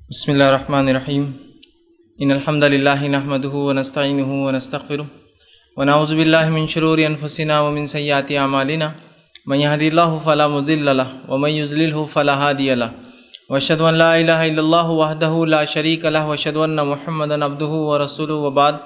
بسم اللہ الرحمن الرحیم ان الحمد للہ نحمده ونستعینه ونستغفره ونعوذ باللہ من شرور انفسنا ومن سیئات اعمالنا من يهد الله فلا مضل له ومن يضلل فلا هادي له واشهد ان لا اله الا الله وحده لا شريك له واشهد ان محمدا عبده ورسوله وبعد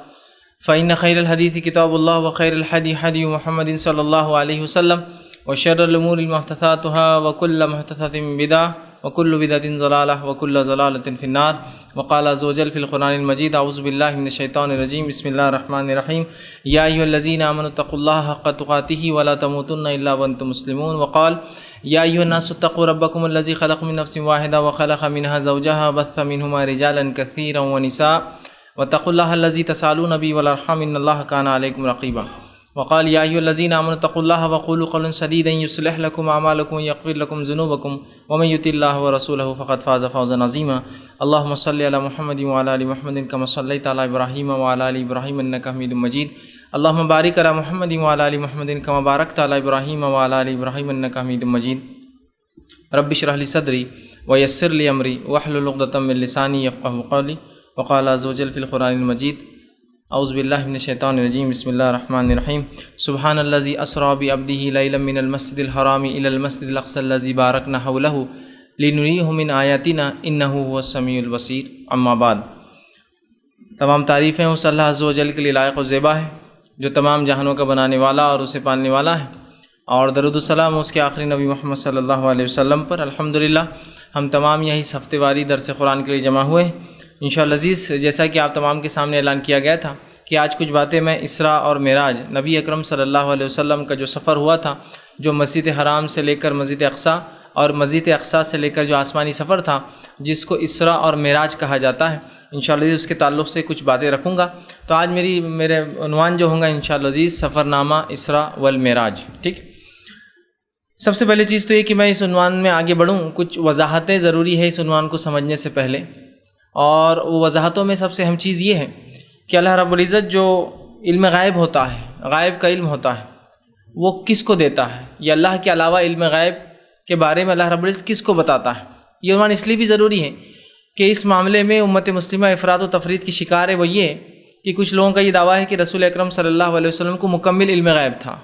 فان خير الحديث كتاب الله وخير الهدي هدي محمد صلى الله عليه وسلم وشر الامور محدثاتها وكل محدثة بدعة وكل بدعة ضلالة وكل ضلالة في النار وقال عز وجل في القرآن المجيد أعوذ بالله من الشيطان الرجيم بسم الله الرحمن الرحيم يا أيها الذين آمنوا اتقوا الله حق تقاته ولا تموتن إلا وأنتم مسلمون وقال يا أيها الناس اتقوا ربكم الذي خلق من نفس واحدة وخلق منها زوجها وبث منهما رجالا كثيرا ونساء واتقوا الله الذي تسألون به والأرحام إن الله كان عليكم رقيبا وقال يا أيها الذين آمنوا اتقوا الله وقولوا قولا سديدا يصلح لكم أعمالكم ويغفر لكم ذنوبكم ومن يطع الله ورسوله فقد فاز فوزا عظيما اللهم صل على محمد وعلى آل محمد كما صليت على إبراهيم وعلى آل إبراهيم إنك حميد مجيد اللهم بارك على محمد وعلى آل محمد كما باركت على إبراهيم وعلى آل إبراهيم إنك حميد مجيد رب اشرح لي صدري ويسر لي أمري واحلل عقدة من لساني يفقهوا قولي وقال عز وجل في القرآن المجيد اعوذ باللہ من الشیطان الرجیم بسم اللہ الرحمن الرحیم سبحان الذی اسری بعبدہ لیلا من المسجد الحرام الی المسجد الاقصی الذی بارکنا حولہ لنریہ من آیاتنا انہ هو السمیع البصیر اما بعد۔ تمام تعریفیں اس اللہ عز و جل کے لیے لائق و زیبا ہے جو تمام جہانوں کا بنانے والا اور اسے پالنے والا ہے، اور درود و سلام اس کے آخری نبی محمد صلی اللہ علیہ وسلم پر۔ الحمدللہ ہم تمام یہی ہفتے واری درس قرآن کے لیے جمع ہوئے ہیں انشاءاللہ عزیز۔ جیسا کہ آپ تمام کے سامنے اعلان کیا گیا تھا کہ آج کچھ باتیں میں اسراء اور معراج نبی اکرم صلی اللہ علیہ وسلم کا جو سفر ہوا تھا، جو مسجد حرام سے لے کر مسجد اقصیٰ اور مسجد اقصیٰ سے لے کر جو آسمانی سفر تھا جس کو اسراء اور معراج کہا جاتا ہے، انشاءاللہ عزیز اس کے تعلق سے کچھ باتیں رکھوں گا۔ تو آج میرے عنوان جو ہوں گا انشاءاللہ عزیز سفر نامہ اسراء والمعراج۔ ٹھیک، سب سے پہلی چیز تو یہ کہ میں اس عنوان میں آگے بڑھوں، کچھ وضاحتیں ضروری ہے اس عنوان کو سمجھنے سے پہلے، اور وہ وضاحتوں میں سب سے اہم چیز یہ ہے کہ اللہ رب العزت جو علم غائب ہوتا ہے، غائب کا علم ہوتا ہے، وہ کس کو دیتا ہے، یا اللہ کے علاوہ علم غائب کے بارے میں اللہ رب العزت کس کو بتاتا ہے۔ یہ عنوان اس لیے بھی ضروری ہے کہ اس معاملے میں امت مسلمہ افراط و تفرید کی شکار ہے۔ وہ یہ کہ کچھ لوگوں کا یہ دعویٰ ہے کہ رسول اکرم صلی اللہ علیہ وسلم کو مکمل علم غائب تھا،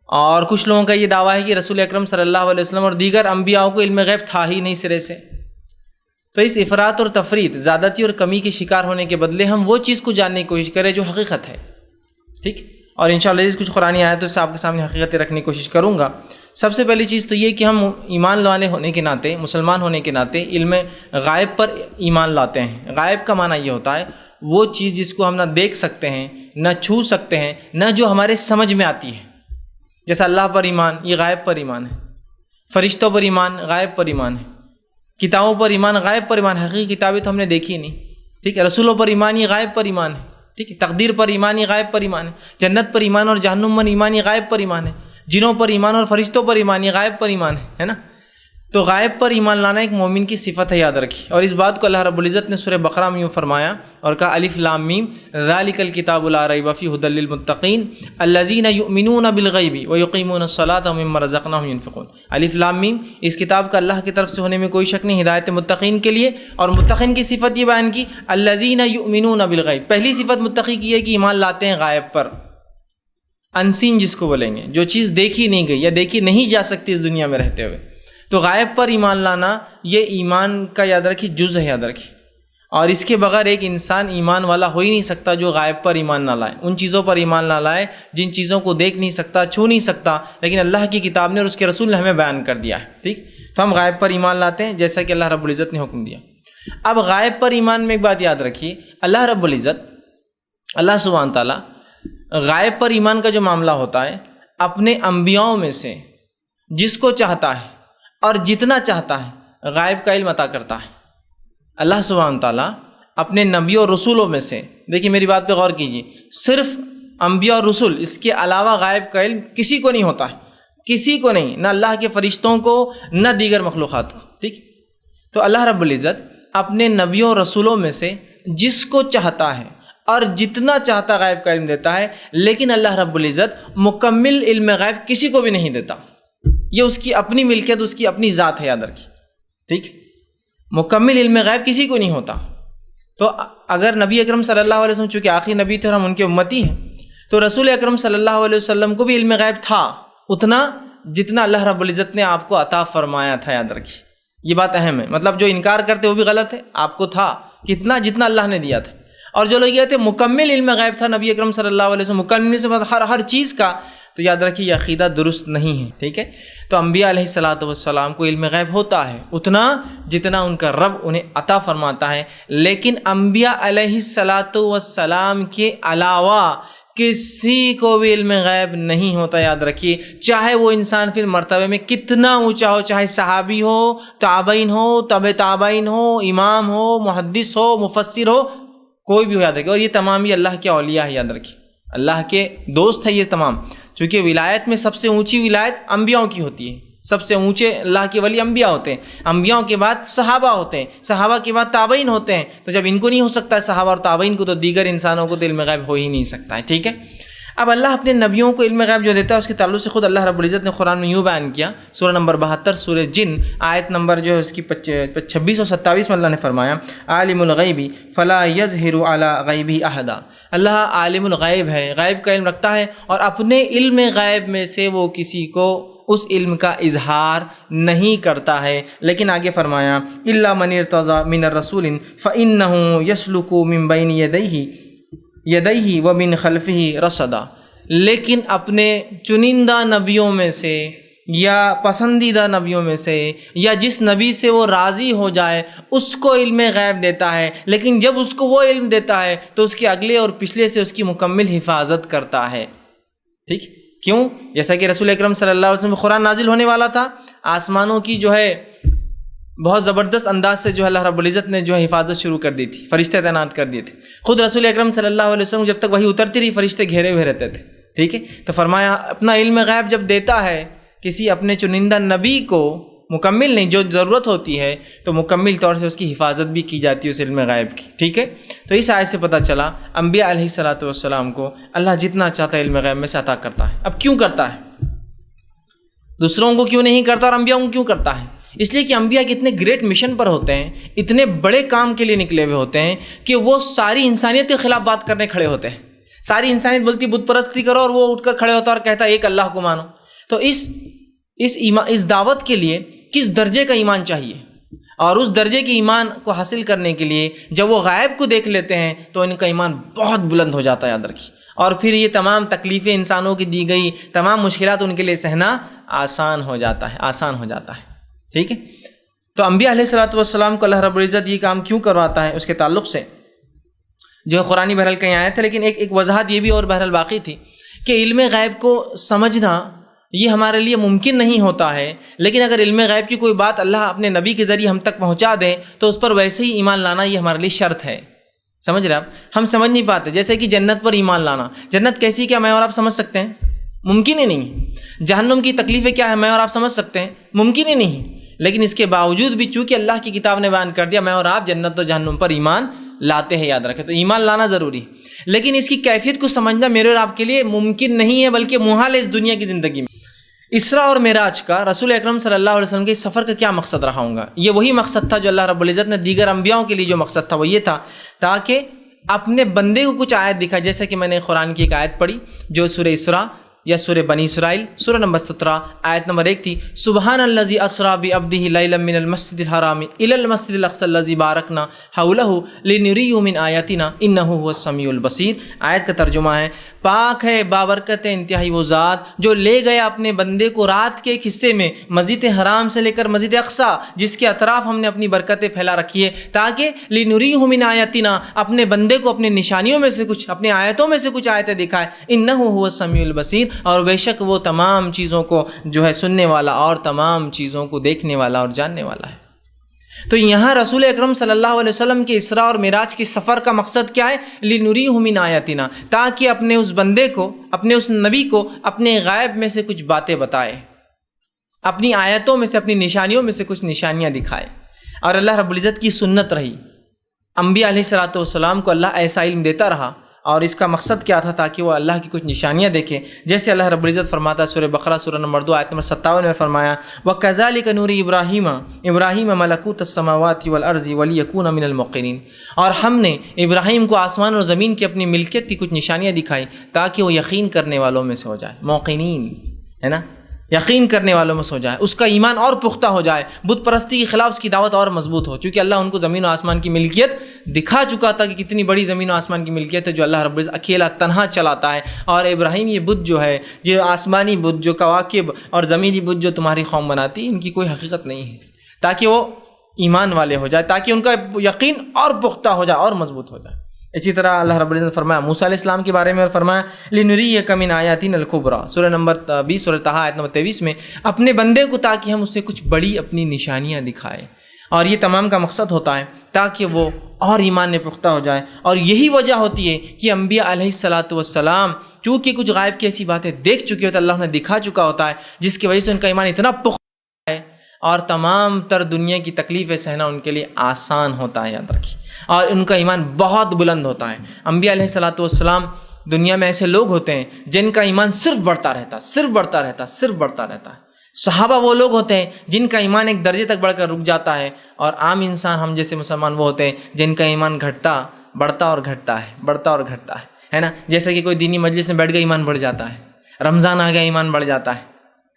اور کچھ لوگوں کا یہ دعویٰ ہے کہ رسول اکرم صلی اللہ علیہ وسلم اور دیگر انبیاء کو علم غیب تھا ہی نہیں سرے سے۔ تو اس افراط اور تفرید، زیادتی اور کمی کے شکار ہونے کے بدلے ہم وہ چیز کو جاننے کی کوشش کریں جو حقیقت ہے۔ ٹھیک، اور انشاءاللہ اس کچھ قرآنی آیتوں سے آپ کے سامنے حقیقتیں رکھنے کی کوشش کروں گا۔ سب سے پہلی چیز تو یہ کہ ہم ایمان لانے ہونے کے ناطے، مسلمان ہونے کے ناطے علم غائب پر ایمان لاتے ہیں۔ غائب کا معنی یہ ہوتا ہے وہ چیز جس کو ہم نہ دیکھ سکتے ہیں، نہ چھو سکتے ہیں، نہ جو ہمارے سمجھ میں آتی ہے۔ جیسا اللہ پر ایمان، یہ غائب پر ایمان ہے۔ فرشتوں پر ایمان، غائب پر ایمان ہے۔ کتابوں پر ایمان، غائب پر ایمان۔ حقیقی کتابیں تو ہم نے دیکھی نہیں۔ ٹھیک ہے، رسولوں پر ایمان، یہ غائب پر ایمان ہے۔ ٹھیک ہے، تقدیر پر ایمان، یہ غائب پر ایمان ہے۔ جنت پر ایمان اور جہنم پر ایمان، یہ غائب پر ایمان ہے۔ جنوں پر ایمان اور فرشتوں پر ایمان، یہ غائب پر ایمان ہے نا۔ تو غائب پر ایمان لانا ایک مومن کی صفت ہے، یاد رکھیے۔ اور اس بات کو اللہ رب العزت نے سورہ بقرہ میں یوں فرمایا اور کہا الف لام میم ذالک الکتاب لا ریب فیہ ھدی للمتقین الذین یؤمنون بالغیب ویقیمون الصلاۃ ومما رزقناہم ینفقون۔ الف لام میم، اس کتاب کا اللہ کی طرف سے ہونے میں کوئی شک نہیں، ہدایت متقین کے لیے۔ اور متقین کی صفت یہ بیان کی الذین یؤمنون بالغیب۔ پہلی صفت متقی کی ہے کہ ایمان لاتے ہیں غائب پر، انسین جس کو بولیں گے، جو چیز دیکھی نہیں گئی یا دیکھی نہیں جا سکتی اس دنیا میں رہتے ہوئے۔ تو غائب پر ایمان لانا یہ ایمان کا یاد رکھیے جز ہے، یاد رکھیے۔ اور اس کے بغیر ایک انسان ایمان والا ہو ہی نہیں سکتا جو غائب پر ایمان نہ لائے، ان چیزوں پر ایمان نہ لائے جن چیزوں کو دیکھ نہیں سکتا، چھو نہیں سکتا، لیکن اللہ کی کتاب نے اور اس کے رسول نے ہمیں بیان کر دیا ہے۔ ٹھیک، تو ہم غائب پر ایمان لاتے ہیں جیسا کہ اللہ رب العزت نے حکم دیا۔ اب غائب پر ایمان میں ایک بات یاد رکھیے، اللہ رب العزت، اللہ سبحانہ تعالیٰ غائب پر ایمان کا جو معاملہ ہوتا ہے اپنے انبیاؤں میں سے جس کو چاہتا ہے اور جتنا چاہتا ہے غائب کا علم عطا کرتا ہے۔ اللہ سبحانہ تعالیٰ اپنے نبیوں اور رسولوں میں سے، دیکھیے میری بات پہ غور کیجیے، صرف انبیاء اور رسول، اس کے علاوہ غائب کا علم کسی کو نہیں ہوتا ہے، کسی کو نہیں، نہ اللہ کے فرشتوں کو نہ دیگر مخلوقات کو۔ ٹھیک، تو اللہ رب العزت اپنے نبیوں اور رسولوں میں سے جس کو چاہتا ہے اور جتنا چاہتا غائب کا علم دیتا ہے، لیکن اللہ رب العزت مکمل علم غائب کسی کو بھی نہیں دیتا۔ یہ اس کی اپنی ملکیت، اس کی اپنی ذات ہے، یاد رکھیے۔ ٹھیک، مکمل علم غیب کسی کو نہیں ہوتا. تو اگر نبی اکرم صلی اللہ علیہ وسلم چونکہ آخری نبی تھے اور ہم ان کے امتی ہیں، تو رسول اکرم صلی اللہ علیہ وسلم کو بھی علم غیب تھا اتنا جتنا اللہ رب العزت نے آپ کو عطا فرمایا تھا. یاد رکھیے یہ بات اہم ہے. مطلب جو انکار کرتے وہ بھی غلط ہے، آپ کو تھا کتنا جتنا اللہ نے دیا تھا. اور جو لوگ کہتے مکمل علم غیب تھا نبی اکرم صلی اللہ علیہ وسلم، مکمل سے ہر چیز کا، تو یاد رکھیے یہ عقیدہ درست نہیں ہے. ٹھیک ہے، تو انبیاء علیہ الصلاۃ والسلام کو علم غیب ہوتا ہے اتنا جتنا ان کا رب انہیں عطا فرماتا ہے. لیکن انبیاء علیہ الصلاۃ والسلام کے علاوہ کسی کو بھی علم غیب نہیں ہوتا. یاد رکھیے چاہے وہ انسان پھر مرتبے میں کتنا اونچا ہو، چاہے صحابی ہو، تابعین ہو، تبع تابعین ہو، امام ہو، محدث ہو، مفسر ہو، کوئی بھی ہو. یاد رکھیے اور یہ تمام ہی اللہ کے اولیاء ہے. یاد رکھیے اللہ کے دوست ہے یہ تمام. چونکہ ولایت میں سب سے اونچی ولایت انبیاء کی ہوتی ہے، سب سے اونچے اللہ کے ولی انبیاء ہوتے ہیں. انبیاء کے بعد صحابہ ہوتے ہیں، صحابہ کے بعد تابعین ہوتے ہیں. تو جب ان کو نہیں ہو سکتا ہے صحابہ اور تابعین کو، تو دیگر انسانوں کو تو علم غیب ہو ہی نہیں سکتا ہے. ٹھیک ہے، اب اللہ اپنے نبیوں کو علم غیب جو دیتا ہے اس کے تعلق سے خود اللہ رب العزت نے قرآن میں یوں بیان کیا. سورہ نمبر 72 سورہ جن آیت نمبر جو ہے اس کی 26 اور 27 میں اللہ نے فرمایا عالم الغیب فلا یظہر علی غیبہ احدا. اللہ عالم الغیب ہے، غیب کا علم رکھتا ہے اور اپنے علم غیب میں سے وہ کسی کو اس علم کا اظہار نہیں کرتا ہے. لیکن آگے فرمایا الا من ارتضی من الرسول فانہ یسلک من بین یدیہ ومن خلفہ رصدا. لیکن اپنے چنندہ نبیوں میں سے یا پسندیدہ نبیوں میں سے یا جس نبی سے وہ راضی ہو جائے اس کو علم غیب دیتا ہے. لیکن جب اس کو وہ علم دیتا ہے تو اس کے اگلے اور پچھلے سے اس کی مکمل حفاظت کرتا ہے. ٹھیک، کیوں؟ جیسا کہ رسول اکرم صلی اللہ علیہ وسلم قرآن نازل ہونے والا تھا، آسمانوں کی جو ہے بہت زبردست انداز سے جو ہے اللہ رب العزت نے جو ہے حفاظت شروع کر دی تھی، فرشتے تعینات کر دیے تھے. خود رسول اکرم صلی اللہ علیہ وسلم جب تک وہی اترتی رہی فرشتے گھیرے ہوئے رہتے تھے. ٹھیک ہے، تو فرمایا اپنا علم غیب جب دیتا ہے کسی اپنے چنندہ نبی کو، مکمل نہیں جو ضرورت ہوتی ہے تو مکمل طور سے اس کی حفاظت بھی کی جاتی ہے اس علم غیب کی. ٹھیک ہے، تو اس آیت سے پتہ چلا انبیاء علیہ الصلاۃ والسلام کو اللہ جتنا چاہتا ہے علم غیب میں سے عطا کرتا ہے. اب کیوں کرتا ہے؟ دوسروں کو کیوں نہیں کرتا اور انبیاء کو کیوں کرتا ہے؟ اس لیے کہ انبیاء کے اتنے گریٹ مشن پر ہوتے ہیں، اتنے بڑے کام کے لیے نکلے ہوئے ہوتے ہیں کہ وہ ساری انسانیت کے خلاف بات کرنے کھڑے ہوتے ہیں. ساری انسانیت بولتی بت پرستی کرو اور وہ اٹھ کر کھڑے ہوتا اور کہتا ہے ایک اللہ کو مانو. تو اس دعوت کے لیے کس درجے کا ایمان چاہیے، اور اس درجے کے ایمان کو حاصل کرنے کے لیے جب وہ غائب کو دیکھ لیتے ہیں تو ان کا ایمان بہت بلند ہو جاتا ہے. یاد رکھیے، اور پھر یہ تمام تکلیفیں انسانوں کی دی گئی تمام مشکلات ان کے لیے سہنا آسان ہو جاتا ہے. ٹھیک ہے، تو انبیاء علیہ الصلوۃ والسلام کو اللہ رب العزت یہ کام کیوں کرواتا ہے اس کے تعلق سے جو ہے قرآنی بہرحال کہیں آئے تھے، لیکن ایک وضاحت یہ بھی اور بہرحال باقی تھی کہ علم غیب کو سمجھنا یہ ہمارے لیے ممکن نہیں ہوتا ہے. لیکن اگر علم غیب کی کوئی بات اللہ اپنے نبی کے ذریعے ہم تک پہنچا دے تو اس پر ویسے ہی ایمان لانا یہ ہمارے لیے شرط ہے. سمجھ رہے آپ؟ ہم سمجھ نہیں پاتے. جیسے کہ جنت پر ایمان لانا، جنت کیسی کیا میں اور آپ سمجھ سکتے ہیں؟ ممکن ہی نہیں. جہنم کی تکلیفیں کیا ہے میں اور آپ سمجھ سکتے ہیں؟ ممکن ہی نہیں. لیکن اس کے باوجود بھی چونکہ اللہ کی کتاب نے بیان کر دیا میں اور آپ جنت و جہنم پر ایمان لاتے ہیں. یاد رکھیں، تو ایمان لانا ضروری، لیکن اس کی کیفیت کو سمجھنا میرے اور آپ کے لیے ممکن نہیں ہے بلکہ محال ہے اس دنیا کی زندگی میں. اسراء اور معراج کا رسول اکرم صلی اللہ علیہ وسلم کے سفر کا کیا مقصد رہا ہوں گا؟ یہ وہی مقصد تھا جو اللہ رب العزت نے دیگر انبیاءوں کے لیے جو مقصد تھا وہ یہ تھا تاکہ اپنے بندے کو کچھ آیت دکھائے. جیسا کہ میں نے قرآن کی ایک آیت پڑھی جو سورہ اسراء یا سورہ بنی اسرائیل سورہ نمبر 17 آیت نمبر 1 تھی. سبحان الذی اسریٰ بعبدہ لیلا من المسجد الحرام الی المسجد الاقصی الذی بارکنا حولہ لنریہ من آیاتنا انہ هو السمیع البصیر. آیت کا ترجمہ ہے پاک ہے بابرکت انتہائی وہ ذات جو لے گیا اپنے بندے کو رات کے ایک حصے میں مسجد حرام سے لے کر مسجد اقصی جس کے اطراف ہم نے اپنی برکتیں پھیلا رکھی ہے تاکہ لنریہ من آیاتنا اپنے بندے کو اپنے نشانیوں میں سے کچھ اپنے آیتوں میں سے کچھ آیتیں دکھائے. انہ هو السمیع البصیر، اور بے شک وہ تمام چیزوں کو جو ہے سننے والا اور تمام چیزوں کو دیکھنے والا اور جاننے والا ہے. تو یہاں رسول اکرم صلی اللہ علیہ وسلم کے اسراء اور معراج کے سفر کا مقصد کیا ہے؟ لنریہ من آیاتنا، تاکہ اپنے اس بندے کو اپنے اس نبی کو اپنے غیب میں سے کچھ باتیں بتائے، اپنی آیتوں میں سے اپنی نشانیوں میں سے کچھ نشانیاں دکھائے. اور اللہ رب العزت کی سنت رہی، انبیاء علیہ الصلوۃ والسلام کو اللہ ایسا علم دیتا رہا اور اس کا مقصد کیا تھا؟ تاکہ وہ اللہ کی کچھ نشانیاں دیکھیں. جیسے اللہ رب العزت فرماتا ہے سورہ بقرہ سورہ نمبر 2 آیت نمبر 57 میں فرمایا وَكَذَلِكَ نُورِي إِبْرَاهِيمَ مَلَكُوتَ السَّمَاوَاتِ وَالْأَرْضِ وَلِيَكُونَ مِنَ الْمُوقِنِينَ. اور ہم نے ابراہیم کو آسمان اور زمین کی اپنی ملکیت کی کچھ نشانیاں دکھائی تاکہ وہ یقین کرنے والوں میں سے ہو جائے. موقنین ہے نا، یقین کرنے والوں میں سے ہو جائے، اس کا ایمان اور پختہ ہو جائے، بت پرستی کے خلاف اس کی دعوت اور مضبوط ہو. چونکہ اللہ ان کو زمین و آسمان کی ملکیت دکھا چکا تھا کہ کتنی بڑی زمین و آسمان کی ملکیت ہے جو اللہ رب العزت اکیلا تنہا چلاتا ہے. اور ابراہیم یہ بت جو ہے، جو آسمانی بت، جو کواکب اور زمینی بت جو تمہاری قوم بناتی، ان کی کوئی حقیقت نہیں ہے، تاکہ وہ ایمان والے ہو جائے، تاکہ ان کا یقین اور پختہ ہو جائے اور مضبوط ہو جائے. اسی طرح اللہ رب العزت نے فرمایا موسیٰ علیہ السلام کے بارے میں، اور فرمایا لِنُرِيَّكَ مِنْ آيَاتِنَا الْكُبْرَى سورہ نمبر 20 سورہ طٰہٰ آیت نمبر 23 میں، اپنے بندے کو تاکہ ہم اسے کچھ بڑی اپنی نشانیاں دکھائیں. اور یہ تمام کا مقصد ہوتا ہے تاکہ وہ اور ایمان میں پختہ ہو جائے. اور یہی وجہ ہوتی ہے کہ انبیاء علیہ السلام چونکہ کچھ غائب کی ایسی باتیں دیکھ چکے ہوتے ہیں، اللہ نے دکھا چکا ہوتا ہے، جس کی وجہ سے ان کا ایمان اتنا پختہ ہے اور تمام تر دنیا کی تکلیفیں سہنا ان کے لیے آسان ہوتا ہے. یاد رکھیے، اور ان کا ایمان بہت بلند ہوتا ہے. انبیاء علیہ السلام دنیا میں ایسے لوگ ہوتے ہیں جن کا ایمان صرف بڑھتا رہتا، صرف بڑھتا رہتا، صرف بڑھتا رہتا ہے. صحابہ وہ لوگ ہوتے ہیں جن کا ایمان ایک درجے تک بڑھ کر رک جاتا ہے، اور عام انسان ہم جیسے مسلمان وہ ہوتے ہیں جن کا ایمان گھٹتا، بڑھتا اور گھٹتا ہے، بڑھتا اور گھٹتا ہے نا. جیسے کہ کوئی دینی مجلس میں بیٹھ گیا ایمان بڑھ جاتا ہے، رمضان آ گیا ایمان بڑھ جاتا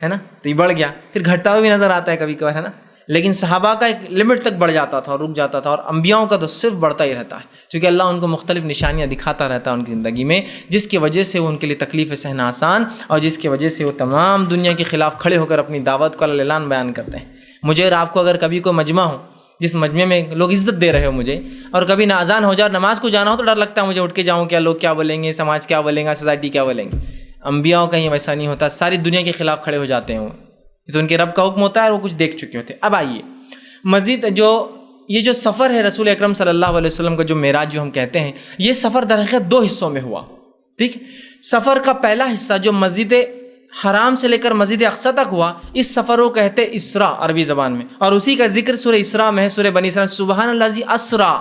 ہے نا، تو یہ بڑھ گیا، پھر گھٹتا ہوا بھی نظر آتا ہے کبھی کبھار، ہے نا. لیکن صحابہ کا ایک لمٹ تک بڑھ جاتا تھا اور رک جاتا تھا، اور انبیاؤں کا تو صرف بڑھتا ہی رہتا ہے، کیونکہ اللہ ان کو مختلف نشانیاں دکھاتا رہتا ہے ان کی زندگی میں، جس کی وجہ سے وہ ان کے لیے تکلیفیں سہنا آسان، اور جس کی وجہ سے وہ تمام دنیا کے خلاف کھڑے ہو کر اپنی دعوت کا اعلان بیان کرتے ہیں. مجھے اور آپ کو اگر کبھی کوئی مجمع ہو جس مجمع میں لوگ عزت دے رہے ہو مجھے، اور کبھی نہ اذان ہو جائے اور نماز کو جانا ہو تو ڈر لگتا ہے مجھے، اٹھ کے جاؤں کیا، لوگ کیا بولیں گے، سماج کیا بولیں گا، سوسائٹی کیا بولیں گے. انبیاؤں کا یہ ویسا نہیں ہوتا، ساری دنیا کے خلاف کھڑے ہو جاتے ہیں وہ، تو ان کے رب کا حکم ہوتا ہے اور وہ کچھ دیکھ چکے ہوتے ہیں. اب آئیے مزید یہ جو سفر ہے رسول اکرم صلی اللہ علیہ وسلم کا، جو معراج جو ہم کہتے ہیں، یہ سفر در حقیقت 2 حصوں میں ہوا. ٹھیک، سفر کا پہلا حصہ جو مسجد حرام سے لے کر مسجد اقصیٰ تک ہوا، اس سفر کو کہتے اسراء عربی زبان میں، اور اسی کا ذکر سورہ اسراء میں ہے، سورہ بنی اسرائیل. سبحان الذی اسریٰ،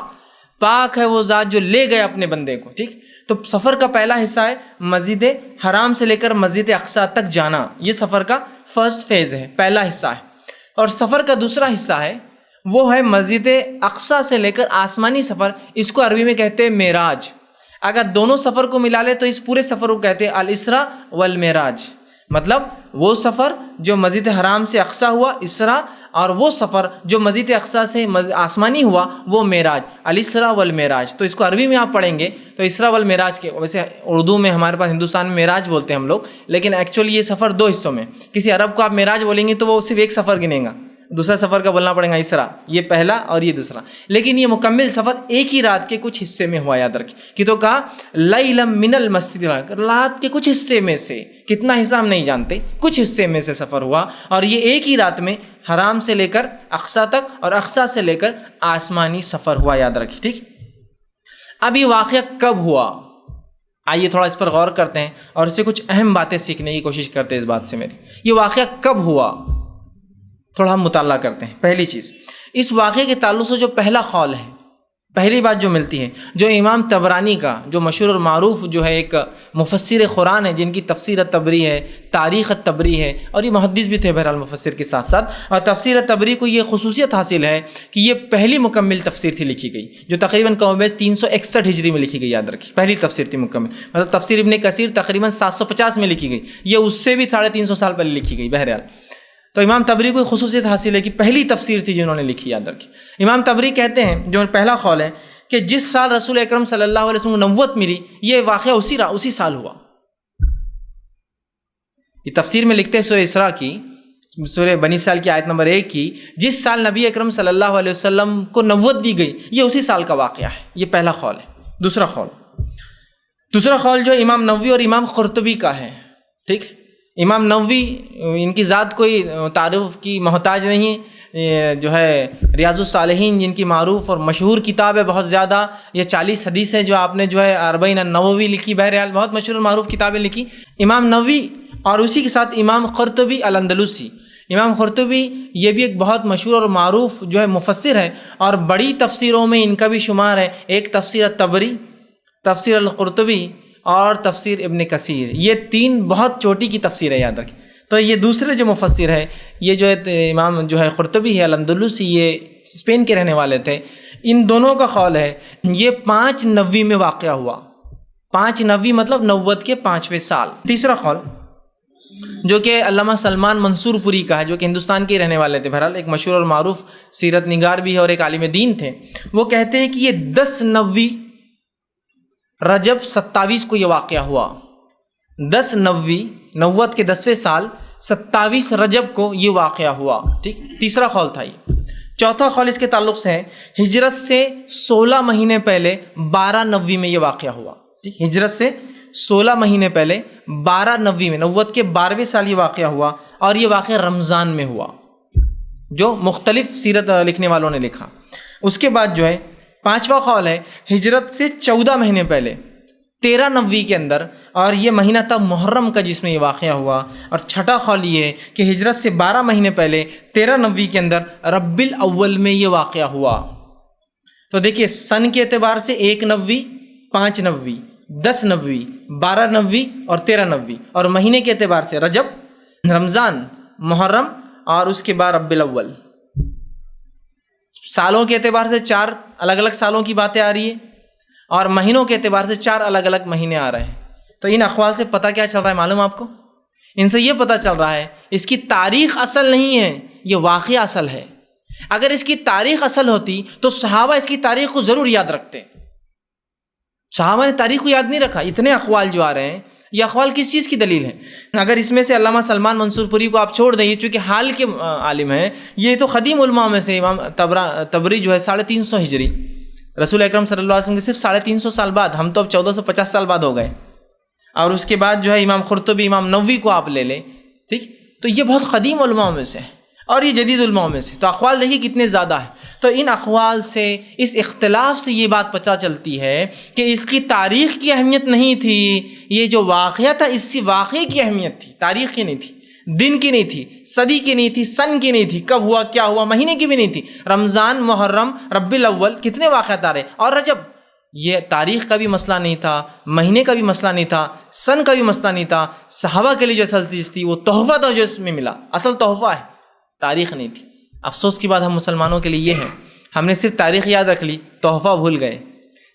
پاک ہے وہ ذات جو لے گئے اپنے بندے کو. ٹھیک، تو سفر کا پہلا حصہ ہے مسجد حرام سے لے کر مسجد اقصیٰ تک جانا، یہ سفر کا فرسٹ فیز ہے، پہلا حصہ ہے. اور سفر کا دوسرا حصہ ہے، وہ ہے مسجد اقصیٰ سے لے کر آسمانی سفر، اس کو عربی میں کہتے ہیں معراج. اگر دونوں سفر کو ملا لے تو اس پورے سفر کو کہتے ہیں الاسراء والمعراج. مطلب وہ سفر جو مسجد حرام سے اقصیٰ ہوا اسراء، اور وہ سفر جو مسجد اقصیٰ سے آسمانی ہوا وہ معراج، الاسراء والمعراج. تو اس کو عربی میں آپ پڑھیں گے تو اسراء والمعراج کے، ویسے اردو میں ہمارے پاس ہندوستان میں معراج بولتے ہیں ہم لوگ، لیکن ایکچولی یہ سفر 2 حصوں میں. کسی عرب کو آپ معراج بولیں گے تو وہ صرف ایک سفر گنیں گا، دوسرا سفر کا بولنا پڑے گا اسراء، یہ پہلا اور یہ دوسرا. لیکن یہ مکمل سفر ایک ہی رات کے کچھ حصے میں ہوا. یاد رکھیں کہ تو کہا لیلا من المسجد، رات کے کچھ حصے میں سے، کتنا حصہ ہم نہیں جانتے، کچھ حصے میں سے سفر ہوا، اور یہ ایک ہی رات میں حرام سے لے کر اقصیٰ تک اور اقصیٰ سے لے کر آسمانی سفر ہوا. یاد رکھیں. ٹھیک، اب یہ واقعہ کب ہوا؟ آئیے تھوڑا اس پر غور کرتے ہیں اور اس سے کچھ اہم باتیں سیکھنے کی کوشش کرتے ہیں. اس بات سے میری، یہ واقعہ کب ہوا تھوڑا ہم مطالعہ کرتے ہیں. پہلی چیز، اس واقعے کے تعلق سے جو پہلا قول ہے، پہلی بات جو ملتی ہے، جو امام طبرانی کا، جو مشہور اور معروف جو ہے ایک مفسر قرآن ہے، جن کی تفسیر طبری ہے، تاریخ طبری ہے، اور یہ محدث بھی تھے بہرحال مفسر کے ساتھ ساتھ. اور تفسیر طبری کو یہ خصوصیت حاصل ہے کہ یہ پہلی مکمل تفسیر تھی لکھی گئی، جو تقریباً 361 ہجری میں لکھی گئی. یاد رکھیے، پہلی تفسیر تھی مکمل. مطلب تفسیر ابن کثیر تقریباً 750 میں لکھی گئی، یہ اس سے بھی 350 سال پہلے لکھی گئی. بہرحال تو امام طبری کو خصوصیت حاصل ہے کہ پہلی تفسیر تھی جنہوں نے لکھی. یاد رکھی، امام طبری کہتے ہیں، جو پہلا قول ہے کہ جس سال رسول اکرم صلی اللہ علیہ وسلم کو نبوت ملی، یہ واقعہ اسی سال ہوا. یہ تفسیر میں لکھتے ہیں سورہ اسراء کی، سورہ بنی اسرائیل کی آیت نمبر 1 کی، جس سال نبی اکرم صلی اللہ علیہ وسلم کو نبوت دی گئی، یہ اسی سال کا واقعہ ہے. یہ پہلا قول ہے. دوسرا قول جو امام نووی اور امام قرطبی کا ہے. ٹھیک، امام نووی ان کی ذات کوئی تعارف کی محتاج نہیں، جو ہے ریاض الصالحین جن کی معروف اور مشہور کتاب ہے بہت زیادہ، یہ 40 حدیثیں جو آپ نے جو ہے 40 نووی لکھی، بہرحال بہت مشہور اور معروف کتابیں لکھی امام نووی. اور اسی کے ساتھ امام قرطبی الاندلسی. امام قرطبی یہ بھی ایک بہت مشہور اور معروف جو ہے مفسر ہے، اور بڑی تفسیروں میں ان کا بھی شمار ہے. ایک تفسیر طبری، تفسیر القرطبی اور تفسیر ابن کثیر، یہ 3 بہت چوٹی کی تفسیر ہے، یاد رکھیں۔ تو یہ دوسرے جو مفسر ہے، یہ جو ہے امام جو ہے قرطبی ہے الاندلسی، یہ اسپین کے رہنے والے تھے، ان دونوں کا قول ہے یہ 590 میں واقعہ ہوا۔ 590 مطلب نبوت کے 5ویں سال۔ تیسرا قول جو کہ علامہ سلمان منصور پوری کا ہے، جو کہ ہندوستان کے رہنے والے تھے، بہرحال ایک مشہور اور معروف سیرت نگار بھی ہے اور ایک عالم دین تھے، وہ کہتے ہیں کہ یہ 1090 رجب 27 کو یہ واقعہ ہوا۔ 1090 نبوت کے 10ویں سال 27 رجب کو یہ واقعہ ہوا، ٹھیک۔ تیسرا قول تھا یہ۔ چوتھا قول اس کے تعلق سے ہے ہجرت سے 16 مہینے پہلے 1290 میں یہ واقعہ ہوا، ٹھیک۔ ہجرت سے 16 مہینے پہلے 1290 میں، نبوت کے 12ویں سال یہ واقعہ ہوا، اور یہ واقعہ رمضان میں ہوا، جو مختلف سیرت لکھنے والوں نے لکھا۔ اس کے بعد جو ہے 5واں قول ہے ہجرت سے 14 مہینے پہلے 1390 کے اندر، اور یہ مہینہ تھا محرم کا جس میں یہ واقعہ ہوا۔ اور چھٹا قول یہ ہے کہ ہجرت سے 12 مہینے پہلے 1390 کے اندر ربیع الاول میں یہ واقعہ ہوا۔ تو دیکھیے سن کے اعتبار سے 190، 590، 1090، 1290 اور 1390، اور مہینے کے اعتبار سے رجب، رمضان، محرم اور اس کے بعد ربیع الاول۔ سالوں کے اعتبار سے 4 الگ الگ سالوں کی باتیں آ رہی ہیں، اور مہینوں کے اعتبار سے 4 الگ الگ مہینے آ رہے ہیں۔ تو ان اقوال سے پتہ کیا چل رہا ہے معلوم آپ کو؟ ان سے یہ پتہ چل رہا ہے اس کی تاریخ اصل نہیں ہے، یہ واقعہ اصل ہے۔ اگر اس کی تاریخ اصل ہوتی تو صحابہ اس کی تاریخ کو ضرور یاد رکھتے۔ صحابہ نے تاریخ کو یاد نہیں رکھا۔ اتنے اقوال جو آ رہے ہیں، یہ اقوال کس چیز کی دلیل ہے؟ اگر اس میں سے علامہ سلمان منصور پوری کو آپ چھوڑ دیں، چونکہ حال کے عالم ہیں، یہ تو قدیم علماء میں سے امام تبری جو ہے 350 ہجری، رسول اکرم صلی اللہ علیہ وسلم کے صرف 350 سال بعد، ہم تو اب 1450 سال بعد ہو گئے۔ اور اس کے بعد جو ہے امام قرطبی، امام نووی کو آپ لے لیں، ٹھیک، تو یہ بہت قدیم علماء میں سے ہے، اور یہ جدید علماء میں سے۔ تو اقوال دیکھیے کتنے زیادہ ہیں۔ تو ان اقوال سے، اس اختلاف سے یہ بات پتہ چلتی ہے کہ اس کی تاریخ کی اہمیت نہیں تھی، یہ جو واقعہ تھا اس کی واقعے کی اہمیت تھی، تاریخ کی نہیں تھی، دن کی نہیں تھی، صدی کی نہیں تھی، سن کی نہیں تھی، کب ہوا کیا ہوا، مہینے کی بھی نہیں تھی۔ رمضان، محرم، ربیع الاول، کتنے واقعات آ رہے، اور رجب، یہ تاریخ کا بھی مسئلہ نہیں تھا، مہینے کا بھی مسئلہ نہیں تھا، سن کا بھی مسئلہ نہیں تھا۔ صحابہ کے لیے جو اصل چیز تھی وہ تحفہ تھا جو اس میں ملا، اصل تحفہ ہے، تاریخ نہیں تھی۔ افسوس کی بات ہم مسلمانوں کے لیے یہ ہے، ہم نے صرف تاریخ یاد رکھ لی، تحفہ بھول گئے۔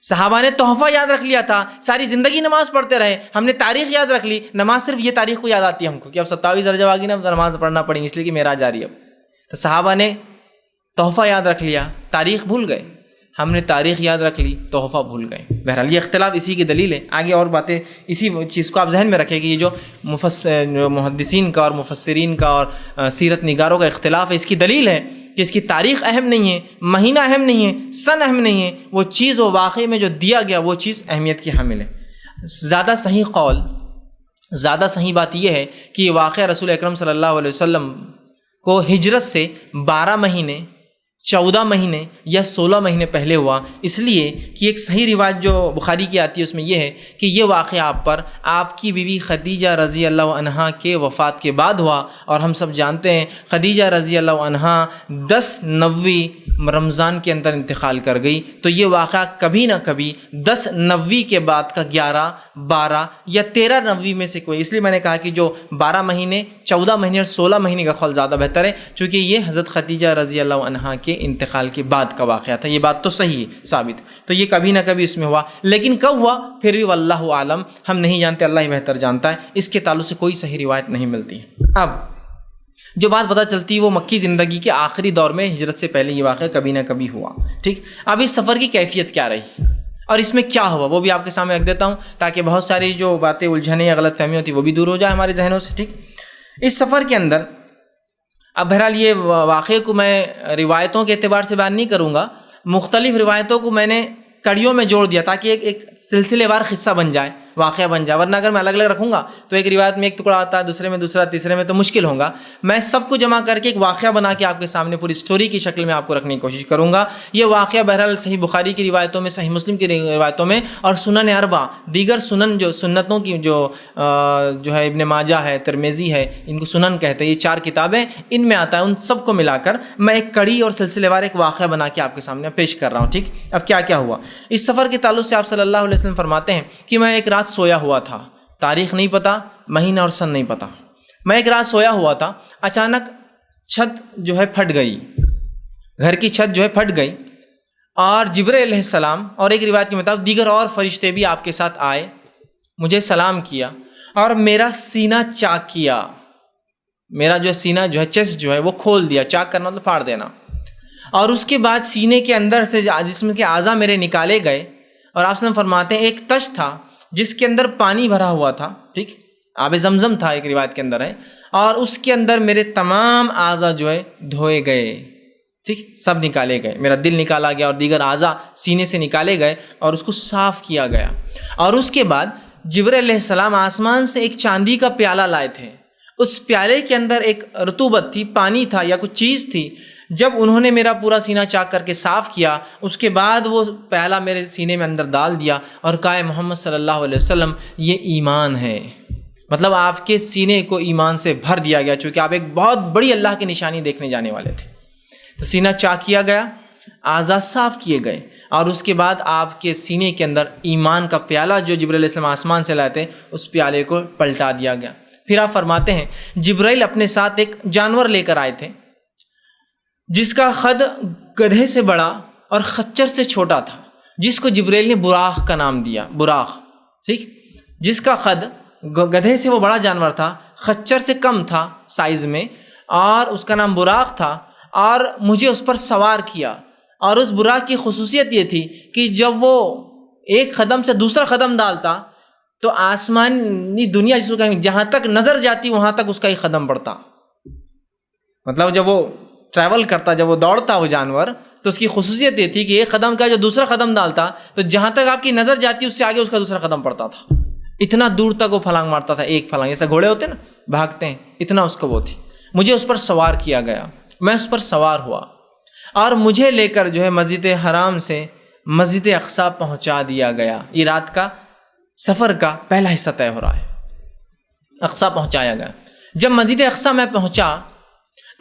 صحابہ نے تحفہ یاد رکھ لیا تھا، ساری زندگی نماز پڑھتے رہے، ہم نے تاریخ یاد رکھ لی، نماز صرف یہ تاریخ کو یاد آتی ہے ہم کو کہ اب 27 رجب آ گئی نا، نماز پڑھنا پڑیں گی اس لیے کہ معراج آ رہی ہے اب۔ تو صحابہ نے تحفہ یاد رکھ لیا، تاریخ بھول گئے، ہم نے تاریخ یاد رکھ لی، تحفہ بھول گئے۔ بہرحال یہ اختلاف اسی کی دلیل ہے۔ آگے اور باتیں اسی چیز کو آپ ذہن میں رکھیں کہ یہ جو محدثین کا اور مفسرین کا اور سیرت نگاروں کا اختلاف ہے، اس کی دلیل ہے کہ اس کی تاریخ اہم نہیں ہے، مہینہ اہم نہیں ہے، سن اہم نہیں ہے، وہ چیز و واقعے میں جو دیا گیا وہ چیز اہمیت کی حامل ہے۔ زیادہ صحیح قول، زیادہ صحیح بات یہ ہے کہ یہ واقعہ رسول اکرم صلی اللہ علیہ وسلم کو ہجرت سے 12 مہینے، 14 مہینے یا 16 مہینے پہلے ہوا، اس لیے کہ ایک صحیح روایت جو بخاری کی آتی ہے اس میں یہ ہے کہ یہ واقعہ آپ پر آپ کی بیوی خدیجہ رضی اللہ عنہا کے وفات کے بعد ہوا، اور ہم سب جانتے ہیں خدیجہ رضی اللہ عنہا 1090 رمضان کے اندر انتقال کر گئی۔ تو یہ واقعہ کبھی نہ کبھی 1090 کے بعد کا 11، 12 یا 1390 میں سے کوئی، اس لیے میں نے کہا کہ جو 12 مہینے، 14 مہینے اور 16 مہینے کا قول زیادہ بہتر ہے، چونکہ یہ حضرت خدیجہ رضی اللہ عنہا کے انتقال کے بعد کا واقعہ تھا۔ یہ بات تو صحیح ہے، ثابت، تو یہ کبھی نہ کبھی اس میں ہوا، لیکن کب ہوا پھر بھی واللہ عالم، ہم نہیں جانتے، اللہ ہی بہتر جانتا ہے۔ اس کے تعلق سے کوئی صحیح روایت نہیں ملتی ہے۔ اب جو بات پتہ چلتی ہے وہ مکی زندگی کے آخری دور میں ہجرت سے پہلے یہ واقعہ کبھی نہ کبھی ہوا، ٹھیک۔ اب اس سفر کی کیفیت کیا رہی اور اس میں کیا ہوا وہ بھی آپ کے سامنے رکھ دیتا ہوں، تاکہ بہت ساری جو باتیں الجھنیں یا غلط فہمی ہوتی وہ بھی دور ہو جائے ہمارے ذہنوں سے، ٹھیک۔ اس سفر کے اندر اب بہرحال یہ واقعے کو میں روایتوں کے اعتبار سے بیان نہیں کروں گا، مختلف روایتوں کو میں نے کڑیوں میں جوڑ دیا تاکہ ایک سلسلے وار قصہ بن جائے، واقعہ بن جائے، ورنہ اگر میں الگ الگ رکھوں گا تو ایک روایت میں ایک ٹکڑا آتا ہے، دوسرے میں دوسرا، تیسرے میں، تو مشکل ہوگا۔ میں سب کو جمع کر کے ایک واقعہ بنا کے آپ کے سامنے پوری اسٹوری کی شکل میں آپ کو رکھنے کی کوشش کروں گا۔ یہ واقعہ بہرحال صحیح بخاری کی روایتوں میں، صحیح مسلم کی روایتوں میں، اور سنن اربع، دیگر سنن جو سنتوں کی جو ہے ابن ماجہ ہے، ترمذی ہے، ان کو سنن کہتے ہیں، یہ 4 کتابیں ان میں آتا ہے، ان سب کو ملا کر میں ایک کڑی اور سلسلے وار ایک واقعہ بنا کے آپ کے سامنے پیش کر رہا ہوں۔ ٹھیک، اب کیا کیا ہوا اس سفر کے تعلق سے؟ آپ صلی اللہ علیہ وسلم فرماتے ہیں کہ میں ایک رات سویا ہوا تھا، تاریخ نہیں پتہ، مہینہ اور سن نہیں پتہ، میں ایک رات سویا ہوا تھا، اچانک چھت جو ہے پھٹ گئی، گھر کی چھت جو ہے پھٹ گئی، اور جبرائیل علیہ السلام اور ایک روایت کے مطابق دیگر اور فرشتے بھی آپ کے ساتھ آئے، مجھے سلام کیا اور میرا سینہ چاک کیا، میرا جو سینہ جو ہے چیسٹ جو ہے وہ کھول دیا، چاک کرنا مطلب پھاڑ دینا، اور اس کے بعد سینے کے اندر سے جسم کے اعضاء میرے نکالے گئے، اور آپ صلی اللہ علیہ وسلم فرماتے ہیں ایک تش تھا جس کے اندر پانی بھرا ہوا تھا، ٹھیک، آب زمزم تھا ایک روایت کے اندر ہے، اور اس کے اندر میرے تمام اعضاء جو ہے دھوئے گئے، ٹھیک، سب نکالے گئے، میرا دل نکالا گیا اور دیگر اعضاء سینے سے نکالے گئے اور اس کو صاف کیا گیا، اور اس کے بعد جبرائیل علیہ السلام آسمان سے ایک چاندی کا پیالہ لائے تھے، اس پیالے کے اندر ایک رطوبت تھی، پانی تھا یا کچھ چیز تھی، جب انہوں نے میرا پورا سینہ چاک کر کے صاف کیا، اس کے بعد وہ پیالہ میرے سینے میں اندر ڈال دیا اور کہا محمد صلی اللہ علیہ وسلم یہ ایمان ہے، مطلب آپ کے سینے کو ایمان سے بھر دیا گیا، چونکہ آپ ایک بہت بڑی اللہ کی نشانی دیکھنے جانے والے تھے۔ تو سینہ چاک کیا گیا، اعضاء صاف کیے گئے، اور اس کے بعد آپ کے سینے کے اندر ایمان کا پیالہ جو جبرائیل علیہ السلام آسمان سے لائے تھے اس پیالے کو پلٹا دیا گیا۔ پھر آپ فرماتے ہیں جبرائیل اپنے ساتھ ایک جانور لے کر آئے تھے جس کا قد گدھے سے بڑا اور خچر سے چھوٹا تھا، جس کو جبرائیل نے براق کا نام دیا، براق، ٹھیک، جس کا قد گدھے سے وہ بڑا جانور تھا، خچر سے کم تھا سائز میں، اور اس کا نام براق تھا، اور مجھے اس پر سوار کیا، اور اس براق کی خصوصیت یہ تھی کہ جب وہ ایک قدم سے دوسرا قدم ڈالتا تو آسمانی دنیا جس کو کہیں جہاں تک نظر جاتی وہاں تک اس کا ایک قدم بڑھتا، مطلب جب وہ ٹریول کرتا، جب وہ دوڑتا وہ جانور، تو اس کی خصوصیت یہ تھی کہ ایک قدم کا جو دوسرا قدم ڈالتا تو جہاں تک آپ کی نظر جاتی اس سے آگے اس کا دوسرا قدم پڑتا تھا، اتنا دور تک وہ پھلانگ مارتا تھا، ایک پھلانگ، جیسے گھوڑے ہوتے ہیں نا بھاگتے ہیں، اتنا اس کو وہ تھی۔ مجھے اس پر سوار کیا گیا، میں اس پر سوار ہوا، اور مجھے لے کر جو ہے مسجد حرام سے مسجد اقصیٰ پہنچا دیا گیا۔ یہ رات کا سفر کا پہلا حصہ طے ہو رہا ہے، اقصیٰ پہنچایا گیا۔ جب مسجد اقصیٰ میں پہنچا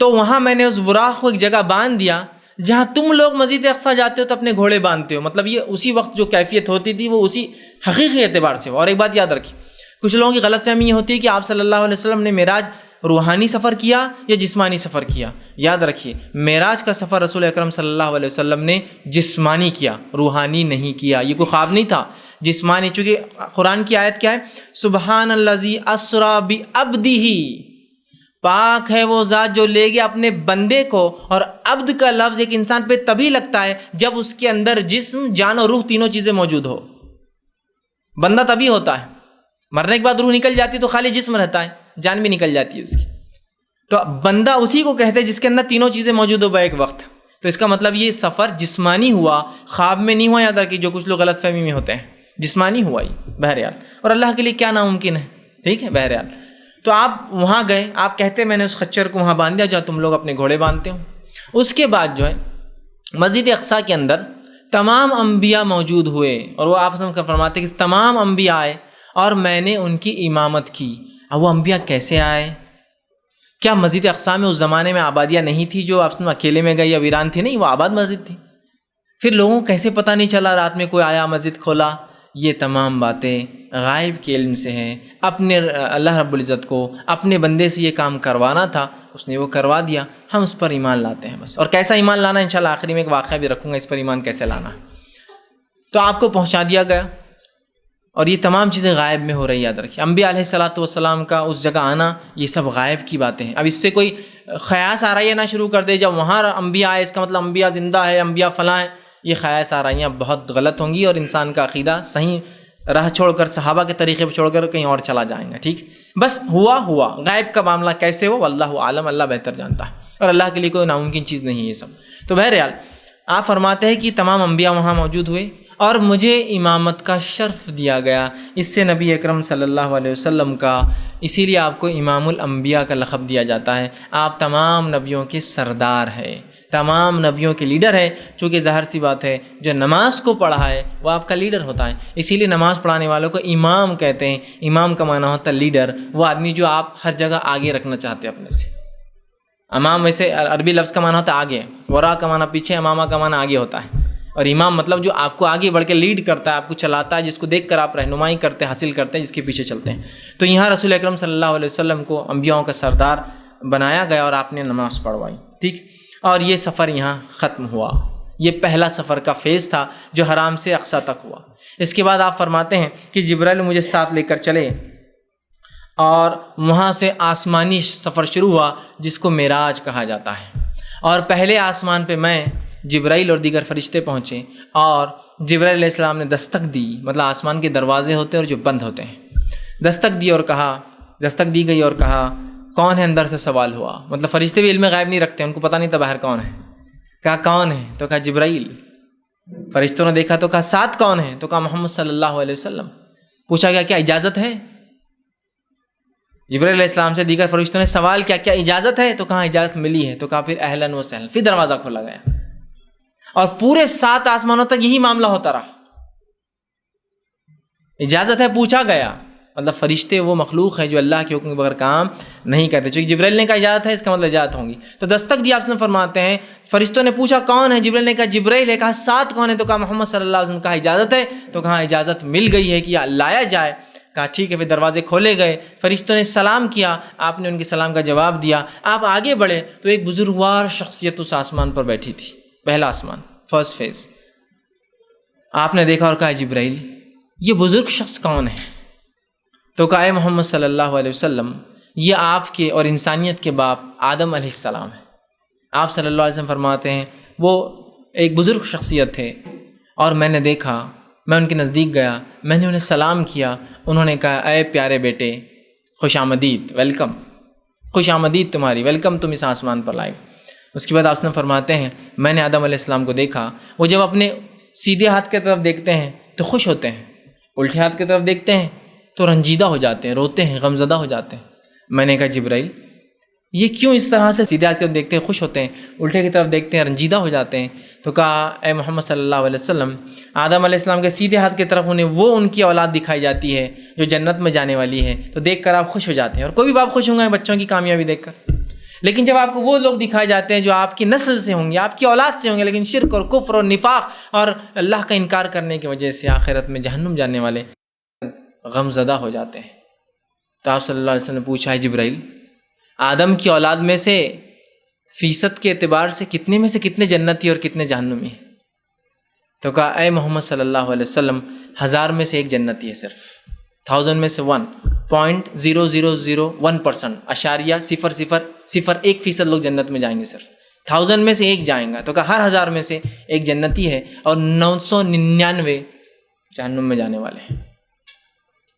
تو وہاں میں نے اس براق کو ایک جگہ باندھ دیا جہاں تم لوگ مسجد اقصیٰ جاتے ہو تو اپنے گھوڑے باندھتے ہو، مطلب یہ اسی وقت جو کیفیت ہوتی تھی وہ اسی حقیقی اعتبار سے ہو۔ اور ایک بات یاد رکھیے، کچھ لوگوں کی غلط فہمی یہ ہوتی ہے کہ آپ صلی اللہ علیہ وسلم نے معراج روحانی سفر کیا یا جسمانی سفر کیا۔ یاد رکھیے معراج کا سفر رسول اکرم صلی اللہ علیہ وسلم نے جسمانی کیا، روحانی نہیں کیا، یہ کوئی خواب نہیں تھا، جسمانی، چونکہ قرآن کی آیت کیا ہے، سبحان الذی اسری بعبدہ، پاک ہے وہ ذات جو لے گیا اپنے بندے کو، اور عبد کا لفظ ایک انسان پہ تبھی لگتا ہے جب اس کے اندر جسم، جان اور روح تینوں چیزیں موجود ہو۔ بندہ تبھی ہوتا ہے، مرنے کے بعد روح نکل جاتی تو خالی جسم رہتا ہے، جان بھی نکل جاتی ہے اس کی، تو بندہ اسی کو کہتے ہیں جس کے اندر تینوں چیزیں موجود ہو بیک وقت۔ تو اس کا مطلب یہ سفر جسمانی ہوا، خواب میں نہیں ہوا، یاد رکھیے جو کچھ لوگ غلط فہمی میں ہوتے ہیں، جسمانی ہوا ہی بہرحال، اور اللہ کے لیے کیا ناممکن ہے، ٹھیک ہے بہرحال۔ تو آپ وہاں گئے، آپ کہتے میں نے اس خچر کو وہاں باندھ دیا جہاں تم لوگ اپنے گھوڑے باندھتے ہو۔ اس کے بعد جو ہے مسجد اقصیٰ کے اندر تمام انبیاء موجود ہوئے، اور وہ آپ سب فرماتے کہ تمام انبیاء آئے اور میں نے ان کی امامت کی۔ اب وہ انبیاء کیسے آئے؟ کیا مسجد اقصیٰ میں اس زمانے میں آبادیاں نہیں تھی جو آپ اکیلے میں گئے یا ویران تھی؟ نہیں، وہ آباد مسجد تھی۔ پھر لوگوں کو کیسے پتہ نہیں چلا رات میں کوئی آیا مسجد کھولا؟ یہ تمام باتیں غائب کے علم سے ہیں۔ اپنے اللہ رب العزت کو اپنے بندے سے یہ کام کروانا تھا، اس نے وہ کروا دیا، ہم اس پر ایمان لاتے ہیں بس۔ اور کیسا ایمان لانا، انشاءاللہ آخری میں ایک واقعہ بھی رکھوں گا اس پر ایمان کیسے لانا۔ تو آپ کو پہنچا دیا گیا، اور یہ تمام چیزیں غائب میں ہو رہی، یاد رکھیے۔ انبیاء علیہ الصلوۃ والسلام کا اس جگہ آنا یہ سب غائب کی باتیں ہیں۔ اب اس سے کوئی خیاس آرائیاں نہ شروع کر دے جب وہاں انبیاء آئے اس کا مطلب انبیاء زندہ ہے، انبیاء فلاں ہیں، یہ خیاس آرائیاں بہت غلط ہوں گی، اور انسان کا عقیدہ صحیح راہ چھوڑ کر، صحابہ کے طریقے پہ چھوڑ کر کہیں اور چلا جائیں گا، ٹھیک۔ بس ہوا، غائب کا معاملہ کیسے ہو واللہ عالم، اللہ بہتر جانتا ہے، اور اللہ کے لیے کوئی ناممکن چیز نہیں ہے یہ سب۔ تو بہرحال آپ فرماتے ہیں کہ تمام انبیاء وہاں موجود ہوئے، اور مجھے امامت کا شرف دیا گیا۔ اس سے نبی اکرم صلی اللہ علیہ وسلم کا، اسی لیے آپ کو امام الانبیاء کا لقب دیا جاتا ہے۔ آپ تمام نبیوں کے سردار ہیں، تمام نبیوں کے لیڈر ہے، چونکہ ظاہر سی بات ہے جو نماز کو پڑھا ہے وہ آپ کا لیڈر ہوتا ہے، اسی لیے نماز پڑھانے والوں کو امام کہتے ہیں۔ امام کا معنی ہوتا ہے لیڈر، وہ آدمی جو آپ ہر جگہ آگے رکھنا چاہتے ہیں اپنے سے۔ امام ویسے عربی لفظ کا معنی ہوتا ہے آگے، ورا کا معنی پیچھے، امامہ کا معنی آگے ہوتا ہے، اور امام مطلب جو آپ کو آگے بڑھ کے لیڈ کرتا ہے، آپ کو چلاتا ہے، جس کو دیکھ کر آپ رہنمائی کرتے ہیں، حاصل کرتے ہیں، جس کے پیچھے چلتے ہیں۔ تو یہاں رسول اکرم صلی اللہ علیہ وسلم کو انبیاؤں کا سردار بنایا گیا اور آپ نے نماز پڑھوائی، ٹھیک۔ اور یہ سفر یہاں ختم ہوا، یہ پہلا سفر کا فیز تھا جو حرام سے اقصیٰ تک ہوا۔ اس کے بعد آپ فرماتے ہیں کہ جبرائیل مجھے ساتھ لے کر چلے اور وہاں سے آسمانی سفر شروع ہوا جس کو معراج کہا جاتا ہے، اور پہلے آسمان پہ میں، جبرائیل اور دیگر فرشتے پہنچے، اور جبرائیل علیہ السلام نے دستک دی، مطلب آسمان کے دروازے ہوتے ہیں اور جو بند ہوتے ہیں، دستک دی اور کہا، دستک دی گئی اور کہا کون ہے؟ اندر سے سوال ہوا، مطلب فرشتے بھی علم غیب نہیں رکھتے، ان کو پتہ نہیں تھا باہر کون ہے۔ کہا کون ہے؟ تو کہا جبرائیل۔ فرشتوں نے دیکھا تو کہا ساتھ کون ہے؟ تو کہا محمد صلی اللہ علیہ وسلم۔ پوچھا گیا کیا اجازت ہے؟ جبرائیل علیہ السلام سے دیگر فرشتوں نے سوال کیا کیا اجازت ہے؟ تو کہا اجازت ملی ہے۔ تو کہا پھر اہلاً و سہلاً، پھر دروازہ کھولا گیا، اور پورے 7 آسمانوں تک یہی معاملہ ہوتا رہا۔ اجازت ہے پوچھا گیا، مطلب فرشتے وہ مخلوق ہے جو اللہ کے حکم کے بغیر کام نہیں کرتے، چونکہ جبرائیل نے کہا اجازت ہے، اس کا مطلب اجازت ہوں گی۔ تو دستک دیا، آپ نے فرماتے ہیں فرشتوں نے پوچھا کون ہے؟ جبرائیل نے کہا جبرائیل ہے۔ کہا ساتھ کون ہے؟ تو کہا محمد صلی اللہ علیہ وسلم۔ کہا اجازت ہے؟ تو کہا اجازت مل گئی ہے کہ لایا جائے۔ کہا ٹھیک ہے، پھر دروازے کھولے گئے، فرشتوں نے سلام کیا، آپ نے ان کے سلام کا جواب دیا، آپ آگے بڑھے تو ایک بزرگوار شخصیت اس آسمان پر بیٹھی تھی، پہلا آسمان، فرسٹ فیز۔ آپ نے دیکھا اور کہا جبرائیل یہ بزرگ شخص کون ہے؟ تو کہا اے محمد صلی اللہ علیہ وسلم یہ آپ کے اور انسانیت کے باپ آدم علیہ السلام ہے۔ آپ صلی اللہ علیہ وسلم فرماتے ہیں وہ ایک بزرگ شخصیت تھے، اور میں نے دیکھا، میں ان کے نزدیک گیا، میں نے انہیں سلام کیا، انہوں نے کہا اے پیارے بیٹے خوش آمدید، ویلکم، خوش آمدید تمہاری، ویلکم تم اس آسمان پر لائے۔ اس کے بعد آپ نے فرماتے ہیں میں نے آدم علیہ السلام کو دیکھا، وہ جب اپنے سیدھے ہاتھ کی طرف دیکھتے ہیں تو خوش ہوتے ہیں، الٹے ہاتھ کی طرف دیکھتے ہیں تو رنجیدہ ہو جاتے ہیں، روتے ہیں، غمزدہ ہو جاتے ہیں۔ میں نے کہا جبرائیل یہ کیوں اس طرح سے سیدھے ہاتھ کی طرف دیکھتے ہیں خوش ہوتے ہیں، الٹے کی طرف دیکھتے ہیں رنجیدہ ہو جاتے ہیں؟ تو کہا اے محمد صلی اللہ علیہ وسلم آدم علیہ السلام کے سیدھے ہاتھ کی طرف انہیں وہ ان کی اولاد دکھائی جاتی ہے جو جنت میں جانے والی ہے، تو دیکھ کر آپ خوش ہو جاتے ہیں، اور کوئی بھی باپ خوش ہوں گے بچوں کی کامیابی دیکھ کر۔ لیکن جب آپ کو وہ لوگ دکھائے جاتے ہیں جو آپ کی نسل سے ہوں گے، آپ کی اولاد سے ہوں گے، لیکن شرک اور کفر اور نفاق اور اللہ کا انکار کرنے کی وجہ سے آخرت میں جہنم جانے والے، غم زدہ ہو جاتے ہیں۔ تو آپ صلی اللہ علیہ وسلم نے پوچھا ہے جبرائیل آدم کی اولاد میں سے فیصد کے اعتبار سے کتنے میں سے کتنے جنتی اور کتنے جہنمی ہیں؟ تو کہا اے محمد صلی اللہ علیہ وسلم 1000 میں سے ایک جنتی ہے، صرف 1000 میں سے 1.0001%، اشاریہ 0.001% لوگ جنت میں جائیں گے، صرف 1000 میں سے ایک جائیں گا۔ تو کہا ہر 1000 میں سے ایک جنتی ہے اور 999 جہنم میں جانے والے ہیں۔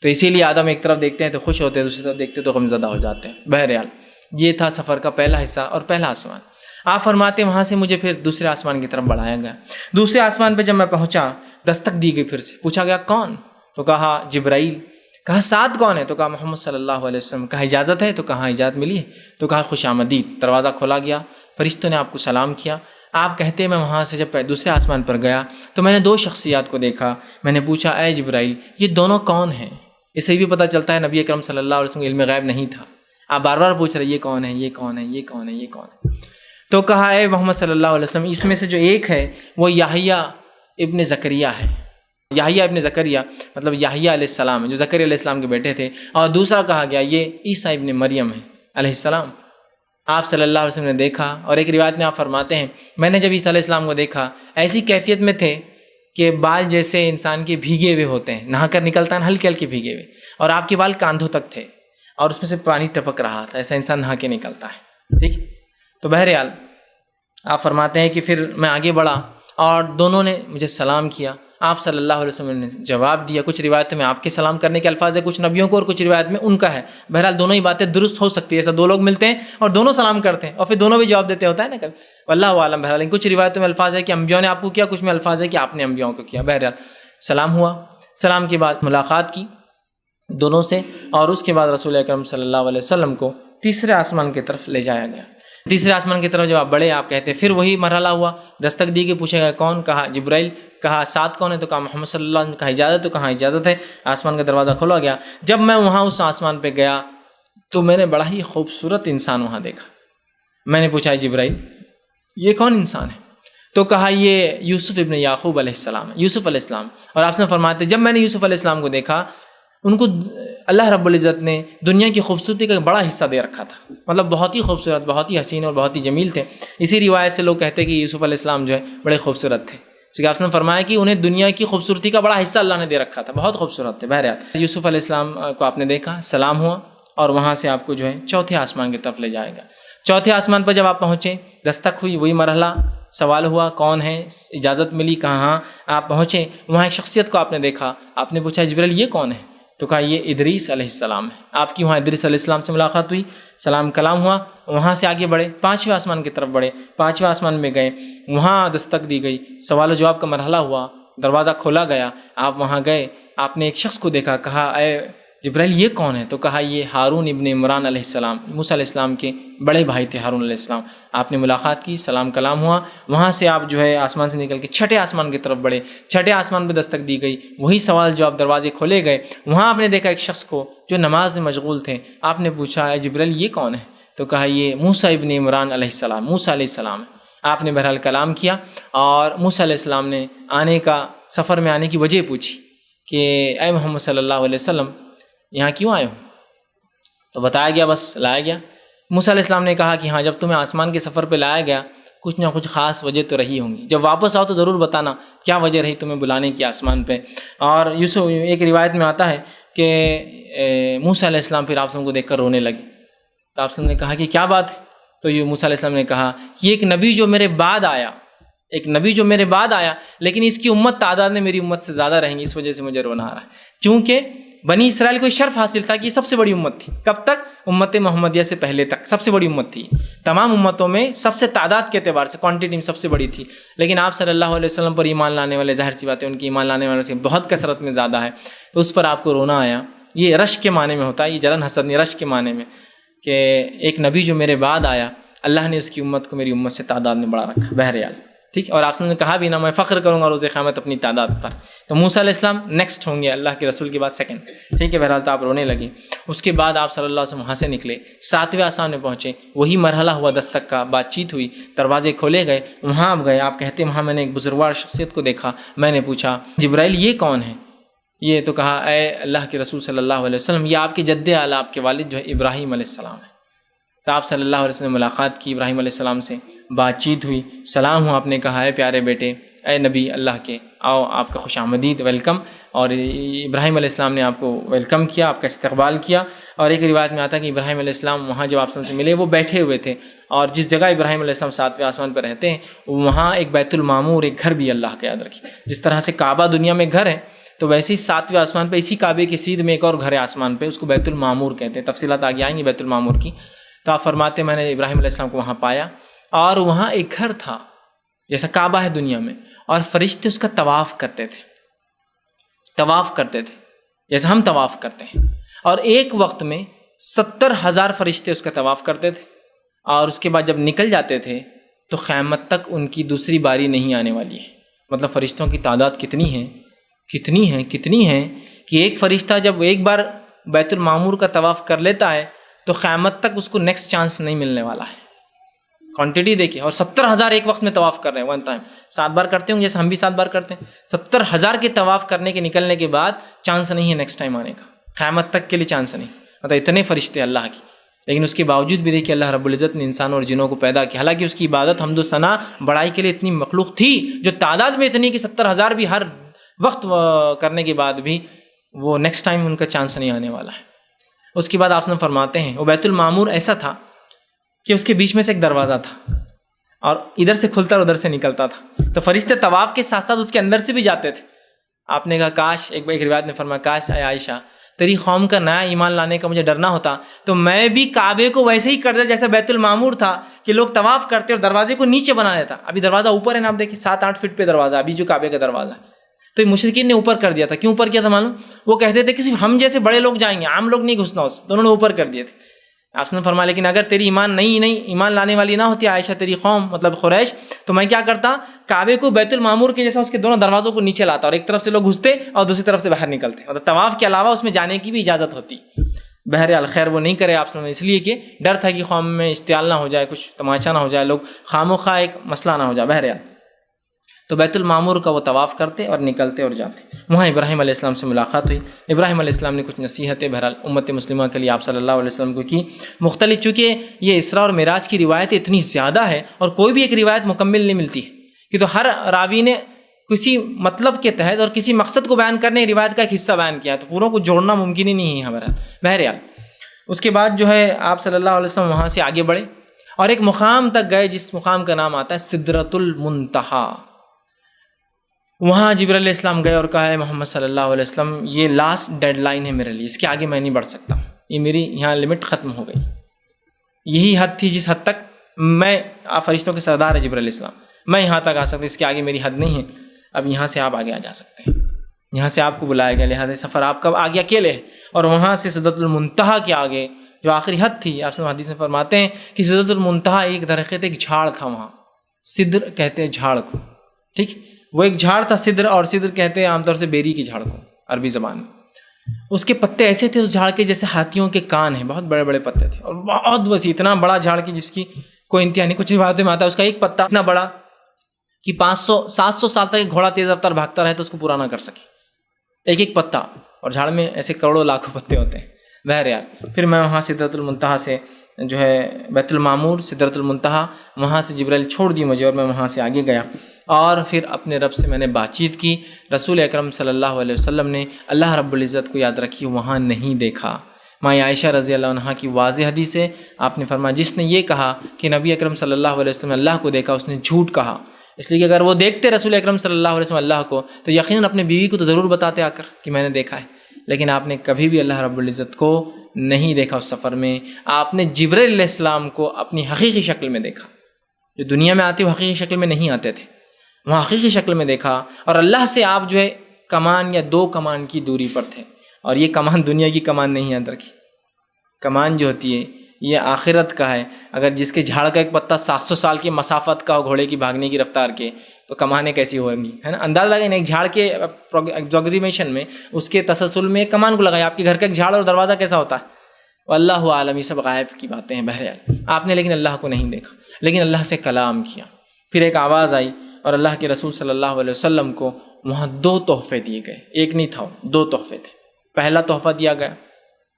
تو اسی لیے آدم ایک طرف دیکھتے ہیں تو خوش ہوتے ہیں، دوسری طرف دیکھتے ہیں تو غمزدہ ہو جاتے ہیں۔ بہرحال یہ تھا سفر کا پہلا حصہ اور پہلا آسمان۔ آپ فرماتے ہیں وہاں سے مجھے پھر دوسرے آسمان کی طرف بڑھایا گیا۔ دوسرے آسمان پہ جب میں پہنچا دستک دی گئی، پھر سے پوچھا گیا کون؟ تو کہا جبرائیل۔ کہا ساتھ کون ہے؟ تو کہا محمد صلی اللہ علیہ وسلم۔ کہا اجازت ہے؟ تو کہا اجازت ملی ہے۔ تو کہا خوش آمدید، دروازہ کھولا گیا، فرشتوں نے آپ کو سلام کیا۔ آپ کہتے ہیں میں وہاں سے جب دوسرے آسمان پر گیا تو میں نے 2 شخصیات کو دیکھا، میں نے پوچھا اے جبرائیل یہ دونوں کون ہیں؟ اس سے بھی پتہ چلتا ہے نبی اکرم صلی اللہ علیہ وسلم کو علم غیب نہیں تھا، آپ بار بار پوچھ رہے یہ کون ہے، یہ کون ہے، یہ کون ہے، یہ کون ہے؟ تو کہا اے محمد صلی اللہ علیہ وسلم اس میں سے جو ایک ہے وہ یحییٰ ابن زکریا ہے، یحییٰ ابن زکریا مطلب یحییٰ علیہ السلام ہے جو زکریا علیہ السلام کے بیٹے تھے، اور دوسرا کہا گیا یہ عیسیٰ ابن مریم ہے علیہ السلام۔ آپ صلی اللہ علیہ وسلم نے دیکھا، اور ایک روایت میں آپ فرماتے ہیں میں نے جب عیسیٰ علیہ السلام کو دیکھا ایسی کیفیت میں تھے کہ بال جیسے انسان کے بھیگے ہوئے ہوتے ہیں، نہا کر نکلتا ہے ہلکے ہلکے بھیگے ہوئے، اور آپ کے بال کاندھوں تک تھے اور اس میں سے پانی ٹپک رہا تھا، ایسا انسان نہا کے نکلتا ہے، ٹھیک۔ تو بہرحال آپ فرماتے ہیں کہ پھر میں آگے بڑھا اور دونوں نے مجھے سلام کیا، آپ صلی اللہ علیہ وسلم نے جواب دیا. کچھ روایتوں میں آپ کے سلام کرنے کے الفاظ ہیں کچھ نبیوں کو، اور کچھ روایت میں ان کا ہے. بہرحال دونوں ہی باتیں درست ہو سکتی ہے. ایسا دو لوگ ملتے ہیں اور دونوں سلام کرتے ہیں اور پھر دونوں بھی جواب دیتے ہوتا ہے نا کبھی، اللہ عالم. بہرحال کچھ روایتوں میں الفاظ ہے کہ انبیاء نے آپ کو کیا، کچھ میں الفاظ ہے کہ آپ نے انبیاء کو کیا. بہرحال سلام ہوا. سلام کے بعد ملاقات کی دونوں سے، اور اس کے بعد رسول اکرم صلی اللہ علیہ وسلم کو تیسرے آسمان کی طرف لے جایا گیا. تیسرے آسمان کی طرف جب آپ بڑھے، آپ کہتے ہیں پھر وہی مرحلہ ہوا. دستک دی کہ پوچھا گیا کون؟ کہا جبرائیل. کہا ساتھ کون ہے؟ تو کہا محمد صلی اللہ علیہ وسلم. کہا اجازت؟ تو کہا اجازت ہے. آسمان کا دروازہ کھولا گیا. جب میں وہاں اس آسمان پہ گیا تو میں نے بڑا ہی خوبصورت انسان وہاں دیکھا. میں نے پوچھا جبرائیل یہ کون انسان ہے؟ تو کہا یہ یوسف ابن یعقوب علیہ السلام ہے، یوسف علیہ السلام. اور آپ نے فرماتے جب میں نے یوسف علیہ السلام کو دیکھا، ان کو اللہ رب العزت نے دنیا کی خوبصورتی کا بڑا حصہ دے رکھا تھا. مطلب بہت ہی خوبصورت، بہت ہی حسین اور بہت ہی جمیل تھے. اسی روایت سے لوگ کہتے ہیں کہ یوسف علیہ السلام جو ہے بڑے خوبصورت تھے. کہ آپ نے فرمایا کہ انہیں دنیا کی خوبصورتی کا بڑا حصہ اللہ نے دے رکھا تھا، بہت خوبصورت تھے. بہرحال یوسف علیہ السلام کو آپ نے دیکھا، سلام ہوا، اور وہاں سے آپ کو جو ہے چوتھے آسمان کی طرف لے جائے گا. چوتھے آسمان پر جب آپ پہنچے، دستک ہوئی، وہی مرحلہ، سوال ہوا کون ہے، اجازت ملی، کہاں آپ پہنچے. وہاں ایک شخصیت کو آپ نے دیکھا. آپ نے پوچھا جبرائیل یہ کون ہے؟ تو کہا یہ ادریس علیہ السلام ہے. آپ کی وہاں ادریس علیہ السلام سے ملاقات ہوئی، سلام کلام ہوا. وہاں سے آگے بڑھے، پانچویں آسمان کی طرف بڑھے. پانچویں آسمان میں گئے، وہاں دستک دی گئی، سوال و جواب کا مرحلہ ہوا، دروازہ کھولا گیا. آپ وہاں گئے، آپ نے ایک شخص کو دیکھا. کہا اے جبرائیل یہ کون ہے؟ تو کہا یہ ہارون ابن عمران علیہ السلام، موسیٰ علیہ السلام کے بڑے بھائی تھے ہارون علیہ السلام. آپ نے ملاقات کی، سلام کلام ہوا. وہاں سے آپ جو ہے آسمان سے نکل کے چھٹے آسمان کی طرف بڑھے. چھٹے آسمان پہ دستک دی گئی، وہی سوال جواب، دروازے کھولے گئے. وہاں آپ نے دیکھا ایک شخص کو جو نماز میں مشغول تھے. آپ نے پوچھا اے جبرائیل یہ کون ہے؟ تو کہا یہ موسیٰ ابن عمران علیہ السلام، موسیٰ علیہ السلام ہے. آپ نے بہرحال کلام کیا، اور موسیٰ علیہ السلام نے آنے کا، سفر میں آنے کی وجہ پوچھی کہ اے محمد صلی اللہ علیہ وسلم یہاں کیوں آئے ہو؟ تو بتایا گیا، بس لایا گیا. موسیٰ علیہ السلام نے کہا کہ ہاں جب تمہیں آسمان کے سفر پہ لایا گیا کچھ نہ کچھ خاص وجہ تو رہی ہوں گی، جب واپس آؤ تو ضرور بتانا کیا وجہ رہی تمہیں بلانے کی آسمان پہ. اور یوسف ایک روایت میں آتا ہے کہ موسیٰ علیہ السلام پھر آپ کو دیکھ کر رونے لگے. تو آپ نے کہا کہ کیا بات ہے؟ تو یہ موسیٰ علیہ السلام نے کہا یہ ایک نبی جو میرے بعد آیا، ایک نبی جو میرے بعد آیا، لیکن اس کی امت تعداد میں میری امت سے زیادہ رہیں گی، اس وجہ سے مجھے رونا آ رہا ہے. چونکہ بنی اسرائیل کو یہ شرف حاصل تھا کہ یہ سب سے بڑی امت تھی. کب تک؟ امت محمدیہ سے پہلے تک سب سے بڑی امت تھی. تمام امتوں میں سب سے تعداد کے اعتبار سے، کوانٹٹی میں سب سے بڑی تھی. لیکن آپ صلی اللہ علیہ وسلم پر ایمان لانے والے، ظاہر سی بات ہے ان کی ایمان لانے والے سے بہت کثرت میں زیادہ ہے، تو اس پر آپ کو رونا آیا. یہ رشک کے معنی میں ہوتا ہے، یہ جلن حسد نہیں، رشک کے معنی میں کہ ایک نبی جو میرے بعد آیا، اللہ نے اس کی امت کو میری امت سے تعداد میں بڑھا رکھا. بہرحال ٹھیک. اور آپ نے کہا بھی نا میں فخر کروں گا روز قیامت اپنی تعداد پر. تو موسیٰ علیہ السلام نیکسٹ ہوں گے، اللہ کے رسول کے بعد سیکنڈ. ٹھیک ہے. بہرحال تو آپ رونے لگے. اس کے بعد آپ صلی اللہ علیہ وسلم وہاں سے نکلے، ساتویں آسمان میں پہنچے. وہی مرحلہ ہوا دستک کا، بات چیت ہوئی، دروازے کھولے گئے. وہاں آپ گئے. آپ کہتے ہیں وہاں میں نے ایک بزرگوار شخصیت کو دیکھا. میں نے پوچھا جبرائیل یہ کون ہے؟ یہ تو کہا اے اللہ کے رسول صلی اللہ علیہ وسلم یہ آپ کے جد اعلیٰ، آپ کے والد جو ہے ابراہیم علیہ السلام ہے. تو آپ صلی اللہ علیہ وسلم نے ملاقات کی، ابراہیم علیہ السلام سے بات چیت ہوئی، سلام ہوا. آپ نے کہا اے پیارے بیٹے، اے نبی اللہ کے، آؤ آپ کا خوش آمدید، ویلکم. اور ابراہیم علیہ السلام نے آپ کو ویلکم کیا، آپ کا استقبال کیا. اور ایک روایت میں آتا ہے کہ ابراہیم علیہ السلام وہاں جب آپ سے ملے وہ بیٹھے ہوئے تھے، اور جس جگہ ابراہیم علیہ السلام ساتویں آسمان پہ رہتے ہیں وہاں ایک بیت المعمور، ایک گھر بھی اللہ کا یاد رکھیے. جس طرح سے کعبہ دنیا میں گھر ہے، تو ویسے ہی ساتویں آسمان پہ اسی کعبے کی سیدھ میں ایک اور گھر ہے آسمان پہ، اس کو بیت المعمور کہتے ہیں. تفصیلات آگے آئیں گی بیت المعمور کی. تو آپ فرماتے میں نے ابراہیم علیہ السلام کو وہاں پایا، اور وہاں ایک گھر تھا جیسا کعبہ ہے دنیا میں، اور فرشتے اس کا طواف کرتے تھے، طواف کرتے تھے جیسا ہم طواف کرتے ہیں. اور ایک وقت میں 70,000 فرشتے اس کا طواف کرتے تھے. اور اس کے بعد جب نکل جاتے تھے تو قیامت تک ان کی دوسری باری نہیں آنے والی ہے. مطلب فرشتوں کی تعداد کتنی ہے کہ ایک فرشتہ جب ایک بار بیت المعمور کا طواف کر لیتا ہے تو قیامت تک اس کو نیکسٹ چانس نہیں ملنے والا ہے. کوانٹٹی دیکھیے. اور 70,000 ایک وقت میں طواف کر رہے ہیں، ون ٹائم 7 بار کرتے ہوں جیسے ہم بھی 7 بار کرتے ہیں. 70,000 کے طواف کرنے کے نکلنے کے بعد چانس نہیں ہے نیکسٹ ٹائم آنے کا، قیامت تک کے لیے چانس نہیں. مطلب اتنے فرشتے اللہ کی. لیکن اس کے باوجود بھی دیکھیے اللہ رب العزت نے انسانوں اور جنوں کو پیدا کیا. حالانکہ اس کی عبادت حمد و ثنا بڑائی کے لیے اتنی مخلوق تھی جو تعداد میں اتنی کہ 70,000 بھی ہر وقت کرنے کے بعد بھی وہ نیکسٹ ٹائم ان کا چانس نہیں آنے والا ہے. اس کے بعد آپ نے فرماتے ہیں وہ بیت المعمور ایسا تھا کہ اس کے بیچ میں سے ایک دروازہ تھا اور ادھر سے کھلتا اور ادھر سے نکلتا تھا. تو فرشتے طواف کے ساتھ ساتھ اس کے اندر سے بھی جاتے تھے آپ نے کہا کاش، ایک روایت میں فرمایا کاش اے عائشہ تیری قوم کا نیا ایمان لانے کا مجھے ڈرنا ہوتا تو میں بھی کعبے کو ویسے ہی کر دیتا جیسا بیت المعمور تھا کہ لوگ طواف کرتے اور دروازے کو نیچے بنا لیتا. ابھی دروازہ اوپر ہے نا، آپ دیکھیں 7-8 فٹ پہ دروازہ ابھی جو کعبے کا دروازہ ہے. تو یہ مشرکین نے اوپر کر دیا تھا. کیوں اوپر کیا تھا معلوم؟ وہ کہتے تھے کہ صرف ہم جیسے بڑے لوگ جائیں گے، عام لوگ نہیں گھسنا اس، تو انہوں نے اوپر کر دیے تھے. آپ نے فرمایا لیکن اگر تیری ایمان لانے والی نہ ہوتی عائشہ تیری قوم مطلب قریش، تو میں کیا کرتا، کعبے کو بیت المعمور کے جیسا اس کے دونوں دروازوں کو نیچے لاتا اور ایک طرف سے لوگ گھستے اور دوسری طرف سے باہر نکلتے. مطلب طواف کے علاوہ اس میں جانے کی بھی اجازت ہوتی. بہرحال خیر وہ نہیں کرے آپ سے، اس لیے کہ ڈر تھا کہ قوم میں اشتعال نہ ہو جائے، کچھ تماشا نہ ہو جائے، لوگ خاموخواہ ایک مسئلہ نہ ہو جائے. بہرحال تو بیت المعمور کا وہ طواف کرتے اور نکلتے اور جاتے. وہاں ابراہیم علیہ السلام سے ملاقات ہوئی. ابراہیم علیہ السلام نے کچھ نصیحتیں بہرحال امت مسلمہ کے لیے آپ صلی اللہ علیہ وسلم کو کی مختلف، چونکہ یہ اسراء اور معراج کی روایت اتنی زیادہ ہے اور کوئی بھی ایک روایت مکمل نہیں ملتی ہے، کہ تو ہر راوی نے کسی مطلب کے تحت اور کسی مقصد کو بیان کرنے روایت کا ایک حصہ بیان کیا ہے، تو پوروں کو جوڑنا ممکن ہی نہیں ہے. بہرحال اس کے بعد جو ہے آپ صلی اللہ علیہ وسلم وہاں سے آگے بڑھے اور ایک مقام تک گئے جس مقام کا نام آتا ہے سدرۃ المنتہا. وہاں جبرائیل علیہ السلام گئے اور کہا ہے محمد صلی اللہ علیہ وسلم یہ لاسٹ ڈیڈ لائن ہے میرے لیے، اس کے آگے میں نہیں بڑھ سکتا، یہ میری یہاں لمٹ ختم ہو گئی. یہی حد تھی جس حد تک میں، آپ فرشتوں کے سردار ہے جبرائیل علیہ السلام، میں یہاں تک آ سکتا، اس کے آگے میری حد نہیں ہے. اب یہاں سے آپ آگے آ جا سکتے ہیں، یہاں سے آپ کو بلایا گیا، لہٰذا سفر آپ کب آگے اکیلے ہے. اور وہاں سے سدرۃ المنتہا کے آگے جو آخری حد تھی، آپ حدیث میں فرماتے ہیں کہ سدرۃ المنتہا ایک درخت ایک جھاڑ تھا، وہاں سدر کہتے ہیں جھاڑ کو، ٹھیک، وہ ایک جھاڑ تھا سدر، اور سدر کہتے ہیں عام طور سے بیری کی جھاڑ کو عربی زبان میں. اس کے پتے ایسے تھے اس جھاڑ کے جیسے ہاتھیوں کے کان ہیں، بہت بڑے بڑے پتے تھے اور بہت وسیع، اتنا بڑا جھاڑ کی جس کی کوئی انتہا نہیں. کچھ روایتوں میں آتا ہے اس کا ایک پتا اتنا بڑا کہ 500-700 سال تک ایک گھوڑا تیز رفتار بھاگتا رہے تو اس کو پورا نہ کر سکے، ایک ایک پتا. اور جھاڑ میں ایسے کروڑوں لاکھوں پتے ہوتے ہیں. بہرحال پھر میں وہاں سدرۃ المنتہا سے جو ہے بیت المعمور سدرۃ المنتہا، وہاں سے جبرائیل چھوڑ دی مجھے اور میں وہاں سے آگے گیا اور پھر اپنے رب سے میں نے بات چیت کی. رسول اکرم صلی اللہ علیہ وسلم نے اللہ رب العزت کو یاد رکھی وہاں نہیں دیکھا. ماں عائشہ رضی اللہ عنہا کی واضح حدیث ہے، آپ نے فرمایا جس نے یہ کہا کہ نبی اکرم صلی اللہ علیہ وسلم نے اللہ کو دیکھا اس نے جھوٹ کہا. اس لیے کہ اگر وہ دیکھتے رسول اکرم صلی اللہ علیہ وسلم اللہ کو تو یقیناً اپنے بیوی کو تو ضرور بتاتے آ کر کہ میں نے دیکھا ہے، لیکن آپ نے کبھی بھی اللہ رب العزت کو نہیں دیکھا. اس سفر میں آپ نے جبرائیل علیہ السلام کو اپنی حقیقی شکل میں دیکھا. جو دنیا میں آتے وہ حقیقی شکل میں نہیں آتے تھے، وہاں حقیقی شکل میں دیکھا. اور اللہ سے آپ جو ہے کمان یا 2 کمان کی دوری پر تھے. اور یہ کمان دنیا کی کمان نہیں یاد رکھی، کمان جو ہوتی ہے یہ آخرت کا ہے. اگر جس کے جھاڑ کا ایک پتا 700 سال کی مسافت کا ہو گھوڑے کی بھاگنے کی رفتار کے، تو کمانیں کیسی ہوں گی، ہے نا. اندازہ لگائیں ایک جھاڑ کے ایگزاگریمیشن میں اس کے تسلسل میں ایک کمان کو لگایا. آپ کے گھر کا ایک جھاڑ اور دروازہ کیسا ہوتا ہے، واللہ عالم، یہ سب غائب کی باتیں ہیں. بہرحال آپ نے لیکن اللہ کو نہیں دیکھا، لیکن اللہ سے کلام کیا. پھر ایک آواز آئی اور اللہ کے رسول صلی اللہ علیہ وسلم کو وہاں 2 تحفے دیے گئے. ایک نہیں تھا، 2 تحفے تھے. پہلا تحفہ دیا گیا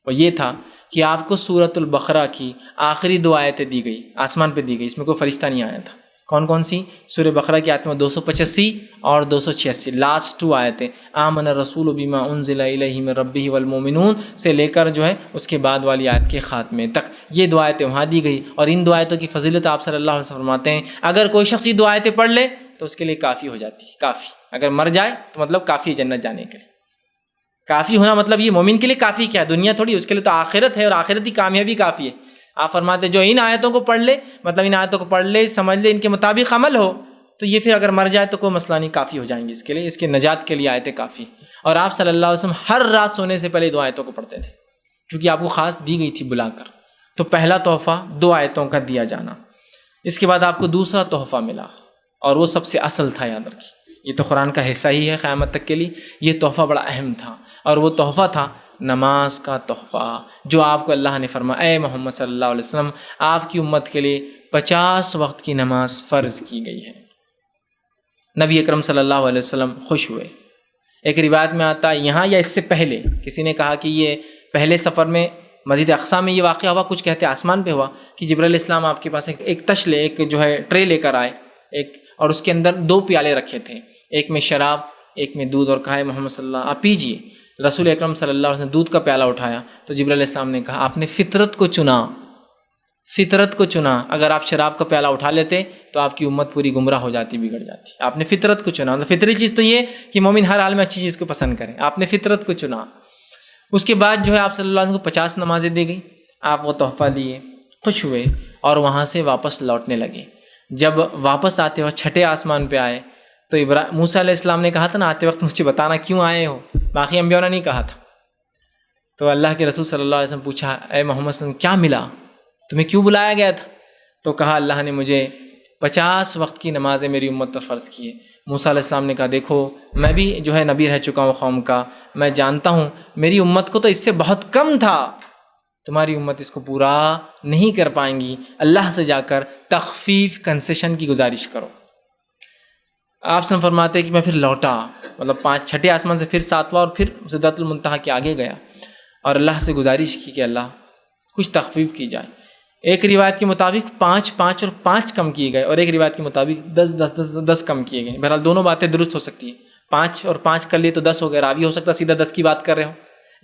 وہ یہ تھا کہ آپ کو سورۃ البقرہ کی آخری 2 آیتیں دی گئی، آسمان پہ دی گئی. اس میں کوئی فرشتہ نہیں آیا تھا. کون کون سی؟ سورہ بقرہ کی آیتیں 285 اور 286، لاسٹ 2 آیتیں آمن الرسول بما انزل الیہ من ربہ والمؤمنون سے لے کر جو ہے اس کے بعد والی آیت کے خاتمے تک، یہ 2 آیتیں وہاں دی گئی. اور ان 2 آیتوں کی فضیلت آپ صلی اللہ علیہ وسلم فرماتے ہیں اگر کوئی شخص یہ 2 آیتیں پڑھ لے تو اس کے لیے کافی ہو جاتی ہے. کافی، اگر مر جائے تو مطلب کافی جنت جانے کے لیے. کافی ہونا مطلب یہ مومن کے لیے کافی کیا ہے، دنیا تھوڑی، اس کے لیے تو آخرت ہے اور آخرتی کامیابی کافی ہے. آپ فرماتے جو ان آیتوں کو پڑھ لے، مطلب ان آیتوں کو پڑھ لے، سمجھ لے، ان کے مطابق عمل ہو تو یہ پھر اگر مر جائے تو کوئی مسئلہ نہیں، کافی ہو جائیں گے اس کے لیے، اس کے نجات کے لیے آیتیں کافی. اور آپ صلی اللہ علیہ وسلم ہر رات سونے سے پہلے 2 آیتوں کو پڑھتے تھے کیونکہ آپ کو خاص دی گئی تھی بلا کر. تو پہلا تحفہ 2 آیتوں کا دیا جانا. اس کے بعد آپ کو دوسرا تحفہ ملا اور وہ سب سے اصل تھا، یاد رکھیے یہ تو قرآن کا حصہ ہی ہے قیامت تک کے لیے. یہ تحفہ بڑا اہم تھا اور وہ تحفہ تھا نماز کا تحفہ، جو آپ کو اللہ نے فرمایا اے محمد صلی اللہ علیہ وسلم آپ کی امت کے لیے 50 وقت کی نماز فرض کی گئی ہے. نبی اکرم صلی اللہ علیہ وسلم خوش ہوئے. ایک روایت میں آتا ہے یہاں یا اس سے پہلے کسی نے کہا کہ یہ پہلے سفر میں مسجد اقصیٰ میں یہ واقعہ ہوا، کچھ کہتے آسمان پہ ہوا کہ جبرائیل علیہ السلام آپ کے پاس ایک تشلے، ایک جو ہے ٹرے لے کر آئے، ایک، اور اس کے اندر 2 پیالے رکھے تھے، ایک میں شراب ایک میں دودھ، اور کہا ہے محمد صلی اللہ آپ پیجیے. رسول اکرم صلی اللہ علیہ وسلم نے دودھ کا پیالہ اٹھایا تو جبرائیل علیہ السلام نے کہا آپ نے فطرت کو چنا، فطرت کو چنا. اگر آپ شراب کا پیالہ اٹھا لیتے تو آپ کی امت پوری گمراہ ہو جاتی، بگڑ جاتی. آپ نے فطرت کو چنا. مطلب فطری چیز تو یہ کہ مومن ہر حال میں اچھی چیز کو پسند کریں. آپ نے فطرت کو چنا. اس کے بعد جو ہے آپ صلی اللہ علیہ وسلم کو 50 نمازیں دی گئی. آپ وہ تحفہ لیے، خوش ہوئے اور وہاں سے واپس لوٹنے لگے. جب واپس آتے وقت چھٹے آسمان پہ آئے تو موسیٰ علیہ السلام نے کہا تھا نا آتے وقت مجھے بتانا کیوں آئے ہو، باقی انبیاء نے نہیں کہا تھا. تو اللہ کے رسول صلی اللہ علیہ وسلم پوچھا اے محمد صلی اللہ علیہ وسلم کیا ملا، تمہیں کیوں بلایا گیا تھا؟ تو کہا اللہ نے مجھے 50 وقت کی نمازیں میری امت پر فرض کی ہے. موسیٰ علیہ السلام نے کہا دیکھو میں بھی جو ہے نبی رہ چکا ہوں قوم کا، میں جانتا ہوں میری امت کو تو اس سے بہت کم تھا، تمہاری امت اس کو پورا نہیں کر پائیں گی. اللہ سے جا کر تخفیف کنسیشن کی گزارش کرو. آپ سے فرماتے ہیں کہ میں پھر لوٹا، مطلب 6 آسمان سے پھر 7واں اور پھر سدرۃ المنتہا کے آگے گیا اور اللہ سے گزارش کی کہ اللہ کچھ تخفیف کی جائے. ایک روایت کے مطابق 5 اور 5 کم کیے گئے اور ایک روایت کے مطابق 10 کم کیے گئے. بہرحال دونوں باتیں درست ہو سکتی ہیں. 5 اور 5 کر لیے تو 10 ہو گئے. راوی ہو سکتا سیدھا 10 کی بات کر رہے ہو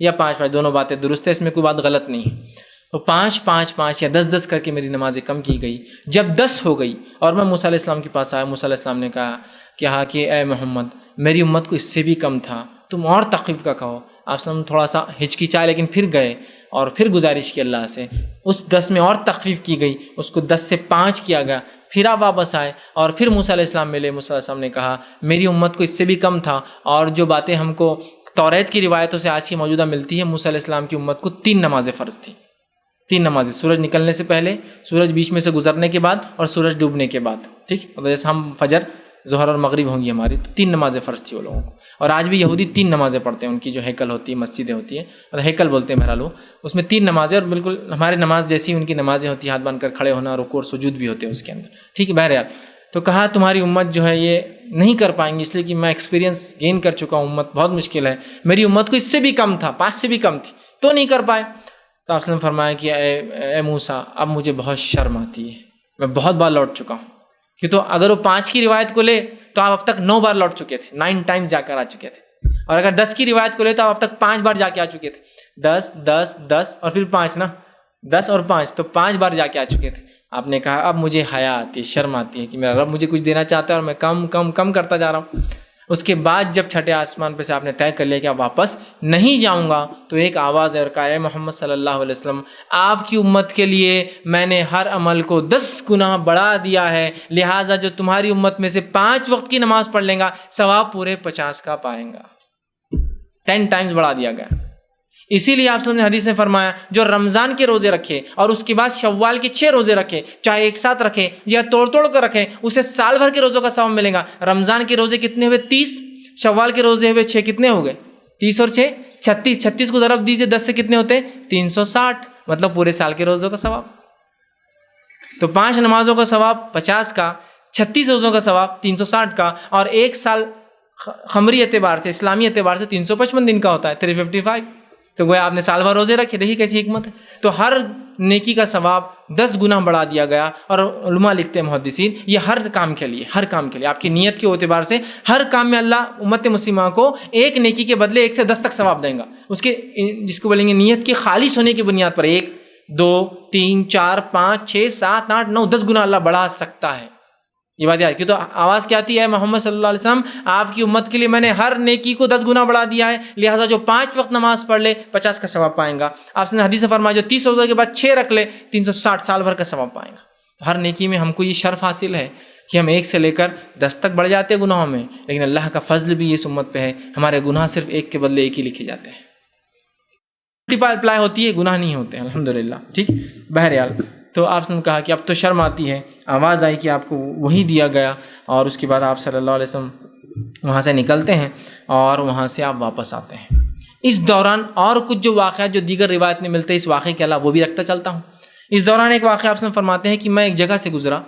یا 5 دونوں باتیں درست ہے، اس میں کوئی بات غلط نہیں ہے. تو 5 یا 10 کر کے میری نمازیں کم کی گئی. جب 10 ہو گئی اور میں موسیٰ علیہ السلام کے پاس آیا، موسیٰ علیہ السلام نے کہا کہ اے محمد میری امت کو اس سے بھی کم تھا، تم اور تخفیف کا کہو. آپ وسلم تھوڑا سا ہچکچائے لیکن پھر گئے اور پھر گزارش کی اللہ سے. اس 10 میں اور تخفیف کی گئی، اس کو 10 سے 5 کیا گیا. پھر آپ واپس آئے اور پھر موسیٰ علیہ السلام ملے. موسیٰ علیہ السلام نے کہا میری امت کو اس سے بھی کم تھا اور جو باتیں ہم کو توریت کی روایتوں سے آج کی موجودہ ملتی ہے، موسیٰ علیہ السلام کی امت کو 3 نمازیں فرض تھیں. 3 نمازیں، سورج نکلنے سے پہلے، سورج بیچ میں سے گزرنے کے بعد اور سورج ڈوبنے کے بعد. ٹھیک، مطلب جیسے ہم فجر ظہر اور مغرب ہوں گی ہماری، تو 3 نمازیں فرض تھی وہ لوگوں کو. اور آج بھی یہودی 3 نمازیں پڑھتے ہیں. ان کی جو ہیکل ہوتی ہے، مسجدیں ہوتی ہیں، مطلب ہیکل بولتے ہیں بہرحال، اس میں 3 نمازیں اور بالکل ہمارے نماز جیسی ان کی نمازیں ہوتی ہیں، ہاتھ باندھ کر کھڑے ہونا، رکوع اور سجود بھی ہوتے ہیں اس کے اندر. ٹھیک ہے بہرحال. تو کہا تمہاری امت جو ہے یہ نہیں کر پائیں گی، اس لیے کہ میں ایکسپیرینس گین کر چکا ہوں، امت بہت مشکل ہے. میری امت کو اس سے بھی کم تھا، 5 سے بھی کم تھی، تو نہیں کر پائے. تو آپ نے فرمایا کہ اے موسیٰ اب مجھے بہت شرم آتی ہے، میں بہت بار لوٹ چکا ہوں. کہ تو اگر وہ 5 کی روایت کو لے تو آپ اب تک 9 بار لوٹ چکے تھے، 9 ٹائمز جا کر آ چکے تھے. اور اگر 10 کی روایت کو لے تو آپ اب تک 5 بار جا کے آ چکے تھے. 10 اور پھر 5 نا، 10 اور 5 تو 5 بار جا کے آ چکے تھے. آپ نے کہا اب مجھے حیا آتی ہے، شرم آتی ہے کہ میرا رب مجھے کچھ دینا چاہتا ہے اور میں کم کرتا جا رہا ہوں. اس کے بعد جب 6 آسمان پہ سے آپ نے طے کر لیا کہ آپ واپس نہیں جاؤں گا، تو ایک آواز ہے اور کہا اے محمد صلی اللہ علیہ وسلم آپ کی امت کے لیے میں نے ہر عمل کو 10 گنا بڑھا دیا ہے، لہٰذا جو تمہاری امت میں سے 5 وقت کی نماز پڑھ لیں گا ثواب پورے 50 کا پائیں گا. 10 ٹائمز بڑھا دیا گیا. اسی لیے آپ صلی اللہ علیہ وسلم نے حدیث میں فرمایا جو رمضان کے روزے رکھے اور اس کے بعد شوال کے 6 روزے رکھے، چاہے ایک ساتھ رکھے یا توڑ کر رکھے، اسے سال بھر کے روزوں کا ثواب ملے گا. رمضان کے روزے کتنے ہوئے؟ 30. شوال کے روزے ہوئے 6، کتنے ہو گئے؟ 30 اور 6 36. 36 کو ضرب دیجیے 10 سے کتنے ہوتے؟ 360، مطلب پورے سال کے روزوں کا ثواب. تو 5 نمازوں کا ثواب 50 کا، 36 روزوں کا ثواب 360 کا، اور ایک سال خمری اعتبار سے، اسلامی اعتبار سے 355 دن کا ہوتا ہے، 355. تو گویا آپ نے سال بھر روزے رکھے، دیکھیے کیسی حکمت ہے. تو ہر نیکی کا ثواب 10 گنا بڑھا دیا گیا. اور علماء لکھتے ہیں محدثین یہ ہر کام کے لیے آپ کی نیت کے اعتبار سے ہر کام میں اللہ امت مسلمہ کو ایک نیکی کے بدلے 1 سے 10 تک ثواب دیں گا. اس کے جس کو بولیں گے نیت کے خالص ہونے کی بنیاد پر 1 2 3 4 5 6 7 8 9 10 گنا اللہ بڑھا سکتا ہے. یہ بات یاد کہ تو آواز کیا آتی ہے محمد صلی اللہ علیہ وسلم آپ کی امت کے لیے میں نے ہر نیکی کو 10 گنا بڑھا دیا ہے، لہٰذا جو 5 وقت نماز پڑھ لے 50 کا ثواب پائیں گا. آپ نے حدیث فرمایا جو 30 روزہ کے بعد 6 رکھ لے 360 سال بھر کا ثواب پائیں گا. ہر نیکی میں ہم کو یہ شرف حاصل ہے کہ ہم 1 سے لے کر 10 تک بڑھ جاتے ہیں گناہوں میں، لیکن اللہ کا فضل بھی اس امت پہ ہے، ہمارے گناہ صرف 1 کے بدلے 1 ہی لکھے جاتے ہیں. اپلائی ہوتی ہے، گناہ نہیں ہوتے ہیں الحمدللہ. ٹھیک، بہرحال تو آپ نے کہا کہ اب تو شرم آتی ہے. آواز آئی کہ آپ کو وہی دیا گیا، اور اس کے بعد آپ صلی اللہ علیہ وسلم وہاں سے نکلتے ہیں اور وہاں سے آپ واپس آتے ہیں. اس دوران اور کچھ جو واقعات جو دیگر روایت میں ملتے ہیں اس واقعے کے علاوہ وہ بھی رکھتا چلتا ہوں. اس دوران ایک واقعہ آپ سے فرماتے ہیں کہ میں ایک جگہ سے گزرا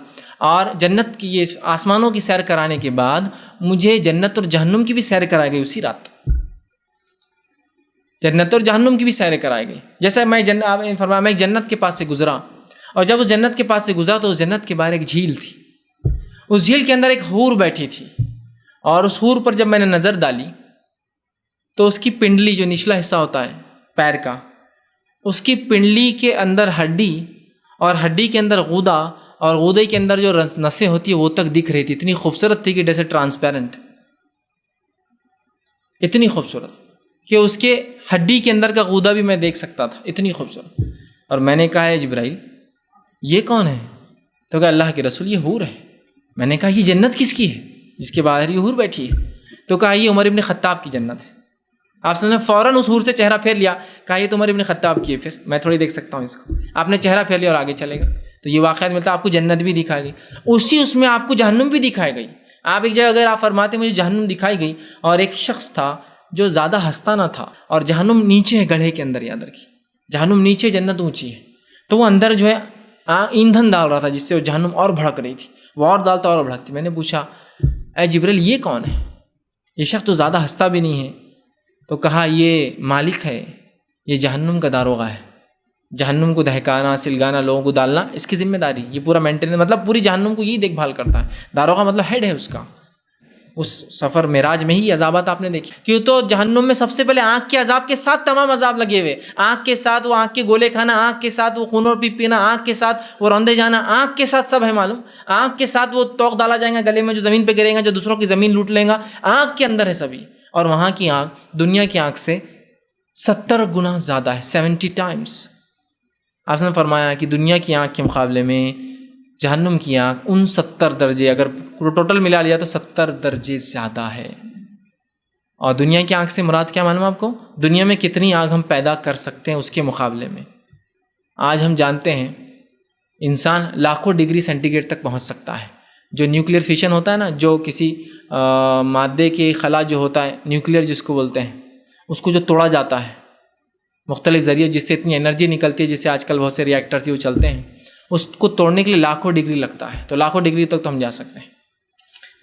اور جنت کی یہ آسمانوں کی سیر کرانے کے بعد مجھے جنت اور جہنم کی بھی سیر کرائی گئی. اسی رات جنت اور جہنم کی بھی سیر کرائی گئی. جیسا میں فرمایا میں ایک جنت کے پاس سے گزرا، اور جب اس جنت کے پاس سے گزرا تو اس جنت کے باہر ایک جھیل تھی. اس جھیل کے اندر ایک حور بیٹھی تھی، اور اس حور پر جب میں نے نظر ڈالی تو اس کی پنڈلی جو نچلا حصہ ہوتا ہے پیر کا، اس کی پنڈلی کے اندر ہڈی اور ہڈی کے اندر غدہ اور غدے کے اندر جو نسیں ہوتی ہیں وہ تک دکھ رہی تھی، اتنی خوبصورت تھی کہ جیسے ٹرانسپیرنٹ، اتنی خوبصورت کہ اس کے ہڈی کے اندر کا غدہ بھی میں دیکھ سکتا تھا، اتنی خوبصورت۔ اور میں نے کہا ہے جبرائیل یہ کون ہے؟ تو کہا اللہ کے رسول یہ حور ہے۔ میں نے کہا یہ جنت کس کی ہے جس کے باہر یہ حور بیٹھی ہے؟ تو کہا یہ عمر ابن خطاب کی جنت ہے۔ آپ نے فوراً اس حور سے چہرہ پھیر لیا، کہا یہ تو عمر ابن خطاب کی ہے، پھر میں تھوڑی دیکھ سکتا ہوں اس کو۔ آپ نے چہرہ پھیر لیا اور آگے چلے گئے۔ تو یہ واقعات ملتا ہے، آپ کو جنت بھی دکھائی گئی، اس میں آپ کو جہنم بھی دکھائی گئی۔ آپ ایک جگہ اگر آپ فرماتے مجھے جہنم دکھائی گئی، اور ایک شخص تھا جو زیادہ ہنستا نہ تھا، اور جہنم نیچے ہے گڑھے کے اندر، یاد رکھیے جہنم نیچے، جنت اونچی ہے، تو وہ اندر جو ہے ایندھن ڈال رہا تھا جس سے وہ جہنم اور بھڑک رہی تھی، وہ اور ڈالتا اور بھڑکتی۔ میں نے پوچھا اے جبریل یہ کون ہے؟ یہ شخص تو زیادہ ہنستا بھی نہیں ہے۔ تو کہا یہ مالک ہے، یہ جہنم کا داروغہ ہے، جہنم کو دہکانا، سلگانا، لوگوں کو ڈالنا اس کی ذمہ داری، یہ پورا مینٹیننس، مطلب پوری جہنم کو یہی دیکھ بھال کرتا ہے۔ داروغہ مطلب ہیڈ ہے اس کا۔ اس سفر معراج میں ہی عذابات آپ نے دیکھی، کیوں تو جہنم میں سب سے پہلے آنکھ کے عذاب کے ساتھ تمام عذاب لگے ہوئے، آنکھ کے ساتھ وہ آنکھ کے گولے کھانا، آنکھ کے ساتھ وہ خون اور پیپ پینا، آنکھ کے ساتھ وہ روندے جانا، آنکھ کے ساتھ سب ہے معلوم، آنکھ کے ساتھ وہ توق ڈالا جائے گا گلے میں جو زمین پہ گرے گا، جو دوسروں کی زمین لوٹ لیں گا، آنکھ کے اندر ہے سبھی۔ اور وہاں کی آنکھ دنیا کی آنکھ سے 70 گنا زیادہ ہے، 70 ٹائمز۔ آپ نے فرمایا کہ دنیا کی آنکھ کے مقابلے میں جہنم کی آنکھ 69 درجے، اگر ٹوٹل ملا لیا تو 70 درجے زیادہ ہے۔ اور دنیا کی آنکھ سے مراد کیا معلوم آپ کو؟ دنیا میں کتنی آگ ہم پیدا کر سکتے ہیں اس کے مقابلے میں۔ آج ہم جانتے ہیں انسان لاکھوں ڈگری سینٹی گریڈ تک پہنچ سکتا ہے۔ جو نیوکلیئر فیشن ہوتا ہے نا، جو کسی مادے کے خلا جو ہوتا ہے نیوکلیئر جس کو بولتے ہیں، اس کو جو توڑا جاتا ہے مختلف ذریعے، جس سے اتنی انرجی نکلتی ہے، جس سے آج کل بہت سے ری ایکٹرز وہ چلتے ہیں، اس کو توڑنے کے لیے لاکھوں ڈگری لگتا ہے۔ تو لاکھوں ڈگری تک تو ہم جا سکتے ہیں،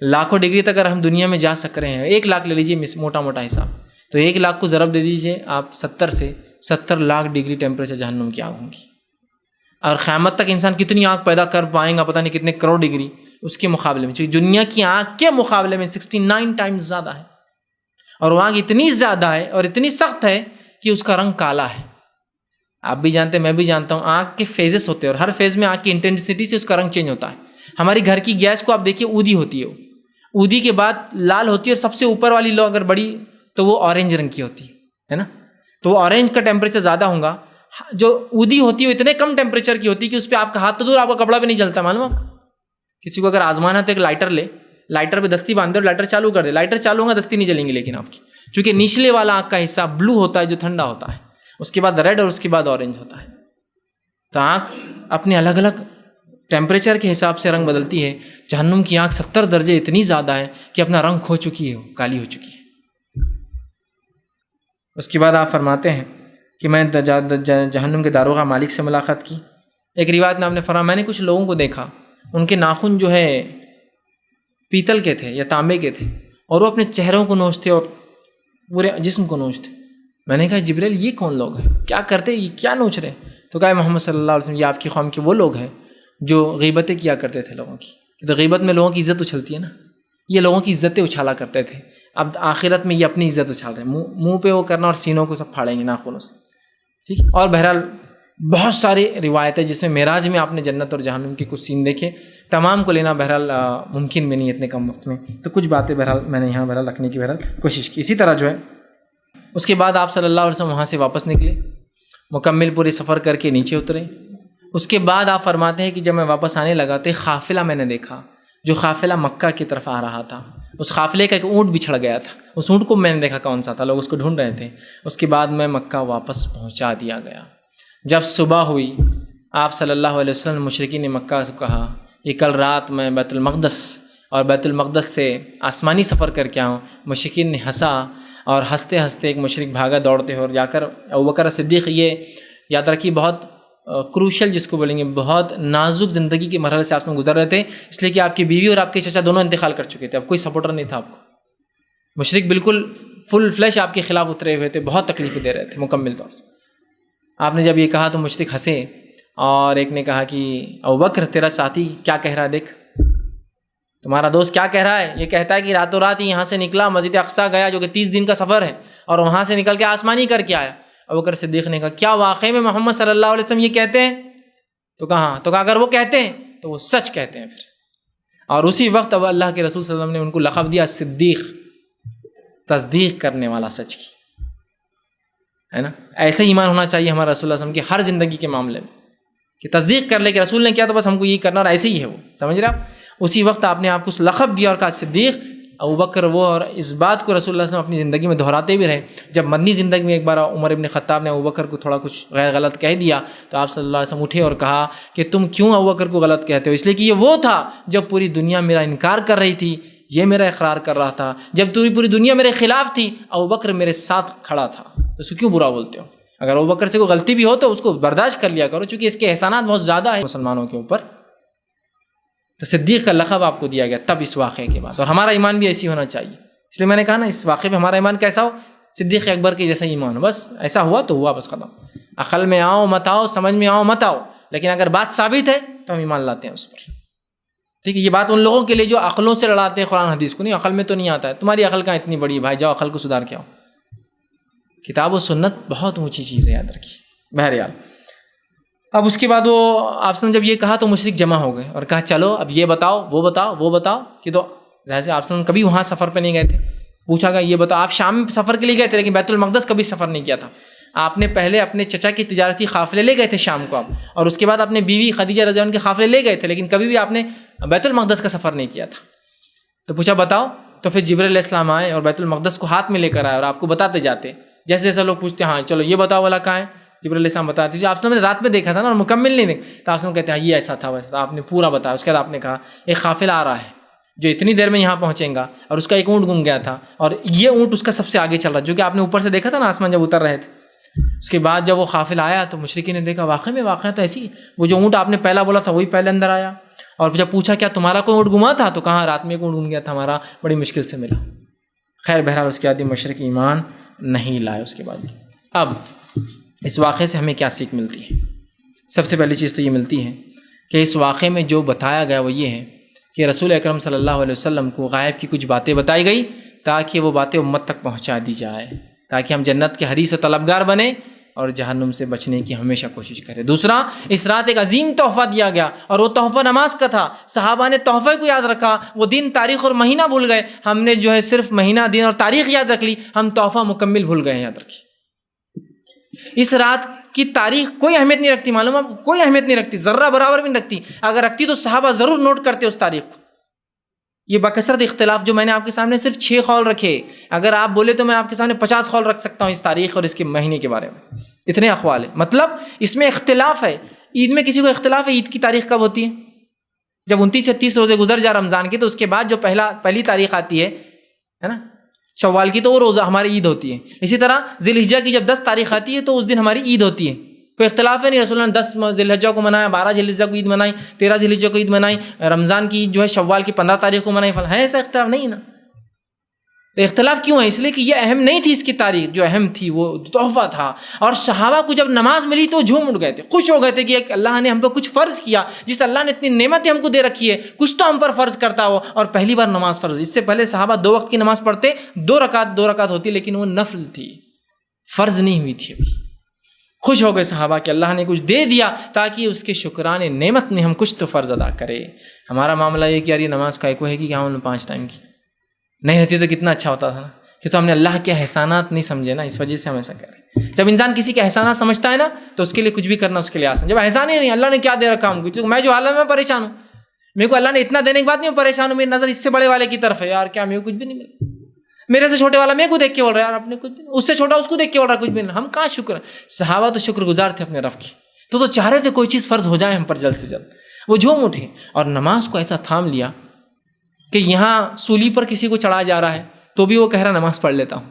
لاکھوں ڈگری تک اگر ہم دنیا میں جا سک رہے ہیں، 1 لاکھ لے لیجیے موٹا موٹا حساب، تو 1 لاکھ کو ضرب دے دیجیے آپ 70 سے، 70 لاکھ ڈگری ٹیمپریچر جہنم کی آگ ہوگی۔ اور قیامت تک انسان کتنی آگ پیدا کر پائیں گا، پتہ نہیں کتنے کروڑ ڈگری اس کے مقابلے میں، چونکہ دنیا کی آگ کے مقابلے میں 69 ٹائمز زیادہ ہے، اور وہ آگ اتنی زیادہ ہے اور اتنی سخت ہے کہ اس کا رنگ کالا ہے۔ آپ بھی جانتے ہیں، میں بھی جانتا ہوں، آگ کے فیزز ہوتے ہیں، اور ہر فیز میں آگ کی انٹینسٹی سے اس کا رنگ چینج ہوتا ہے۔ ہماری گھر کی گیس کو آپ دیکھیے، اودی ہوتی ہے، اودی کے بعد لال ہوتی ہے، اور سب سے اوپر والی لو اگر بڑی تو وہ اورنج رنگ کی ہوتی ہے نا، تو وہ اورنج کا ٹیمپریچر زیادہ ہوگا۔ جو اودی ہوتی ہے وہ اتنے کم ٹیمپریچر کی ہوتی ہے کہ اس پہ آپ کا ہاتھ تو دور، آپ کا کپڑا بھی نہیں جلتا، معلوم آپ کو۔ کسی کو اگر آزمانا تو ایک لائٹر لے، لائٹر پہ دستی باندھ دے اور لائٹر چالو کر دے، لائٹر چالو ہوگا دستی نہیں جلیں گی، لیکن آپ کی چونکہ نچلے والا آنکھ کا حصہ بلو ہوتا ہے جو ٹھنڈا ہوتا ہے، اس کے بعد ریڈ اور اس کے بعد اورنج ہوتا ہے۔ تو آنکھ اپنے الگ الگ ٹیمپریچر کے حساب سے رنگ بدلتی ہے۔ جہنم کی آنکھ 70 درجے اتنی زیادہ ہے کہ اپنا رنگ کھو چکی ہے، کالی ہو چکی ہے۔ اس کے بعد آپ فرماتے ہیں کہ میں جہنم کے داروغہ مالک سے ملاقات کی۔ ایک روایت میں آپ نے فرمایا میں نے کچھ لوگوں کو دیکھا، ان کے ناخن جو ہے پیتل کے تھے یا تانبے کے تھے، اور وہ اپنے چہروں کو نوچتے اور پورے جسم کو نوچتے۔ میں نے کہا جبریل یہ کون لوگ ہیں، کیا کرتے، یہ کیا نوچ رہے؟ تو کہا محمد صلی اللہ علیہ وسلم یہ آپ کی قوم کے وہ لوگ ہیں جو غیبتیں کیا کرتے تھے لوگوں کی، کہ تو غیبت میں لوگوں کی عزت اچھلتی ہے نا، یہ لوگوں کی عزتیں اچھالا کرتے تھے۔ اب آخرت میں یہ اپنی عزت اچھال رہے ہیں، منہ پہ وہ کرنا اور سینوں کو سب پھاڑیں گے ناخنوں سے، ٹھیک۔ اور بہرحال بہت ساری روایتیں جس میں معراج میں آپ نے جنت اور جہنم کے کچھ سین دیکھے، تمام کو لینا بہرحال ممکن بھی نہیں اتنے کم وقت میں، تو کچھ باتیں بہرحال میں نے یہاں بہرحال رکھنے کی بہرحال کوشش کی۔ اسی طرح جو ہے اس کے بعد آپ صلی اللہ علیہ وسلم وہاں سے واپس نکلے، مکمل پورے سفر کر کے نیچے اترے۔ اس کے بعد آپ فرماتے ہیں کہ جب میں واپس آنے لگا تو ایک قافلہ میں نے دیکھا، جو قافلہ مکہ کی طرف آ رہا تھا۔ اس قافلے کا ایک اونٹ بچھڑ گیا تھا، اس اونٹ کو میں نے دیکھا کون سا تھا، لوگ اس کو ڈھونڈ رہے تھے۔ اس کے بعد میں مکہ واپس پہنچا دیا گیا۔ جب صبح ہوئی آپ صلی اللہ علیہ وسلم نے مشرکین مکہ سے کہا کہ کل رات میں بیت المقدس اور بیت المقدس سے آسمانی سفر کر کے آؤں۔ مشرکین نے ہنسا، اور ہنستے ہنستے ایک مشرک بھاگا دوڑتے اور جا کر ابوبکر صدیق، یہ یاد رکھیے بہت کروشل جس کو بولیں گے، بہت نازک زندگی کے مرحلے سے آپ سے گزر رہے تھے، اس لیے کہ آپ کی بیوی اور آپ کے چچا دونوں انتقال کر چکے تھے، اب کوئی سپورٹر نہیں تھا آپ کو۔ مشرک بالکل فل فلیش آپ کے خلاف اترے ہوئے تھے، بہت تکلیفیں دے رہے تھے مکمل طور سے۔ آپ نے جب یہ کہا تو مشرک ہنسے، اور ایک نے کہا کہ ابوبکر تیرا ساتھی کیا کہہ رہا ہے، دیکھ تمہارا دوست کیا کہہ رہا ہے، یہ کہتا ہے کہ راتوں رات ہی یہاں سے نکلا، مسجد اقصیٰ گیا جو کہ 30 دن کا سفر ہے، اور وہاں سے نکل کے آسمانی کر کے آیا۔ ابوبکر صدیق نے کہا کیا واقعی میں محمد صلی اللہ علیہ وسلم یہ کہتے ہیں؟ تو کہاں؟ تو کہا اگر وہ کہتے ہیں تو وہ سچ کہتے ہیں پھر. اور اسی وقت اب اللہ کے رسول صلی اللہ علیہ وسلم نے ان کو لقب دیا صدیق، تصدیق کرنے والا سچ کی، ہے نا. ایسا ایمان ہونا چاہیے ہمارا رسول اللہ علیہ وسلم کی ہر زندگی کے معاملے میں، کہ تصدیق کر لے کہ رسول نے کیا تو بس ہم کو یہی کرنا، اور ایسے ہی ہے وہ. سمجھ رہے آپ؟ اسی وقت آپ نے آپ کو لقب دیا اور کہا صدیق. ابوبکر وہ، اور اس بات کو رسول اللہ صلی اللہ علیہ وسلم اپنی زندگی میں دہراتے بھی رہے. جب مدنی زندگی میں ایک بار عمر ابن خطاب نے ابوبکر کو تھوڑا کچھ غیر غلط کہہ دیا تو آپ صلی اللہ علیہ وسلم اٹھے اور کہا کہ تم کیوں ابوبکر کو غلط کہتے ہو؟ اس لیے کہ یہ وہ تھا جب پوری دنیا میرا انکار کر رہی تھی، یہ میرا اقرار کر رہا تھا. جب پوری دنیا میرے خلاف تھی، ابوبکر میرے ساتھ کھڑا تھا، تو اس کو کیوں برا بولتے ہو؟ اگر ابوبکر سے کوئی غلطی بھی ہو تو اس کو برداشت کر لیا کرو، چونکہ اس کے احسانات بہت زیادہ ہیں مسلمانوں کے اوپر. تو صدیق کا لقب آپ کو دیا گیا تب اس واقعے کے بعد. اور ہمارا ایمان بھی ایسی ہونا چاہیے. اس لیے میں نے کہا نا اس واقعے میں ہمارا ایمان کیسا ہو؟ صدیق اکبر کے جیسا ایمان ہو. بس ایسا ہوا تو ہوا، بس ختم. عقل میں آؤ مت آؤ، سمجھ میں آؤ مت آؤ، لیکن اگر بات ثابت ہے تو ہم ایمان لاتے ہیں اس پر. ٹھیک ہے؟ یہ بات ان لوگوں کے لیے جو عقلوں سے لڑاتے ہیں قرآن حدیث کو. نہیں، عقل میں تو نہیں آتا ہے. تمہاری عقل کہاں اتنی بڑی ہے بھائی، جاؤ عقل کو سدھار کے آؤ. کتاب و سنت بہت اونچی چیز ہے، یاد رکھیے. بہرحال اب اس کے بعد وہ آپ نے جب یہ کہا تو مشرک جمع ہو گئے اور کہا چلو اب یہ بتاؤ وہ بتاؤ وہ بتاؤ. کہ تو ظاہر سے آپ کبھی وہاں سفر پہ نہیں گئے تھے. پوچھا گیا یہ بتاؤ، آپ شام سفر کے لیے گئے تھے لیکن بیت المقدس کبھی سفر نہیں کیا تھا. آپ نے پہلے اپنے چچا کے تجارتی قافلے لے گئے تھے شام کو آپ، اور اس کے بعد اپنے بیوی خدیجہ رضی اللہ عنہا کے قافلے لے گئے تھے، لیکن کبھی بھی آپ نے بیت المقدس کا سفر نہیں کیا تھا. تو پوچھا بتاؤ. تو پھر جبرائیل علیہ السلام آئے اور بیت المقدس کو ہاتھ میں لے کر آئے اور آپ کو بتاتے جاتے. جیسے جیسے لوگ پوچھتے ہاں چلو یہ بتاؤ والا کہاں ہے، جبرائیل علیہ السلام بتاتے جو آپ نے رات میں دیکھا تھا نا اور مکمل نہیں دیکھا. تو آپ کہتے ہیں یہ ایسا تھا ویسا تھا. آپ نے پورا بتایا. اس کے بعد آپ نے کہا ایک قافلہ آ رہا ہے جو اتنی دیر میں یہاں پہنچیں گا، اور اس کا ایک اونٹ گم گیا تھا اور یہ اونٹ اس کا سب سے آگے چل رہا ہے، جو کہ آپ نے اوپر سے دیکھا تھا نا آسمان جب اتر رہے تھے. اس کے بعد جب وہ قافلہ آیا تو مشرکین نے دیکھا واقعہ تو ایسی وہ جو اونٹ آپ نے پہلا بولا تھا وہی پہلے اندر آیا. اور جب پوچھا کیا تمہارا کوئی اونٹ گما تھا؟ تو کہاں رات میں ایک اونٹ گم گیا تھا ہمارا، بڑی مشکل سے ملا. خیر بہرحال اس کے بعد مشرک ایمان نہیں لائے. اس کے بعد اب اس واقعے سے ہمیں کیا سیکھ ملتی ہے؟ سب سے پہلی چیز تو یہ ملتی ہے کہ اس واقعے میں جو بتایا گیا وہ یہ ہے کہ رسول اکرم صلی اللہ علیہ وسلم کو غائب کی کچھ باتیں بتائی گئی تاکہ وہ باتیں امت تک پہنچا دی جائے، تاکہ ہم جنت کے حریص و طلبگار بنیں اور جہنم سے بچنے کی ہمیشہ کوشش کریں. دوسرا، اس رات ایک عظیم تحفہ دیا گیا اور وہ تحفہ نماز کا تھا. صحابہ نے تحفے کو یاد رکھا، وہ دن تاریخ اور مہینہ بھول گئے. ہم نے جو ہے صرف مہینہ دن اور تاریخ یاد رکھ لی، ہم تحفہ مکمل بھول گئے. یاد رکھیے اس رات کی تاریخ کوئی اہمیت نہیں رکھتی، معلوم ہے، کوئی اہمیت نہیں رکھتی، ذرہ برابر بھی نہیں رکھتی. اگر رکھتی تو صحابہ ضرور نوٹ کرتے اس تاریخ کو. یہ بکثرت اختلاف جو میں نے آپ کے سامنے صرف 6 قول رکھے، اگر آپ بولے تو میں آپ کے سامنے 50 قول رکھ سکتا ہوں اس تاریخ اور اس کے مہینے کے بارے میں. اتنے اقوال ہیں، مطلب اس میں اختلاف ہے. عید میں کسی کو اختلاف ہے عید کی تاریخ کب ہوتی ہے؟ جب 29 سے 30 روزے گزر جائے رمضان کے، تو اس کے بعد جو پہلی تاریخ آتی ہے نا شوال کی، تو وہ روزہ ہماری عید ہوتی ہے. اسی طرح ذی الحجہ کی جب 10 تاریخ آتی ہے تو اس دن ہماری عید ہوتی ہے. کوئی اختلاف ہے نہیں. رسول اللہ نے 10 ذی الحجہ کو منایا، 12 ذی الحجہ کو عید منائی، 13 ذی الحجہ کو عید منائی، رمضان کی عید جو ہے شوال کی 15 تاریخ کو منائی. ہے ایسا اختلاف نہیں نا. اختلاف کیوں ہے؟ اس لیے کہ یہ اہم نہیں تھی اس کی تاریخ. جو اہم تھی وہ تحفہ تھا. اور صحابہ کو جب نماز ملی تو جھوم اٹھ گئے تھے، خوش ہو گئے تھے کہ اللہ نے ہم پہ کچھ فرض کیا. جس اللہ نے اتنی نعمتیں ہم کو دے رکھی ہے، کچھ تو ہم پر فرض کرتا ہو. اور پہلی بار نماز فرض. اس سے پہلے صحابہ 2 وقت کی نماز پڑھتے، 2 رکعت ہوتی، لیکن وہ نفل تھی، فرض نہیں ہوئی تھی ابھی. خوش ہو گئے صحابہ کہ اللہ نے کچھ دے دیا تاکہ اس کے شکرانے نعمت میں ہم کچھ تو فرض ادا کرے. ہمارا معاملہ یہ کہ یار یہ نماز کا ایک ہے کہ ہم 5 ٹائم کی نہیں رہتی تو کتنا اچھا ہوتا تھا نا. کہ تو ہم نے اللہ کے احسانات نہیں سمجھے نا، اس وجہ سے ہم ایسا کر رہے ہیں. جب انسان کسی کے احسانات سمجھتا ہے نا تو اس کے لیے کچھ بھی کرنا اس کے لیے آسان. جب احسان ہی نہیں، اللہ نے کیا دے رکھا ہم کو، میں جو حالت میں پریشان ہوں، میرے کو اللہ نے اتنا دینے کے بعد نہیں پریشان ہوں، میری نظر اس سے بڑے والے کی طرف ہے. یار کیا میرے کو کچھ بھی نہیں ملا، میرے سے چھوٹے والا میرے کو دیکھ کے بول رہا ہے یار اپنے کچھ بھی، اس سے چھوٹا اس کو دیکھ کے بول رہا ہے کچھ بھی نہیں. ہم کہاں شکر. صحابہ تو شکر گزار تھے اپنے رب کی، تو چاہ رہے تھے کوئی چیز فرض ہو جائے ہم پر جلد سے جلد. وہ جھوم اٹھے اور نماز کو ایسا تھام لیا کہ یہاں سولی پر کسی کو چڑھا جا رہا ہے تو بھی وہ کہہ رہا نماز پڑھ لیتا ہوں.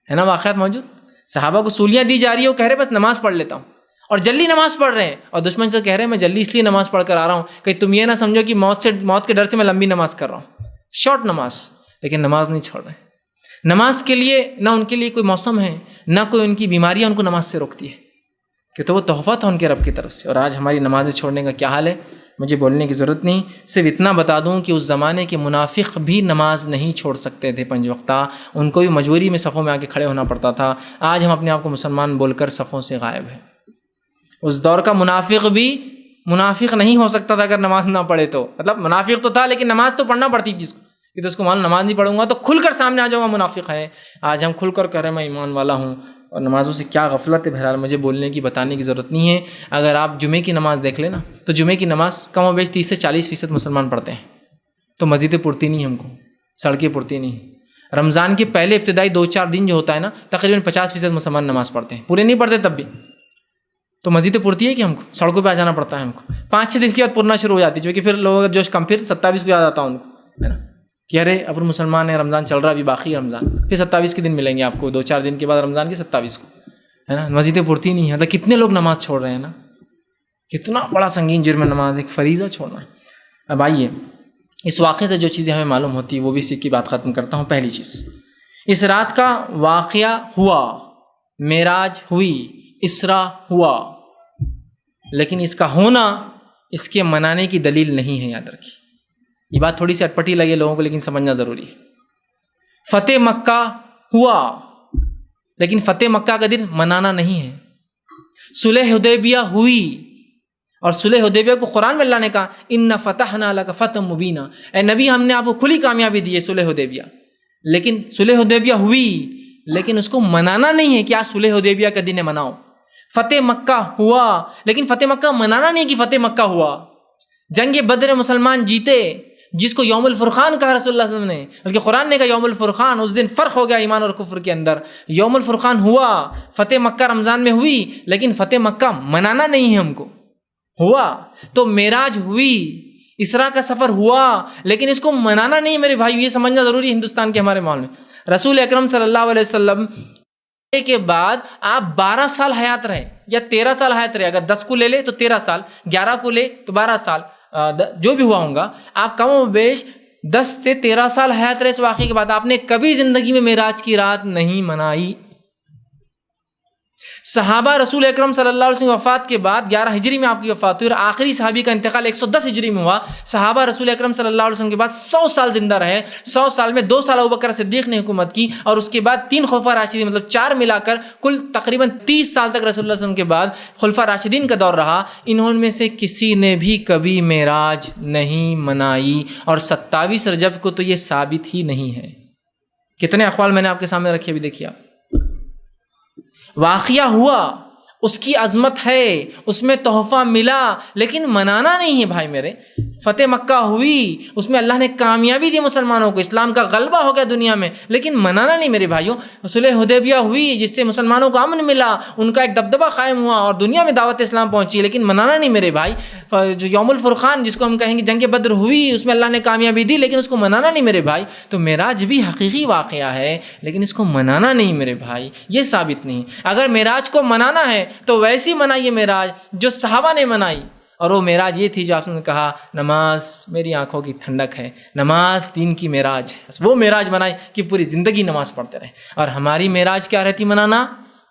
ہے نا واقعات موجود. صحابہ کو سولیاں دی جا رہی ہے، وہ کہہ رہے بس نماز پڑھ لیتا ہوں، اور جلدی نماز پڑھ رہے ہیں. اور دشمن سے کہہ رہے ہیں میں جلدی اس لیے نماز پڑھ کر آ رہا ہوں کہ تم یہ نہ سمجھو کہ موت کے ڈر سے میں لمبی نماز کر رہا ہوں، شارٹ نماز. لیکن نماز نہیں چھوڑ رہے. نماز کے لیے نہ ان کے لیے کوئی موسم ہے، نہ کوئی ان کی بیماریاں ان کو نماز سے روکتی ہے، کہ تو وہ تحفہ تھا ان کے رب کی طرف سے. اور آج ہماری نمازیں چھوڑنے کا کیا حال ہے مجھے بولنے کی ضرورت نہیں، صرف اتنا بتا دوں کہ اس زمانے کے منافق بھی نماز نہیں چھوڑ سکتے تھے 5 وقتہ. ان کو بھی مجبوری میں صفوں میں آ کے کھڑے ہونا پڑتا تھا. آج ہم اپنے آپ کو مسلمان بول کر صفوں سے غائب ہیں. اس دور کا منافق بھی منافق نہیں ہو سکتا تھا اگر نماز نہ پڑھے تو. مطلب منافق تو تھا لیکن نماز تو پڑھنا پڑتی تھی اس کو. کہ تو اس کو معلوم نماز نہیں پڑھوں گا تو کھل کر سامنے آ جاؤں گا منافق ہے. آج ہم کھل کر کہہ رہے ہیں میں ایمان والا ہوں اور نمازوں سے کیا غفلت ہے. بہرحال مجھے بولنے کی بتانے کی ضرورت نہیں ہے. اگر آپ جمعے کی نماز دیکھ لیں نا تو جمعے کی نماز کم و بیش 30 سے 40% مسلمان پڑھتے ہیں. تو مسجدیں پڑتی نہیں ہم کو, سڑکیں پڑتی نہیں. رمضان کے پہلے ابتدائی 2-4 دن جو ہوتا ہے نا تقریباً 50% مسلمان نماز پڑھتے ہیں. پورے نہیں پڑھتے تب بھی. تو مسجدیں پڑتی ہے کہ ہم کو سڑکوں پہ آ جانا پڑتا ہے. ہم کو 5-6 دن کے بعد پڑھنا شروع ہو جاتی ہے کیونکہ پھر لوگوں کا جوش کم, پھر 27 کو یاد آتا ہے ان کو, ہے نا, کہ ارے اپن مسلمان ہیں, رمضان چل رہا ہے, ابھی باقی ہے رمضان. پھر 27 کے دن ملیں گے آپ کو, 2-4 دن کے بعد رمضان کے 27 کو, ہے نا. مسجدیں پڑتی نہیں ہیں. کتنے لوگ نماز چھوڑ رہے ہیں نا. کتنا بڑا سنگین جرم ہے نماز, ایک فریضہ چھوڑنا. اب آئیے اس واقعے سے جو چیزیں ہمیں معلوم ہوتی وہ بھی اسی کی بات ختم کرتا ہوں. پہلی چیز, اس رات کا واقعہ ہوا, معراج ہوئی, اسراء ہوا, لیکن اس کا ہونا اس کے منانے کی دلیل نہیں ہے. یاد رکھیے یہ بات تھوڑی سی اٹپٹی لگے لوگوں کو لیکن سمجھنا ضروری ہے. فتح مکہ ہوا لیکن فتح مکہ کا دن منانا نہیں ہے. صلح حدیبیہ ہوئی اور صلح حدیبیہ کو قرآن میں اللہ نے کہا ان فتحنا لک فتحا مبینا, اے نبی ہم نے آپ کو کھلی کامیابی دی ہے صلح حدیبیہ. لیکن صلح حدیبیہ ہوئی لیکن اس کو منانا نہیں ہے. کیا صلح حدیبیہ کا دن ہے مناؤ. فتح مکہ ہوا لیکن فتح مکہ منانا نہیں کہ فتح مکہ ہوا. جنگ بدر مسلمان جیتے جس کو یوم الفرقان کہا رسول اللہ صلی اللہ علیہ وسلم نے, بلکہ قرآن نے کہا یوم الفرقان. اس دن فرق ہو گیا ایمان اور کفر کے اندر. یوم الفرقان ہوا, فتح مکہ رمضان میں ہوئی لیکن فتح مکہ منانا نہیں ہے ہم کو. ہوا تو معراج ہوئی, اسراء کا سفر ہوا لیکن اس کو منانا نہیں میرے بھائی. یہ سمجھنا ضروری ہے ہندوستان کے ہمارے ماحول میں. رسول اکرم صلی اللہ علیہ وسلم کے بعد آپ 12 سال حیات رہے یا 13 سال حیات رہے. اگر 10 کو لے لے تو 13 سال, 11 کو لے تو 12 سال, جو بھی ہوا ہوں گا, آپ کم و بیش 10 سے 13 سال حیات رہے. اس واقعے کے بعد آپ نے کبھی زندگی میں معراج کی رات نہیں منائی. صحابہ رسول اکرم صلی اللہ علیہ وسلم وفات کے بعد 11 ہجری میں آپ کی وفات ہوئی اور آخری صحابی کا انتقال 110 ہجری میں ہوا. صحابہ رسول اکرم صلی اللہ علیہ وسلم کے بعد 100 سال زندہ رہے. 100 سال میں 2 سال ابوبکر صدیق نے حکومت کی اور اس کے بعد 3 خلفاء راشدین, مطلب 4 ملا کر کل تقریباً 30 سال تک رسول اللہ صلی اللہ علیہ وسلم کے بعد خلفاء راشدین کا دور رہا. انہوں میں سے کسی نے بھی کبھی معراج نہیں منائی اور 27 رجب کو تو یہ ثابت ہی نہیں ہے. کتنے اقوال میں نے آپ کے سامنے رکھے, بھی دیکھیے آپ. واقعہ ہوا, اس کی عظمت ہے, اس میں تحفہ ملا لیکن منانا نہیں ہے بھائی میرے. فتح مکہ ہوئی, اس میں اللہ نے کامیابی دی مسلمانوں کو, اسلام کا غلبہ ہو گیا دنیا میں, لیکن منانا نہیں میرے بھائیوں. صلح حدیبیہ ہوئی جس سے مسلمانوں کو امن ملا, ان کا ایک دبدبہ قائم ہوا اور دنیا میں دعوت اسلام پہنچی, لیکن منانا نہیں میرے بھائی. جو یوم الفرقان جس کو ہم کہیں گے جنگ بدر ہوئی, اس میں اللہ نے کامیابی دی لیکن اس کو منانا نہیں میرے بھائی. تو معراج بھی حقیقی واقعہ ہے لیکن اس کو منانا نہیں میرے بھائی, یہ ثابت نہیں. اگر معراج کو منانا ہے تو ویسی منائیے معراج جو صحابہ نے منائی, اور وہ معراج یہ تھی جو آپ نے کہا نماز میری آنکھوں کی ٹھنڈک ہے, نماز دین کی معراج ہے. وہ معراج منائی کہ پوری زندگی نماز پڑھتے رہے. اور ہماری معراج کیا رہتی منانا,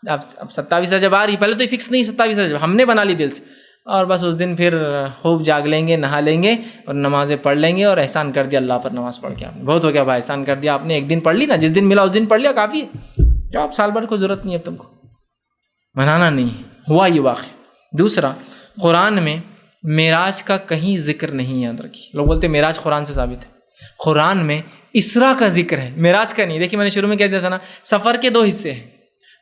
اب 27 رجب آ رہی, پہلے تو یہ فکس نہیں 27 رجب, ہم نے بنا لی دل سے, اور بس اس دن پھر خوب جاگ لیں گے, نہا لیں گے اور نمازیں پڑھ لیں گے اور احسان کر دیا اللہ پر نماز پڑھ کے. آپ نے بہت ہو گیا بھائی, احسان کر دیا آپ نے, ایک دن پڑھ لی نا, جس دن ملا اس دن پڑھ لیا کافی ہے. جو آپ سال بھر کو ضرورت نہیں ہے تم کو, منانا نہیں ہوا یہ واقعہ. دوسرا, قرآن میں معراج کا کہیں ذکر نہیں, یاد رکھیے. لوگ بولتے ہیں معراج قرآن سے ثابت ہے. قرآن میں اسراء کا ذکر ہے, معراج کا نہیں. دیکھیے میں نے شروع میں کہہ دیا تھا نا, سفر کے 2 حصے ہیں.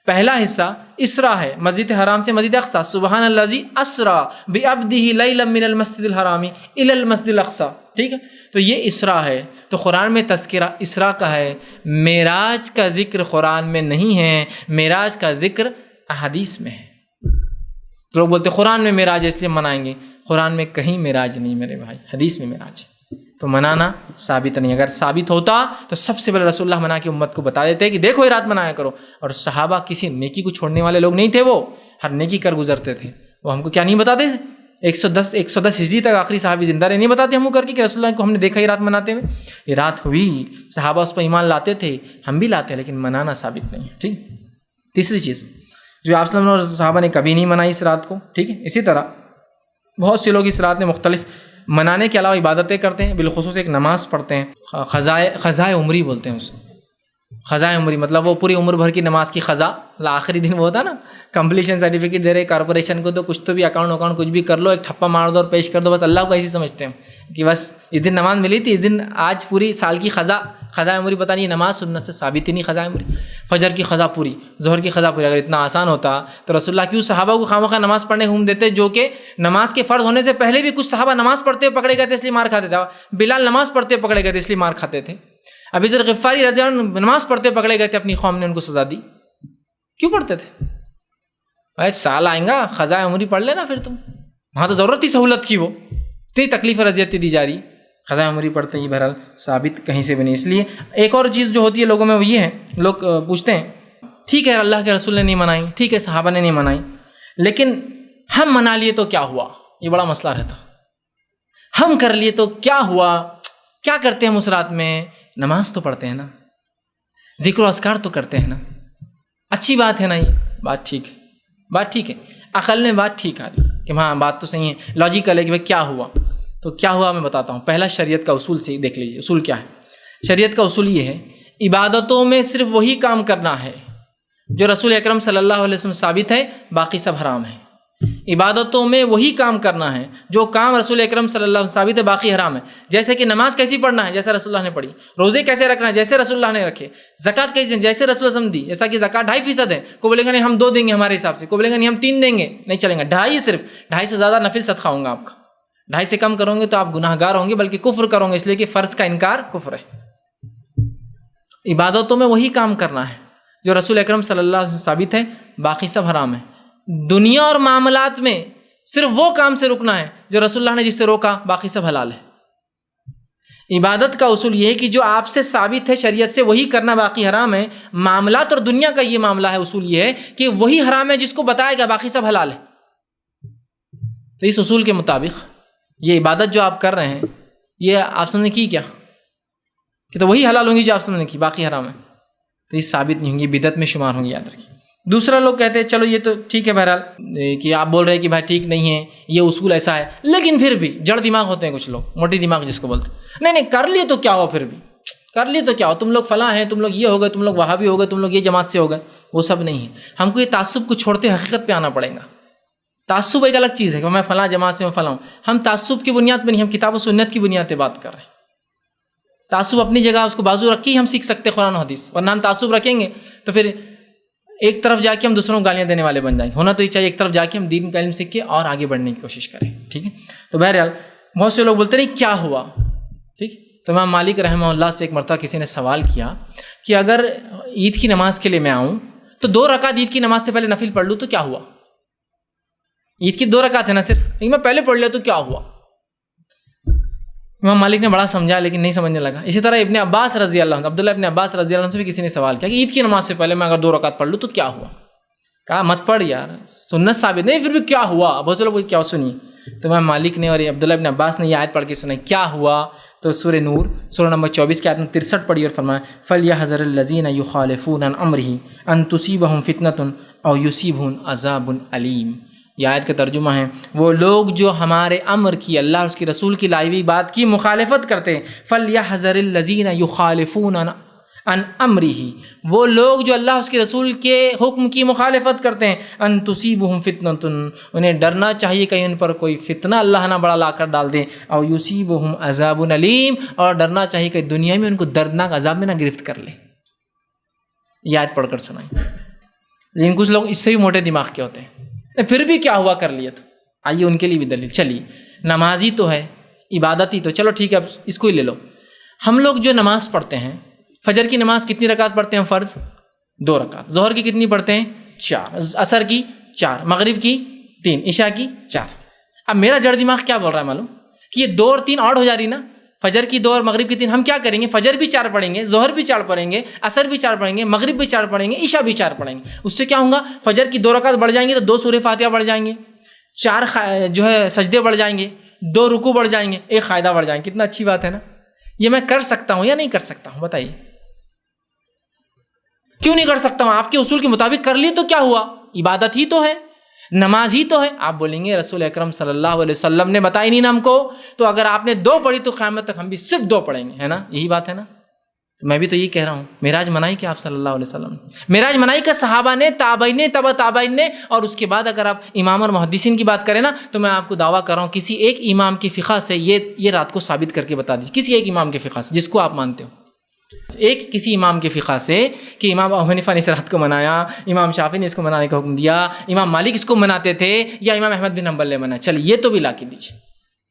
پہلا حصہ اسراء ہے, مسجد حرام سے مسجد اقصی, سبحان الذی اسریٰ بعبدہ لیلا من المسجد الحرام الی المسجد الاقصی, ٹھیک ہے. تو یہ اسراء ہے. تو قرآن میں تذکرہ اسراء کا ہے, معراج کا ذکر قرآن میں نہیں ہے. معراج کا ذکر احادیث میں ہے. تو لوگ بولتے قرآن میں معراج اس لیے منائیں گے. قرآن میں کہیں معراج نہیں میرے بھائی, حدیث میں معراج ہے. تو منانا ثابت نہیں. اگر ثابت ہوتا تو سب سے پہلے رسول اللہ منا کے امت کو بتا دیتے کہ دیکھو یہ رات منایا کرو. اور صحابہ کسی نیکی کو چھوڑنے والے لوگ نہیں تھے, وہ ہر نیکی کر گزرتے تھے. وہ ہم کو کیا نہیں بتاتے, 110 ہجری تک آخری صحابی زندہ رہے, نہیں بتاتے ہم کو کر کے کہ رسول اللہ کو ہم نے دیکھا یہ رات مناتے ہوئے. یہ رات ہوئی, صحابہ اس پر ایمان لاتے تھے, ہم بھی لاتے ہیں, لیکن منانا ثابت نہیں ہے. ٹھیک. تیسری چیز جو آپ صلی اللہ علیہ وسلم اور صحابہ نے کبھی نہیں منائی اس رات کو, ٹھیک ہے. اسی طرح بہت سے لوگ اس رات میں مختلف منانے کے علاوہ عبادتیں کرتے ہیں, بالخصوص ایک نماز پڑھتے ہیں, قضائے عمری بولتے ہیں اس کو. خزائے عمری مطلب وہ پوری عمر بھر کی نماز کی خزا، آخری دن وہ ہوتا نا کمپلیشن سرٹیفکیٹ دے رہے کارپوریشن کو، تو کچھ تو بھی اکاؤنٹ کچھ بھی کر لو، ایک ٹھپا مار دو اور پیش کر دو، بس اللہ کو ایسی سمجھتے ہیں کہ بس اس دن نماز ملی تھی، اس دن آج پوری سال کی خزائے عمری پتہ نہیں، نماز سنت سے ثابت ہی نہیں خزائے عمری، فجر کی خزا پوری، ظہر کی خزا پوری۔ اگر اتنا آسان ہوتا تو رسول اللہ کیوں صحابہ کو خواہ مخواہ نماز پڑھنے گھوم دیتے، جو کہ نماز کے فرض ہونے سے پہلے بھی کچھ صحابہ نماز پڑھتے ہوئے پکڑے گئے تھے اس لیے مار کھاتے تھے، بلال نماز پڑھتے ہوئے پکڑے گئے تھے اس لیے مار کھاتے تھے، ابی ذر غفاری رضی اللہ عنہ نماز پڑھتے پکڑے گئے تھے، اپنی قوم نے ان کو سزا دی، کیوں پڑھتے تھے؟ بھائی سال آئیں گا خزائے عمری پڑھ لینا، پھر تم وہاں تو ضرورت تھی سہولت کی، وہ اتنی تکلیف اور اذیت دی جا رہی، خزائے عمری پڑھتے ہیں، بہرحال ثابت کہیں سے بھی نہیں۔ اس لیے ایک اور چیز جو ہوتی ہے لوگوں میں وہ یہ ہے، لوگ پوچھتے ہیں ٹھیک ہے اللہ کے رسول نے نہیں منائی، ٹھیک ہے صحابہ نے نہیں منائی، لیکن ہم منا لیے تو کیا ہوا؟ یہ بڑا مسئلہ رہتا، ہم کر لیے تو کیا ہوا؟ کیا کرتے ہیں ہم اس رات میں؟ نماز تو پڑھتے ہیں نا، ذکر و اذکار تو کرتے ہیں نا، اچھی بات ہے نا، یہ بات ٹھیک ہے، بات ٹھیک ہے، عقل میں بات ٹھیک آ رہی کہ ہاں بات تو صحیح ہے، لاجیکل ہے کہ بھائی کیا ہوا؟ تو کیا ہوا میں بتاتا ہوں۔ پہلا شریعت کا اصول سے دیکھ لیجیے، اصول کیا ہے؟ شریعت کا اصول یہ ہے عبادتوں میں صرف وہی کام کرنا ہے جو رسول اکرم صلی اللہ علیہ وسلم ثابت ہے، باقی سب حرام ہے۔ عبادتوں میں وہی کام کرنا ہے جو کام رسول اکرم صلی اللہ علیہ وسلم ثابت ہے، باقی حرام ہے۔ جیسے کہ نماز کیسی پڑھنا ہے؟ جیسے رسول اللہ نے پڑھی۔ روزے کیسے رکھنا ہے؟ جیسے رسول اللہ نے رکھے۔ زکوٰۃ کیسے؟ جیسے رسول اللہ نے دی۔ جیسا کہ زکوٰۃ 2.5% ہے، کو بولے گا نہیں ہم 2 دیں گے ہمارے حساب سے، کو بولے گا نہیں ہم 3 دیں گے، نہیں چلیں گا، 2.5 صرف، 2.5 سے زیادہ نفل صدقہ ہوں گا آپ کا، 2.5 سے کم کرو گے تو آپ گناہ گار ہوں گے، بلکہ کفر کرو گے، اس لیے کہ فرض کا انکار کفر ہے۔ عبادتوں میں وہی کام کرنا ہے جو رسول اکرم صلی اللہ علیہ وسلم ثابت ہے، باقی سب حرام ہے۔ دنیا اور معاملات میں صرف وہ کام سے رکنا ہے جو رسول اللہ نے جس سے روکا، باقی سب حلال ہے۔ عبادت کا اصول یہ ہے کہ جو آپ سے ثابت ہے شریعت سے وہی کرنا، باقی حرام ہے۔ معاملات اور دنیا کا یہ معاملہ ہے، اصول یہ ہے کہ وہی حرام ہے جس کو بتائے گا، باقی سب حلال ہے۔ تو اس اصول کے مطابق یہ عبادت جو آپ کر رہے ہیں، یہ آپ سمجھنے کی کیا کہ تو وہی حلال ہوں گی جو آپ سمجھنے کی، باقی حرام ہے، تو یہ ثابت نہیں ہوں گی، بدعت میں شمار ہوں گی، یاد رکھیے۔ دوسرا لوگ کہتے ہیں چلو یہ تو ٹھیک ہے، بہرحال کہ آپ بول رہے ہیں کہ بھائی ٹھیک نہیں ہے، یہ اصول ایسا ہے، لیکن پھر بھی جڑ دماغ ہوتے ہیں کچھ لوگ، موٹی دماغ جس کو بولتے ہیں، نہیں کر لیے تو کیا ہو، پھر بھی کر لیے تو کیا ہو، تم لوگ فلاں ہیں، تم لوگ یہ ہو گئے، تم لوگ وہابی ہو گئے، تم لوگ یہ جماعت سے ہو گئے، وہ سب نہیں ہے۔ ہم کو یہ تعصب کو چھوڑتے حقیقت پہ آنا پڑے گا۔ تعصب ایک الگ چیز ہے کہ میں فلاں جماعت سے ہوں، فلاں ہوں، ہم تعصب کی بنیاد پہ نہیں، ہم کتاب و سنت کی بنیاد پہ بات کر رہے ہیں۔ تعصب اپنی جگہ اس کو بازو رکھی ہم سیکھ سکتے قرآن و حدیث، ورنہ ہم تعصب رکھیں گے تو پھر ایک طرف جا کے ہم دوسروں کو گالیاں دینے والے بن جائیں گے۔ ہونا تو یہ چاہیے ایک طرف جا کے ہم دین کا علم سیکھ کے اور آگے بڑھنے کی کوشش کریں، ٹھیک ہے۔ تو بہرحال بہت سے لوگ بولتے نہیں کیا ہوا، ٹھیک۔ تو امام مالک رحمہ اللہ سے ایک مرتبہ کسی نے سوال کیا کہ اگر عید کی نماز کے لیے میں آؤں تو 2 رکعت عید کی نماز سے پہلے نفل پڑھ لوں تو کیا ہوا؟ عید کی 2 رکعت ہے نا صرف، لیکن میں پہلے پڑھ لیا تو کیا ہوا؟ امام مالک نے بڑا سمجھا لیکن نہیں سمجھنے لگا۔ اسی طرح ابن عباس رضی اللہ عنہ، عبداللہ ابن عباس رضی اللہ عنہ سے بھی کسی نے سوال کیا کہ عید کی نماز سے پہلے میں اگر 2 رکعت پڑھ لوں تو کیا ہوا؟ کہا مت پڑھ یار، سنت ثابت نہیں، پھر بھی کیا ہوا؟ بہت سے لوگ کیا سنیے، تو امام مالک نے اور عبداللہ ابن عباس نے یہ آیت پڑھ کے سنائی کیا ہوا، تو سورہ نور سورہ نمبر 24 کی آیت 63 پڑھی اور فرمایا فَلْيَحْذَرِ الَّذِينَ يُخَالِفُونَ عَنْ أَمْرِهِ أَن تُصِيبَهُمْ فِتْنَةٌ أَوْ يُصِيبَهُمْ عَذَابٌ أَلِيمٌ۔ یہ آیت کا ترجمہ ہے وہ لوگ جو ہمارے امر کی، اللہ اور اس کی رسول کی لائی ہوئی بات کی مخالفت کرتے ہیں، فَلْيَحْذَرِ الَّذِينَ يُخَالِفُونَ عَنْ أَمْرِهِ، وہ لوگ جو اللہ اس کے رسول کے حکم کی مخالفت کرتے ہیں، أَن تُصِيبَهُمْ فِتْنَةٌ، انہیں ڈرنا چاہیے کہ ان پر کوئی فتنہ اللہ نہ بڑا لا کر ڈال دے، أَوْ يُصِيبَهُمْ عَذَابٌ أَلِيمٌ، اور ڈرنا چاہیے کہ دنیا میں ان کو دردناک عذاب میں نہ گرفت کر لے۔ یہ آیت پڑھ کر سنائیں۔ لیکن کچھ لوگ اس سے بھی موٹے دماغ کے ہوتے ہیں، پھر بھی کیا ہوا کر لیا تو آئیے ان کے لیے بھی دلیل۔ چلیے نمازی تو ہے، عبادت ہی تو، چلو ٹھیک ہے اب اس کو ہی لے لو۔ ہم لوگ جو نماز پڑھتے ہیں، فجر کی نماز کتنی رکعت پڑھتے ہیں فرض؟ 2 رکعت۔ ظہر کی کتنی پڑھتے ہیں؟ 4۔ عصر کی 4، مغرب کی 3، عشاء کی 4۔ اب میرا جڑ دماغ کیا بول رہا ہے معلوم کہ یہ 2 اور 3 آڈ ہو جا رہی نا، فجر کی 2 اور مغرب کی 3، ہم کیا کریں گے؟ فجر بھی 4 پڑھیں گے، ظہر بھی 4 پڑھیں گے، عصر بھی 4 پڑھیں گے، مغرب بھی 4 پڑھیں گے، عشاء بھی 4 پڑھیں گے۔ اس سے کیا ہوگا؟ فجر کی 2 رکعت بڑھ جائیں گے تو 2 سورہ فاتحہ بڑھ جائیں گے، 4 جو ہے سجدے بڑھ جائیں گے، 2 رکوع بڑھ جائیں گے، 1 قاعدہ بڑھ جائیں گے۔ کتنا اچھی بات ہے نا؟ یہ میں کر سکتا ہوں یا نہیں کر سکتا ہوں؟ بتائیے کیوں نہیں کر سکتا ہوں؟ آپ کے اصول کے مطابق کر لیے تو کیا ہوا؟ عبادت ہی تو ہے، نماز ہی تو ہے۔ آپ بولیں گے رسول اکرم صلی اللہ علیہ وسلم نے بتائی نہیں نا ہم کو، تو اگر آپ نے 2 پڑھی تو قیامت تک ہم بھی صرف 2 پڑھیں گے، ہے نا؟ یہی بات ہے نا؟ تو میں بھی تو یہ کہہ رہا ہوں، معراج منائی کیا آپ صلی اللہ علیہ وسلم نے؟ معراج منائی کا صحابہ نے، تابعین نے، تبع تابعین نے، اور اس کے بعد اگر آپ امام اور محدثین کی بات کریں نا، تو میں آپ کو دعویٰ کر رہا ہوں کسی ایک امام کی فقہ سے یہ رات کو ثابت کر کے بتا دیجیے، کسی ایک امام کے فقہ سے جس کو آپ مانتے ہو، ایک کسی امام کے فقہ سے کہ امام ابو حنیفہ نے اس رات کو منایا، امام شافعی نے اس کو منانے کا حکم دیا، امام مالک اس کو مناتے تھے، یا امام احمد بن حنبل نے منایا، چلیے یہ تو بھی لا کے دیجیے۔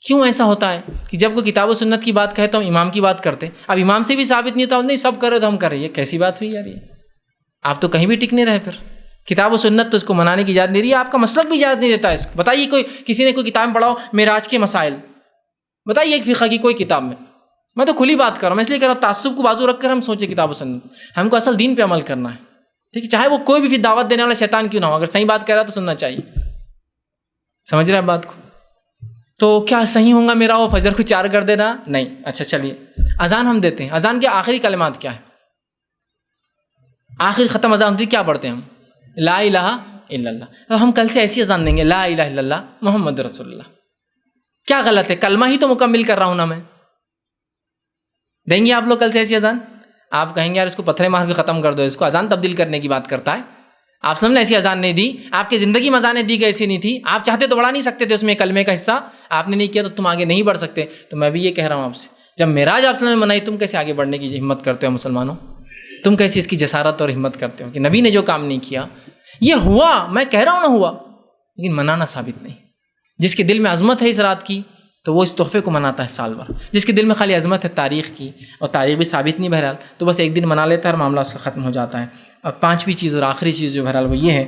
کیوں ایسا ہوتا ہے کہ جب کوئی کتاب و سنت کی بات کہے تو ہم امام کی بات کرتے، اب امام سے بھی ثابت نہیں ہوتا، نہیں سب کرے تو ہم کریں، یہ کیسی بات ہوئی یار؟ یہ آپ تو کہیں بھی ٹک نہیں رہے، پھر کتاب و سنت تو اس کو منانے کی اجازت نہیں رہی ہے، آپ کا مسلک بھی اجازت نہیں دیتا ہے اس کو۔ بتائیے کوئی کسی نے کوئی کتاب میں پڑھاؤ معراج کے مسائل، بتائیے ایک فقہ کی کوئی کتاب میں، میں تو کھلی بات کر رہا ہوں، میں اس لیے کہہ رہا ہوں تعصب کو بازو رکھ کر ہم سوچیں کتاب و سنت، ہم کو اصل دین پہ عمل کرنا ہے، ٹھیک ہے، چاہے وہ کوئی بھی دعوت دینے والا شیطان کیوں نہ ہو، اگر صحیح بات کہہ رہا ہے تو سننا چاہیے۔ سمجھ رہے ہیں بات کو؟ تو کیا صحیح ہوں گا میرا وہ فجر کو 4 کر دینا؟ نہیں۔ اچھا چلیے، اذان ہم دیتے ہیں، اذان کے آخری کلمات کیا ہے؟ آخر ختم اذان ہوتی کیا پڑھتے ہیں ہم؟ لا الہ الا اللہ۔ تو ہم کل سے ایسی اذان دیں گے، لا الہ الا اللہ محمد رسول اللہ۔ کیا غلط ہے؟ کلمہ ہی تو مکمل کر رہا ہوں نا میں۔ دیں گے آپ لوگ کل سے ایسی اذان؟ آپ کہیں گے یار اس کو پتھرے مار کے ختم کر دو، اس کو اذان تبدیل کرنے کی بات کرتا ہے۔ آپ سب نے ایسی اذان نہیں دی، آپ کی زندگی میں اذانیں دی گئی ایسی نہیں تھی، آپ چاہتے تو بڑھا نہیں سکتے تھے اس میں کلمے کا حصہ، آپ نے نہیں کیا تو تم آگے نہیں بڑھ سکتے۔ تو میں بھی یہ کہہ رہا ہوں آپ سے، جب معراج آپ نے منائی، تم کیسے آگے بڑھنے کی ہمت کرتے ہو مسلمانوں؟ تم کیسی اس کی جسارت اور ہمت کرتے ہو کہ نبی نے جو کام نہیں کیا یہ ہوا؟ میں کہہ رہا ہوں نہ ہوا، لیکن منانا ثابت نہیں۔ جس کے دل میں عظمت ہے اس رات کی تو وہ اس تحفے کو مناتا ہے سال بھر، جس کے دل میں خالی عظمت ہے تاریخ کی، اور تاریخ بھی ثابت نہیں بہرحال، تو بس ایک دن منا لیتا ہے اور معاملہ اس کا ختم ہو جاتا ہے۔ اور پانچویں چیز اور آخری چیز جو بہرحال وہ یہ ہے،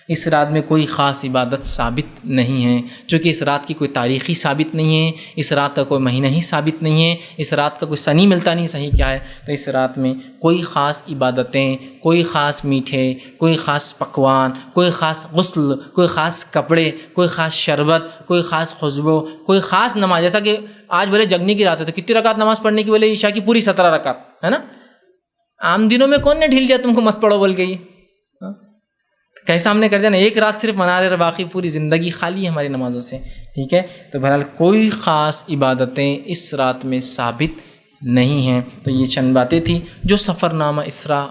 اس رات میں کوئی خاص عبادت ثابت نہیں ہے، چونکہ اس رات کی کوئی تاریخی ثابت نہیں ہے، اس رات کا کوئی مہینہ ہی ثابت نہیں ہے، اس رات کا کوئی سن ہی ملتا نہیں صحیح کیا ہے۔ تو اس رات میں کوئی خاص عبادتیں، کوئی خاص میٹھے، کوئی خاص پکوان، کوئی خاص غسل، کوئی خاص کپڑے، کوئی خاص شربت، کوئی خاص خوشبو، کوئی خاص نماز، جیسا کہ آج بولے جگنے کی رات ہے تو کتنی رکعت نماز پڑھنے کی، بولے عشاء کی پوری 17 رکعت ہے نا۔ عام دنوں میں کون نے ڈھیل دیا تم کو مت پڑھو بول کے؟ یہ کیسا ہم نے کر دیا نا، ایک رات صرف منا رہے، باقی پوری زندگی خالی ہے ہماری نمازوں سے، ٹھیک ہے۔ تو بہرحال کوئی خاص عبادتیں اس رات میں ثابت نہیں ہیں۔ تو یہ چند باتیں تھیں جو سفر نامہ اسراء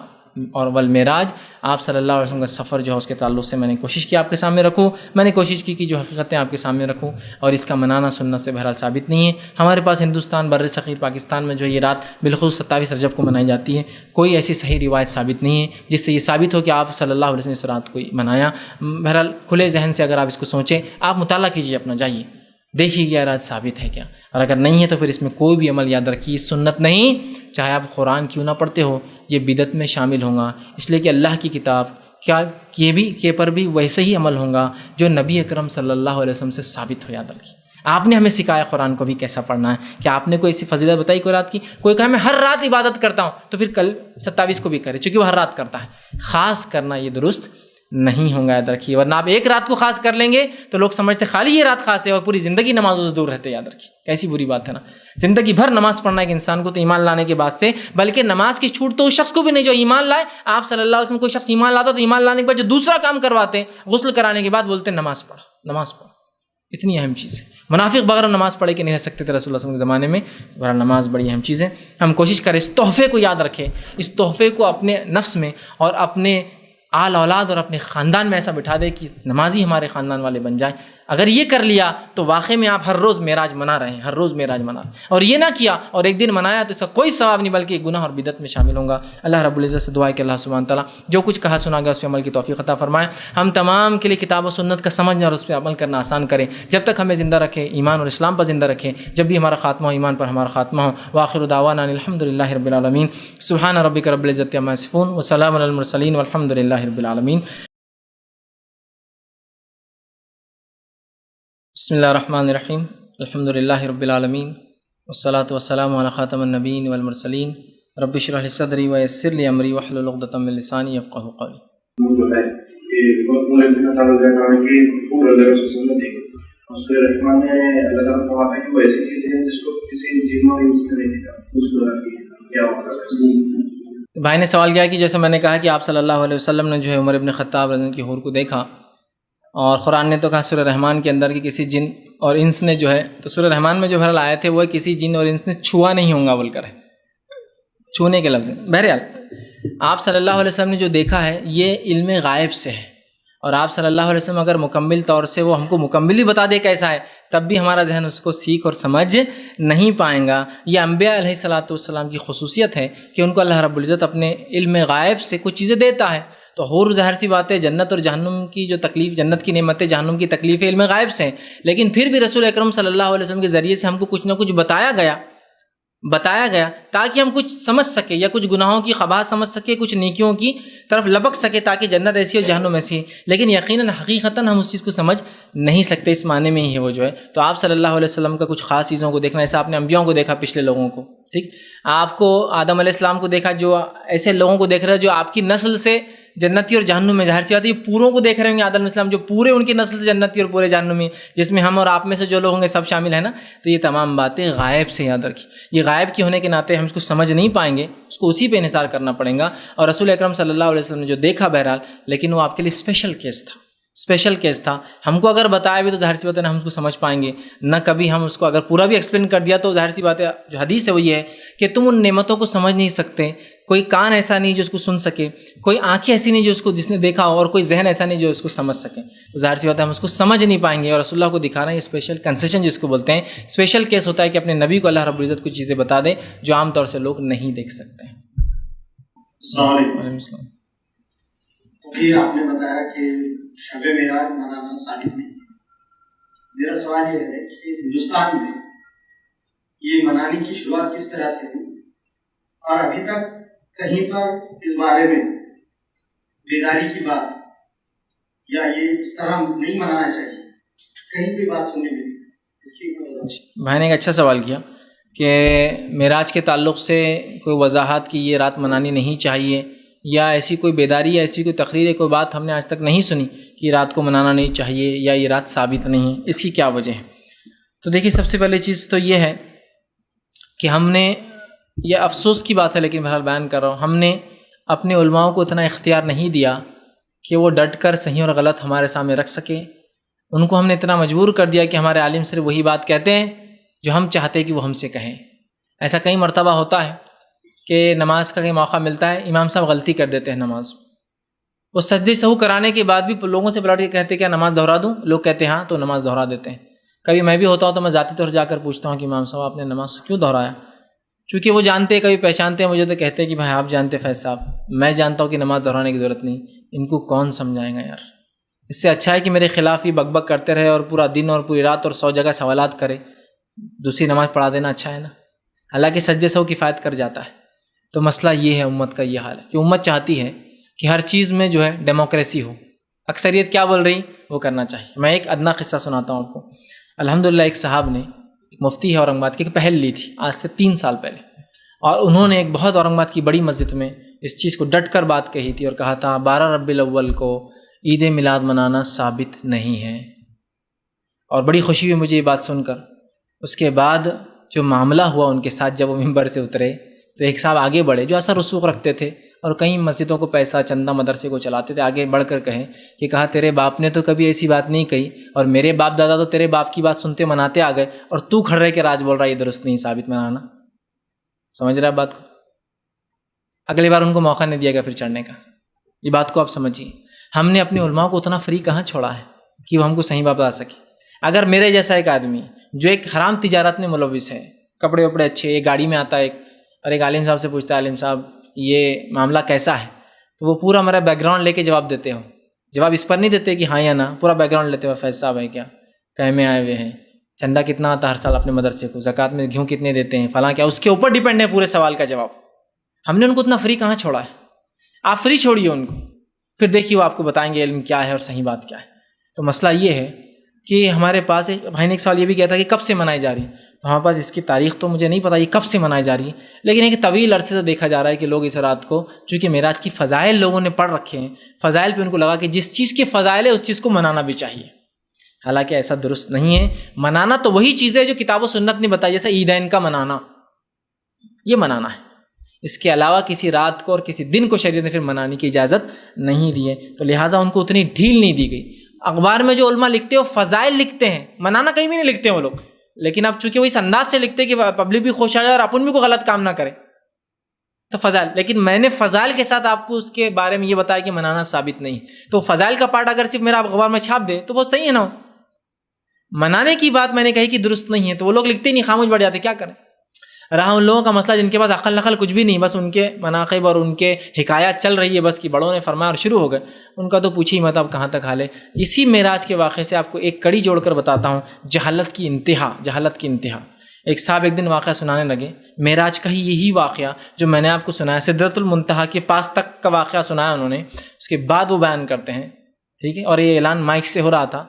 اور والمعراج آپ صلی اللہ علیہ وسلم کا سفر جو ہے اس کے تعلق سے میں نے کوشش کی آپ کے سامنے رکھوں، میں نے کوشش کی کہ جو حقیقتیں آپ کے سامنے رکھوں، اور اس کا منانا سننا سے بہرحال ثابت نہیں ہے۔ ہمارے پاس ہندوستان بر صغیر پاکستان میں جو یہ رات بالخصوص 27 رجب کو منائی جاتی ہے، کوئی ایسی صحیح روایت ثابت نہیں ہے جس سے یہ ثابت ہو کہ آپ صلی اللہ علیہ وسلم نے اس رات کو منایا۔ بہرحال کھلے ذہن سے اگر آپ اس کو سوچیں، آپ مطالعہ کیجیے اپنا، جائیے دیکھیے یہ رات ثابت ہے کیا، اور اگر نہیں ہے تو پھر اس میں کوئی بھی عمل یاد رکھیے سنت نہیں، چاہے آپ قرآن کیوں نہ پڑھتے ہو، یہ بدعت میں شامل ہوں گا، اس لیے کہ اللہ کی کتاب کیا کے پر بھی ویسے ہی عمل ہوں گا جو نبی اکرم صلی اللہ علیہ وسلم سے ثابت ہو، یاد رکھیے۔ آپ نے ہمیں سکھایا قرآن کو بھی کیسا پڑھنا ہے، کہ آپ نے کوئی ایسی فضیلت بتائی کوئی رات کی، کوئی کہا میں ہر رات عبادت کرتا ہوں تو پھر کل 27 کو بھی کرے، چونکہ وہ ہر رات کرتا ہے، خاص کرنا یہ درست نہیں ہوں گا، یاد رکھیے۔ ورنہ آپ ایک رات کو خاص کر لیں گے تو لوگ سمجھتے خالی یہ رات خاص ہے اور پوری زندگی نمازوں سے دور رہتے، یاد رکھیے کیسی بری بات ہے نا۔ زندگی بھر نماز پڑھنا ایک انسان کو تو ایمان لانے کے بعد سے، بلکہ نماز کی چھوٹ تو اس شخص کو بھی نہیں جو ایمان لائے۔ آپ صلی اللہ علیہ وسلم کوئی شخص ایمان لاتا تو ایمان لانے کے بعد جو دوسرا کام کرواتے، غسل کرانے کے بعد بولتے نماز پڑھ، نماز پڑھ، اتنی اہم چیز ہے۔ منافق بغیر نماز پڑھے کہ نہیں رہ سکتے تھے رسول اللہ صلی اللہ علیہ وسلم کے زمانے میں، بہرحال نماز بڑی اہم چیز ہے۔ ہم کوشش کریں اس تحفے کو یاد رکھیں، اس تحفے کو اپنے نفس میں اور اپنے آل اولاد اور اپنے خاندان میں ایسا بٹھا دے کہ نمازی ہمارے خاندان والے بن جائیں۔ اگر یہ کر لیا تو واقعی میں آپ ہر روز معراج منا رہے ہیں، ہر روز معراج منا رہے ہیں، اور یہ نہ کیا اور ایک دن منایا تو اس کا کوئی ثواب نہیں بلکہ گناہ اور بدعت میں شامل ہوں گا۔ اللہ رب العزت سے دعا ہے کہ اللہ سبحانہ تعالیٰ جو کچھ کہا سنا گیا اس پہ عمل کی توفیق عطا فرمائے، ہم تمام کے لیے کتاب و سنت کا سمجھنا اور اس پہ عمل کرنا آسان کریں، جب تک ہمیں زندہ رکھے ایمان اور اسلام پر زندہ رکھیں، جب بھی ہمارا خاتمہ ہو ایمان پر ہمارا خاتمہ ہو۔ وآخر دعوانا الحمد للہ رب العالمین، سبحان ربک رب العزت عما یصفون وسلام علی المرسلین والحمد للہ رب العالمین۔ بسم اللہ الرحمن الرحیم، الحمد للہ رب العالمین والصلاة والسلام علی خاتم النبیین والمرسلین، رب اشرح لی صدری ویسر لی امری واحلل عقدۃ من لسانی یفقہوا قولی۔ بھائی نے سوال کیا کہ جیسے میں نے کہا کہ آپ صلی اللہ علیہ وسلم نے جو ہے عمر ابن خطاب رضی اللہ عنہ کی حور کو دیکھا، اور قرآن نے تو کہا سورہ رحمان کے اندر کہ کسی جن اور انس نے جو ہے، تو سورہ رحمان میں جو بہرحال آئے تھے وہ کسی جن اور انس نے چھوا نہیں ہوں گا بول کر ہے، چھونے کے لفظ ہیں۔ بہرحال آپ صلی اللہ علیہ وسلم نے جو دیکھا ہے یہ علم غائب سے ہے، اور آپ صلی اللہ علیہ وسلم اگر مکمل طور سے وہ ہم کو مکمل ہی بتا دے کیسا ہے، تب بھی ہمارا ذہن اس کو سیکھ اور سمجھ نہیں پائیں گا۔ یہ انبیاء علیہ الصلاۃ والسلام کی خصوصیت ہے کہ ان کو اللہ رب العزت اپنے علم غائب سے کچھ چیزیں دیتا ہے۔ تو حور ظاہر سی بات ہے، جنت اور جہنم کی جو تکلیف، جنت کی نعمتیں، جہنم کی تکلیفیں علم غائب سے ہیں، لیکن پھر بھی رسول اکرم صلی اللہ علیہ وسلم کے ذریعے سے ہم کو کچھ نہ کچھ بتایا گیا تاکہ ہم کچھ سمجھ سکے، یا کچھ گناہوں کی خباث سمجھ سکے، کچھ نیکیوں کی طرف لپک سکے، تاکہ جنت ایسی اور جہنم ایسی ہے۔ لیکن یقیناً حقیقتاً ہم اس چیز کو سمجھ نہیں سکتے، اس معنی میں ہی ہے وہ جو ہے۔ تو آپ صلی اللہ علیہ وسلم کا کچھ خاص چیزوں کو دیکھنا، ایسا آپ نے انبیاءوں کو دیکھا، پچھلے لوگوں کو، ٹھیک، آپ کو آدم علیہ السلام کو دیکھا، جو ایسے لوگوں کو دیکھ رہے ہیں جو آپ کی نسل سے جنتی اور جہنم میں، ظاہر سی بات ہے یہ پوروں کو دیکھ رہے ہوں گے، آدم علیہ السلام جو پورے ان کی نسل سے جنتی اور پورے جہنمی، جس میں ہم اور آپ میں سے جو لوگ ہوں گے سب شامل ہیں نا۔ تو یہ تمام باتیں غائب سے یاد رکھیے، یہ غائب کی ہونے کے ناطے ہم اس کو سمجھ نہیں پائیں گے، اس کو اسی پہ انحصار کرنا پڑے گا۔ اور رسول اکرم صلی اللہ علیہ وسلم نے جو دیکھا بہرحال، لیکن وہ آپ کے لیے اسپیشل کیس تھا۔ ہم کو اگر بتایا بھی تو ظاہر سی بات ہے نہ ہم اس کو سمجھ پائیں گے، نہ کبھی ہم اس کو اگر پورا بھی ایکسپلین کر دیا تو ظاہر سی بات ہے جو حدیث ہے وہ یہ ہے کہ تم ان نعمتوں کو سمجھ نہیں سکتے، کوئی کان ایسا نہیں جو اس کو سن سکے، کوئی آنکھیں ایسی نہیں جو اس کو جس نے دیکھا ہو، اور کوئی ذہن ایسا نہیں جو اس کو سمجھ سکے۔ تو ظاہر سی بات ہے ہم اس کو سمجھ نہیں پائیں گے، اور رسول اللہ کو دکھانا یہ اسپیشل کنسیشن جس کو بولتے ہیں، اسپیشل کیس ہوتا ہے کہ اپنے نبی کو اللہ رب العزت کچھ چیزیں بتا دے جو عام طور سے لوگ نہیں دیکھ سکتے ہیں۔ السلام علیکم۔ وعلیکم السلام۔ ابھی آپ نے بتایا کہ شب معراج منانا ثابت نہیں۔ میرا سوال یہ ہے کہ ہندوستان میں یہ منانے کی شروعات کس طرح سے ہوئی، اور ابھی تک کہیں پر اس بارے میں بیداری کی بات، یا یہ اس طرح نہیں منانا چاہیے، کہیں کوئی بات سننے میں نہیں، اس کی بھائی نے ایک اچھا سوال کیا کہ معراج کے تعلق سے کوئی وضاحت کی یہ رات منانی نہیں چاہیے، یا ایسی کوئی بیداری یا ایسی کوئی تقریر، کوئی بات ہم نے آج تک نہیں سنی کہ یہ رات کو منانا نہیں چاہیے یا یہ رات ثابت نہیں ہے، اس کی کیا وجہ ہے؟ تو دیکھیے سب سے پہلی چیز تو یہ ہے کہ ہم نے، یہ افسوس کی بات ہے لیکن بہرحال بیان کر رہا ہوں، ہم نے اپنے علماؤں کو اتنا اختیار نہیں دیا کہ وہ ڈٹ کر صحیح اور غلط ہمارے سامنے رکھ سکے۔ ان کو ہم نے اتنا مجبور کر دیا کہ ہمارے عالم صرف وہی بات کہتے ہیں جو ہم چاہتے کہ وہ ہم سے کہیں۔ ایسا کئی مرتبہ ہوتا ہے کہ نماز کا کئی موقع ملتا ہے، امام صاحب غلطی کر دیتے ہیں نماز، وہ سجدے سہو کرانے کے بعد بھی لوگوں سے پلٹ کے کہتے کیا نماز دہرا دوں؟ لوگ کہتے ہیں ہاں، تو نماز دہرا دیتے ہیں۔ کبھی میں بھی ہوتا ہوں تو میں ذاتی طور سے جا کر پوچھتا ہوں کہ امام صاحب آپ نے نماز کیوں دہرایا؟ چونکہ وہ جانتے ہیں، کبھی پہچانتے ہیں مجھے تو کہتے ہیں کہ بھائی آپ جانتے فیض صاحب، میں جانتا ہوں کہ نماز دہرانے کی ضرورت نہیں، ان کو کون سمجھائے گا یار؟ اس سے اچھا ہے کہ میرے خلاف ہی بک بک کرتے رہے اور پورا دن اور پوری رات اور 100 جگہ سوالات کرے، دوسری نماز پڑھا دینا اچھا ہے نا، حالانکہ سجدے سہو کفایت کر جاتا ہے۔ تو مسئلہ یہ ہے، امت کا یہ حال ہے کہ امت چاہتی ہے کہ ہر چیز میں جو ہے ڈیموکریسی ہو، اکثریت کیا بول رہی وہ کرنا چاہیے۔ میں ایک ادنا قصہ سناتا ہوں آپ کو۔ الحمدللہ ایک صاحب نے، ایک مفتی ہے اورنگ آباد کی، ایک پہل لی تھی آج سے 3 سال پہلے، اور انہوں نے ایک بہت اورنگ آباد کی بڑی مسجد میں اس چیز کو ڈٹ کر بات کہی تھی اور کہا تھا 12 ربیع الاول کو عید میلاد منانا ثابت نہیں ہے۔ اور بڑی خوشی ہوئی مجھے یہ بات سن کر۔ اس کے بعد جو معاملہ ہوا ان کے ساتھ، جب وہ ممبر سے اترے تو ایک صاحب آگے بڑھے جو اثر رسوخ رکھتے تھے اور کئی مسجدوں کو پیسہ چندہ مدرسے کو چلاتے تھے، آگے بڑھ کر کہیں کہ کہا تیرے باپ نے تو کبھی ایسی بات نہیں کہی، اور میرے باپ دادا تو تیرے باپ کی بات سنتے مناتے آ گئے، اور تو کھڑ رہے کہ راج بول رہا ہے یہ درست نہیں ثابت منانا۔ سمجھ رہا ہے بات کو؟ اگلی بار ان کو موقع نہیں دیا گیا پھر چڑھنے کا۔ یہ بات کو آپ سمجھیے، ہم نے اپنے علماء کو اتنا فری کہاں چھوڑا ہے کہ وہ ہم کو صحیح بات بتا سکے۔ اگر میرے جیسا ایک آدمی جو ایک حرام تجارت میں ملوث ہے، کپڑے وپڑے اچھے، ایک گاڑی میں آتا ہے اور ایک عالم صاحب سے پوچھتا ہے عالم صاحب یہ معاملہ کیسا ہے، تو وہ پورا میرا بیک گراؤنڈ لے کے جواب دیتے ہو، جواب اس پر نہیں دیتے کہ ہاں یا نہ، پورا بیک گراؤنڈ لیتے ہوئے فیض صاحب ہے کیا، کہیں میں آئے ہوئے ہیں، چندہ کتنا آتا ہر سال اپنے مدرسے کو، زکوٰۃ میں گھیوں کتنے دیتے ہیں، فلاں کیا، اس کے اوپر ڈیپینڈ ہے پورے سوال کا جواب۔ ہم نے ان کو اتنا فری کہاں چھوڑا ہے؟ آپ فری چھوڑیے ان کو، پھر دیکھیے وہ آپ کو بتائیں گے علم کیا ہے اور صحیح بات کیا ہے۔ تو مسئلہ یہ ہے کہ ہمارے پاس ایک بھائی نے ایک سوال یہ بھی کیا تھا کہ کب سے منائی جا رہی ہے، تو ہمارے پاس اس کی تاریخ تو مجھے نہیں پتہ یہ کب سے منائی جا رہی ہے، لیکن ایک طویل عرصے سے دیکھا جا رہا ہے کہ لوگ اس رات کو، چونکہ معراج کی فضائل لوگوں نے پڑھ رکھے ہیں، فضائل پہ ان کو لگا کہ جس چیز کے فضائل ہے اس چیز کو منانا بھی چاہیے، حالانکہ ایسا درست نہیں ہے۔ منانا تو وہی چیز ہے جو کتاب و سنت نے بتائی، جیسے عیدین کا منانا، یہ منانا ہے، اس کے علاوہ کسی رات کو اور کسی دن کو شریعت نے پھر منانے کی اجازت نہیں دی ہے، تو لہٰذا ان کو اتنی ڈھیل نہیں دی گئی۔ اخبار میں جو علماء لکھتے ہیں وہ فضائل لکھتے ہیں، منانا کہیں بھی نہیں لکھتے ہیں وہ لوگ، لیکن اب چونکہ وہ اس انداز سے لکھتے ہیں کہ پبلک بھی خوش آ جائے اور اپن بھی کوئی غلط کام نہ کرے، تو فضائل، لیکن میں نے فضائل کے ساتھ آپ کو اس کے بارے میں یہ بتایا کہ منانا ثابت نہیں، تو فضائل کا پارٹ اگر صرف میرا اخبار میں چھاپ دے تو بہت صحیح ہے نا، منانے کی بات میں نے کہی کہ درست نہیں ہے، تو وہ لوگ لکھتے نہیں، خاموش بیٹھ جاتے، کیا کریں۔ رہا ان لوگوں کا مسئلہ جن کے پاس عقل نقل کچھ بھی نہیں، بس ان کے مناقب اور ان کے حکایات چل رہی ہے بس کہ بڑوں نے فرمایا اور شروع ہو گئے، ان کا تو پوچھی مت اب کہاں تک حال ہے۔ اسی معراج کے واقعے سے آپ کو ایک کڑی جوڑ کر بتاتا ہوں، جہالت کی انتہا۔ ایک صاحب ایک دن واقعہ سنانے لگے، معراج کا ہی یہی واقعہ جو میں نے آپ کو سنایا، سدرۃ المنتہا کے پاس تک کا واقعہ سنایا انہوں نے، اس کے بعد وہ بیان کرتے ہیں، ٹھیک ہے، اور یہ اعلان مائک سے ہو رہا تھا،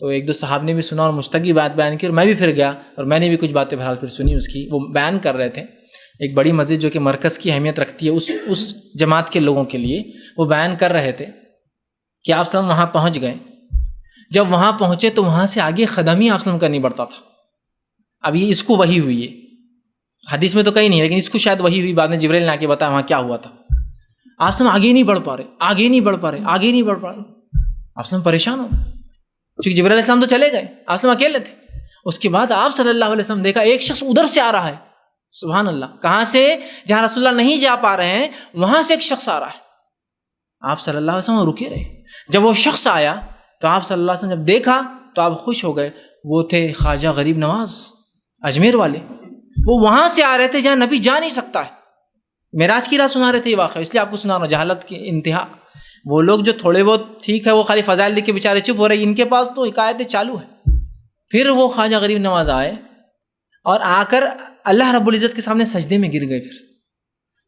تو ایک دو صحاب نے بھی سنا اور مستقی بات بیان کی، اور میں بھی پھر گیا اور میں نے بھی کچھ باتیں بہرحال پھر سنی اس کی۔ وہ بیان کر رہے تھے ایک بڑی مسجد جو کہ مرکز کی اہمیت رکھتی ہے اس جماعت کے لوگوں کے لیے، وہ بیان کر رہے تھے کہ آپ وسلم وہاں پہنچ گئے۔ جب وہاں پہنچے تو وہاں سے آگے قدم ہی آپ وسلم کرنی پڑتا تھا۔ اب یہ اس کو وحی ہوئی ہے، حدیث میں تو کہیں نہیں، لیکن اس کو شاید وحی ہوئی، بعد میں جبریل نے آ کے بتایا وہاں کیا ہوا تھا۔ آپ وسلم آگے نہیں بڑھ پا رہے، آپ وسلم پریشان ہو، چونکہ جبریل علیہ السلام تو چلے گئے، آپ وسلم اکیلے تھے۔ اس کے بعد آپ صلی اللہ علیہ وسلم دیکھا ایک شخص ادھر سے آ رہا ہے، سبحان اللہ، کہاں سے؟ جہاں رسول اللہ نہیں جا پا رہے ہیں وہاں سے ایک شخص آ رہا ہے۔ آپ صلی اللہ علیہ وسلم رکے رہے، جب وہ شخص آیا تو آپ صلی اللہ علیہ وسلم جب دیکھا تو آپ خوش ہو گئے، وہ تھے خواجہ غریب نواز اجمیر والے، وہ وہاں سے آ رہے تھے جہاں نبی جا نہیں سکتا ہے، معراج کی رات سنا رہے تھے یہ واقعہ، اس لیے آپ کو سنا رہا ہوں، جہالت کی انتہا۔ وہ لوگ جو تھوڑے بہت ٹھیک ہے وہ خالی فضائل لکھ کے بیچارے چپ ہو رہے، ان کے پاس تو حکایتیں چالو ہے۔ پھر وہ خواجہ غریب نواز آئے اور آ کر اللہ رب العزت کے سامنے سجدے میں گر گئے،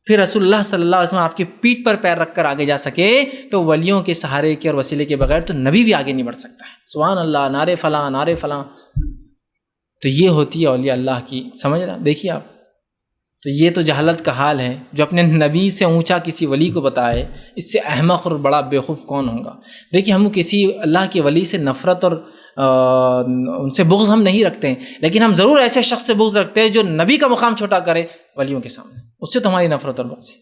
پھر رسول اللہ صلی اللہ علیہ وسلم آپ کی پیٹھ پر پیر رکھ کر آگے جا سکے، تو ولیوں کے سہارے کے اور وسیلے کے بغیر تو نبی بھی آگے نہیں بڑھ سکتا ہے۔ سبحان اللہ، نعرے فلاں۔ تو یہ ہوتی ہے اولیاء اللہ کی، سمجھ رہا، دیکھیے آپ، تو یہ تو جہالت کا حال ہے، جو اپنے نبی سے اونچا کسی ولی کو بتائے، اس سے احمق اور بڑا بیوقوف کون ہوگا۔ دیکھیے ہم کسی اللہ کے ولی سے نفرت اور ان سے بغض ہم نہیں رکھتے ہیں، لیکن ہم ضرور ایسے شخص سے بغض رکھتے ہیں جو نبی کا مقام چھوٹا کرے ولیوں کے سامنے، اس سے تو ہماری نفرت اور بغض ہے،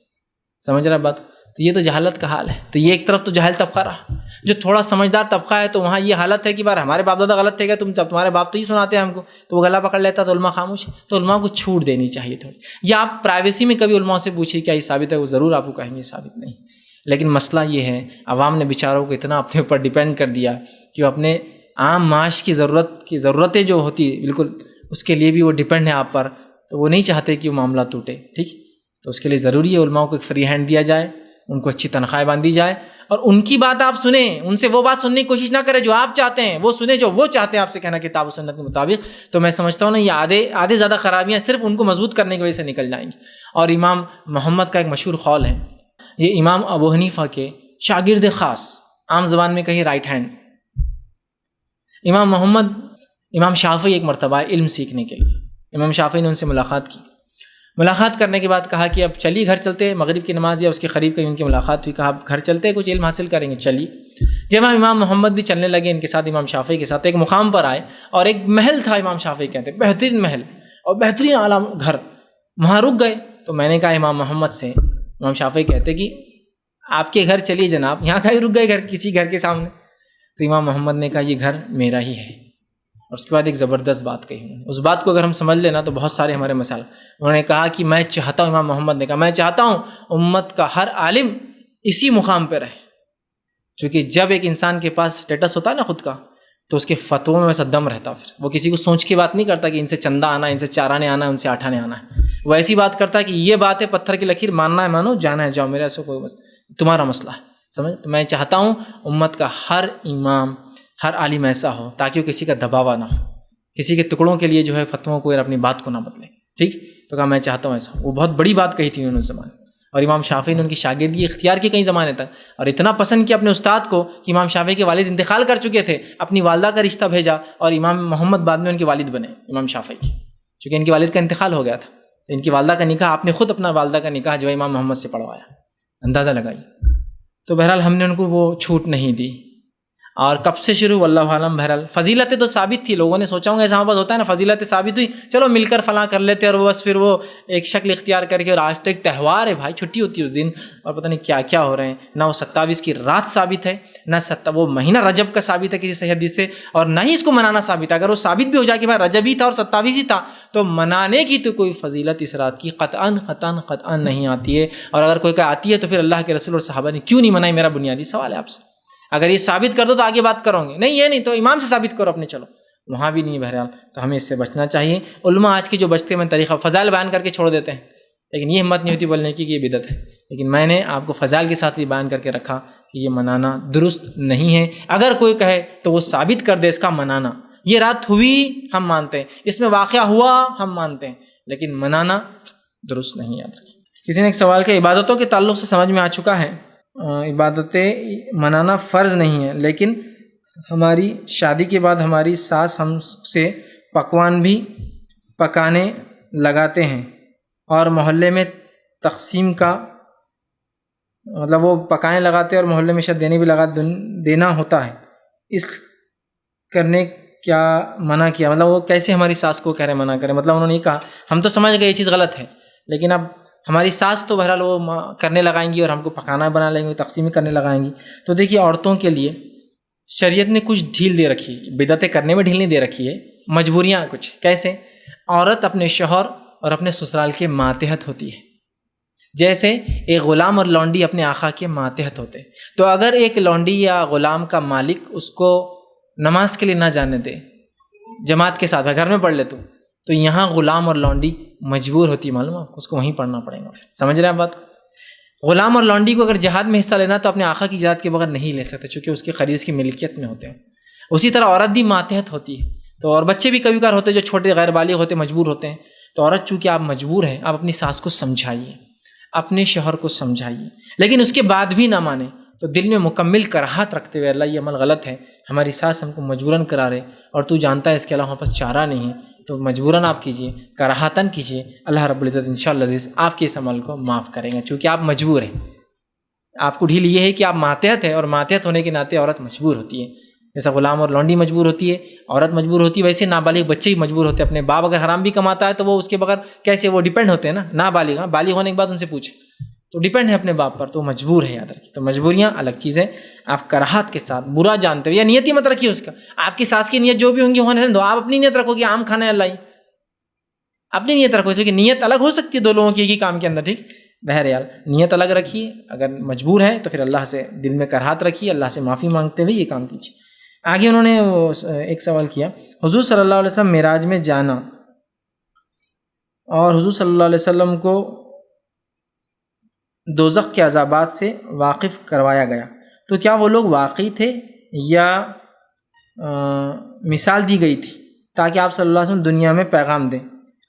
سمجھ رہا بات۔ تو یہ تو جہالت کا حال ہے۔ تو یہ ایک طرف تو جاہل طبقہ رہا، جو تھوڑا سمجھدار طبقہ ہے تو وہاں یہ حالت ہے کہ بار ہمارے باپ دادا غلط تھے گا، تمہارے باپ تو ہی سناتے ہیں ہم کو، تو وہ گلا پکڑ لیتا تو علماء خاموش، تو علماء کو چھوٹ دینی چاہیے تھوڑی، یا آپ پرائیویسی میں کبھی علماء سے پوچھیے کیا یہ ثابت ہے، وہ ضرور آپ کو کہیں گے ثابت نہیں۔ لیکن مسئلہ یہ ہے عوام نے بیچاروں کو اتنا اپنے اوپر ڈیپینڈ کر دیا کہ وہ اپنے عام معاش کی ضرورتیں جو ہوتی بالکل اس کے لیے بھی وہ ڈیپینڈ ہے آپ پر، تو وہ نہیں چاہتے کہ وہ معاملہ ٹوٹے، ٹھیک۔ تو اس کے لیے ضروری ہے علماء کو ایک فری ہینڈ دیا جائے، ان کو اچھی تنخواہیں باندھی جائے، اور ان کی بات آپ سنیں، ان سے وہ بات سننے کی کوشش نہ کریں جو آپ چاہتے ہیں، وہ سنیں جو وہ چاہتے ہیں آپ سے کہنا کتاب و سنت کے مطابق۔ تو میں سمجھتا ہوں نا یہ آدھے زیادہ خرابیاں صرف ان کو مضبوط کرنے کی وجہ سے نکل جائیں گی۔ اور امام محمد کا ایک مشہور قول ہے، یہ امام ابو حنیفہ کے شاگرد خاص، عام زبان میں کہیں رائٹ ہینڈ، امام محمد، امام شافعی ایک مرتبہ علم سیکھنے کے لیے، امام شافعی نے ان سے ملاقات کرنے کے بعد کہا کہ اب چلیے گھر چلتے، مغرب کی نماز یا اس کے قریب کہیں ان کی ملاقات ہوئی، کہا اب گھر چلتے کچھ علم حاصل کریں گے، چلیے۔ جب امام محمد بھی چلنے لگے ان کے ساتھ، امام شافعی کے ساتھ، ایک مقام پر آئے اور ایک محل تھا، امام شافعی کہتے ہیں بہترین محل اور بہترین اعلیٰ گھر، وہاں رک گئے۔ تو میں نے کہا امام محمد سے، امام شافعی کہتے کہ آپ کے گھر چلیے جناب، یہاں کہیں رک گئے گھر کسی گھر کے سامنے؟ تو امام محمد نے کہا یہ گھر میرا ہی ہے، اور اس کے بعد ایک زبردست بات کہی، اس بات کو اگر ہم سمجھ لینا تو بہت سارے ہمارے مسائل۔ انہوں نے کہا کہ میں چاہتا ہوں، امام محمد نے کہا میں چاہتا ہوں امت کا ہر عالم اسی مقام پہ رہے، چونکہ جب ایک انسان کے پاس اسٹیٹس ہوتا ہے نا خود کا، تو اس کے فتووں میں ویسا دم رہتا، پھر وہ کسی کو سوچ کے بات نہیں کرتا کہ ان سے چندہ آنا ہے، ان سے چارانے آنا ہے، ان سے آٹھانے آنا ہے، وہ ایسی بات کرتا ہے کہ یہ بات ہے پتھر کی لکیر، ماننا ہے مانو، جانا ہے جاؤ، میرا ایسا کوئی تمہارا مسئلہ ہے، سمجھ۔ تو میں چاہتا ہوں امت کا ہر امام، ہر عالم ایسا ہو تاکہ وہ کسی کا دباوا نہ ہو، کسی کے ٹکڑوں کے لیے جو ہے فتووں کو یا اپنی بات کو نہ بدلے، ٹھیک۔ تو کہا میں چاہتا ہوں ایسا، وہ بہت بڑی بات کہی تھی انہوں نے زمانے، اور امام شافعی نے ان کی شاگردی اختیار کی کئی زمانے تک، اور اتنا پسند کیا اپنے استاد کو کہ امام شافعی کے والد انتقال کر چکے تھے، اپنی والدہ کا رشتہ بھیجا، اور امام محمد بعد میں ان کے والد بنے، امام شافعی کی، چونکہ ان کے والد کا انتقال ہو گیا تھا، تو ان کی والدہ کا نکاح آپ نے خود اپنا والدہ کا نکاح جو ہے امام محمد سے پڑھوایا، اندازہ لگائیے۔ تو بہرحال ہم نے ان کو وہ چھوٹ نہیں دی، اور کب سے شروع واللہ عالم، بہرحال فضیلتیں تو ثابت تھی، لوگوں نے سوچا ہوں گے ایسا بات ہوتا ہے نا، فضیلتیں ثابت ہوئی، چلو مل کر فلاں کر لیتے، اور بس پھر وہ ایک شکل اختیار کر کے، اور آج تو ایک تہوار ہے بھائی، چھٹی ہوتی ہے اس دن، اور پتہ نہیں کیا کیا ہو رہے ہیں، نہ وہ 27 کی رات ثابت ہے، نہ وہ مہینہ رجب کا ثابت ہے کسی صحیح حدیث سے، اور نہ ہی اس کو منانا ثابت ہے۔ اگر وہ ثابت بھی ہو جائے کہ بھائی رجب ہی تھا اور 27 ہی تھا، تو منانے کی تو کوئی فضیلت اس رات کی قطعاً نہیں آتی ہے. اور اگر کوئی کہ آتی ہے تو پھر اللہ کے رسول اور صحابہ نے کیوں نہیں منائی؟ میرا بنیادی سوال ہے آپ سے. اگر یہ ثابت کر دو تو آگے بات کرو گے، نہیں یہ نہیں تو امام سے ثابت کرو اپنے. چلو وہاں بھی نہیں بہرحال، تو ہمیں اس سے بچنا چاہیے. علماء آج کے جو بچتے میں طریقہ فضائل بیان کر کے چھوڑ دیتے ہیں، لیکن یہ ہمت نہیں ہوتی بولنے کی کہ یہ بدعت ہے. لیکن میں نے آپ کو فضائل کے ساتھ یہ بیان کر کے رکھا کہ یہ منانا درست نہیں ہے. اگر کوئی کہے تو وہ ثابت کر دے اس کا منانا. یہ رات ہوئی ہم مانتے ہیں، اس میں واقعہ ہوا ہم مانتے ہیں، لیکن منانا درست نہیں. یاد رکھیے. کسی نے ایک سوال کیا، عبادتوں کے تعلق سے سمجھ میں آ چکا ہے عبادتیں منانا فرض نہیں ہے، لیکن ہماری شادی کے بعد ہماری ساس ہم سے پکوان بھی پکانے لگاتے ہیں اور محلے میں تقسیم کا مطلب وہ پکانے لگاتے ہیں اور محلے میں شاید دینے بھی دینا ہوتا ہے. اس کرنے کیا منع کیا؟ مطلب وہ کیسے ہماری ساس کو کہہ رہے منع کریں؟ مطلب انہوں نے کہا ہم تو سمجھ گئے یہ چیز غلط ہے، لیکن اب ہماری ساس تو بہرحال وہ کرنے لگائیں گی اور ہم کو پکانا بنا لیں گے، تقسیم کرنے لگائیں گی. تو دیکھیے عورتوں کے لیے شریعت نے کچھ ڈھیل دے رکھی ہے، بدعتیں کرنے میں ڈھیل نہیں دے رکھی ہے، مجبوریاں کچھ. کیسے؟ عورت اپنے شوہر اور اپنے سسرال کے ماتحت ہوتی ہے، جیسے ایک غلام اور لونڈی اپنے آقا کے ماتحت ہوتے ہیں. تو اگر ایک لونڈی یا غلام کا مالک اس کو نماز کے لیے نہ جانے دے، جماعت کے ساتھ گھر میں پڑھ لے تو یہاں غلام اور لونڈی مجبور ہوتی ہے، معلوم ہے اس کو وہیں پڑھنا پڑے گا. سمجھ رہے ہیں آپ بات؟ غلام اور لونڈی کو اگر جہاد میں حصہ لینا تو اپنے آقا کی اجازت کے بغیر نہیں لے سکتے، چونکہ اس کی خرید اس کی ملکیت میں ہوتے ہیں. اسی طرح عورت بھی ماتحت ہوتی ہے. تو اور بچے بھی کبھی کبھار ہوتے ہیں جو چھوٹے غیر بالغ ہوتے ہیں، مجبور ہوتے ہیں. تو عورت چونکہ آپ مجبور ہیں، آپ اپنی ساس کو سمجھائیے، اپنے شوہر کو سمجھائیے، لیکن اس کے بعد بھی نہ مانے تو دل میں مکمل کراہت رکھتے ہوئے اللہ یہ عمل غلط ہے، ہماری ساس ہم کو مجبوراً کرا رہے اور تو جانتا ہے اس کے علاوہ ہمارے پاس چارہ نہیں ہے، تو مجبوراً آپ کیجئے، کراہتاً کیجئے. اللہ رب العزت انشاءاللہ عزیز آپ کے اس عمل کو معاف کریں گے، چونکہ آپ مجبور ہیں. آپ کو ڈھیل یہ ہے کہ آپ ماتحت ہیں، اور ماتحت ہونے کے ناطے عورت مجبور ہوتی ہے. جیسا غلام اور لونڈی مجبور ہوتی ہے، عورت مجبور ہوتی ہے، ویسے نابالغ بچے بھی مجبور ہوتے ہیں. اپنے باپ اگر حرام بھی کماتا ہے تو وہ اس کے بغیر کیسے، وہ ڈیپینڈ ہوتے ہیں نا، نابالغ. ہاں بالغ ہونے کے بعد ان سے پوچھیں تو ڈیپینڈ ہے اپنے باپ پر، تو مجبور ہے. یاد رکھیے. تو مجبوریاں الگ چیزیں، آپ کراہت کے ساتھ برا جانتے ہوئے یا نیت ہی مت رکھیے اس کا. آپ کی ساس کی نیت جو بھی ہوں گی ہونے دو، آپ اپنی نیت رکھو کہ عام کھانا ہے اللہ ہی، اپنی نیت رکھو. اس لیے کہ نیت الگ ہو سکتی ہے دو لوگوں کی ایک ہی کام کے اندر. ٹھیک، بہرحال نیت الگ رکھیے. اگر مجبور ہے تو پھر اللہ سے دل میں کراہت رکھیے، اللہ سے معافی مانگتے ہوئے یہ کام کیجیے. آگے انہوں نے ایک سوال کیا، حضور صلی اللہ علیہ وسلم معراج میں جانا اور حضور صلی اللہ علیہ وسلم کو دوزخ کے عذابات سے واقف کروایا گیا، تو کیا وہ لوگ واقعی تھے یا مثال دی گئی تھی تاکہ آپ صلی اللہ علیہ وسلم دنیا میں پیغام دیں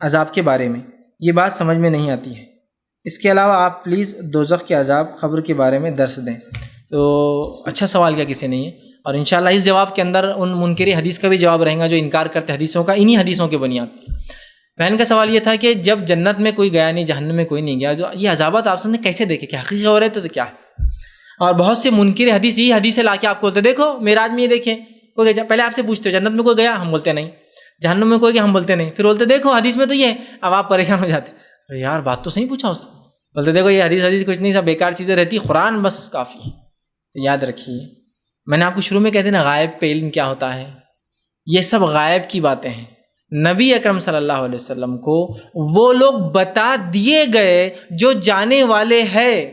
عذاب کے بارے میں؟ یہ بات سمجھ میں نہیں آتی ہے. اس کے علاوہ آپ پلیز دوزخ کے عذاب قبر کے بارے میں درس دیں. تو اچھا سوال کیا کسی نے یہ، اور انشاءاللہ اس جواب کے اندر ان منکری حدیث کا بھی جواب رہے گا جو انکار کرتے حدیثوں کا، انہی حدیثوں کے بنیاد پر. بہن کا سوال یہ تھا کہ جب جنت میں کوئی گیا نہیں، جہنم میں کوئی نہیں گیا، جو یہ عذابات آپ نے کیسے دیکھے، کہ حقیقی ہو رہے تھے تو کیا ہے؟ اور بہت سے منکر حدیث یہ حدیثیں لا کے آپ کو بولتے دیکھو معراج میں یہ دیکھیں کوئی، پہلے آپ سے پوچھتے ہو جنت میں کوئی گیا، ہم بولتے نہیں. جہنم میں کوئی گیا، ہم بولتے نہیں. پھر بولتے دیکھو حدیث میں تو یہ ہے. اب آپ پریشان ہو جاتے، یار بات تو صحیح پوچھا اس نے. بولتے دیکھو یہ حدیث کچھ نہیں، سب بیکار چیزیں رہتی، قرآن بس کافی ہے. تو یاد رکھیے، میں نے آپ کو شروع میں کہتے نا غائب پہ علم کیا ہوتا ہے، یہ سب غائب کی باتیں ہیں. نبی اکرم صلی اللہ علیہ وسلم کو وہ لوگ بتا دیے گئے جو جانے والے ہیں،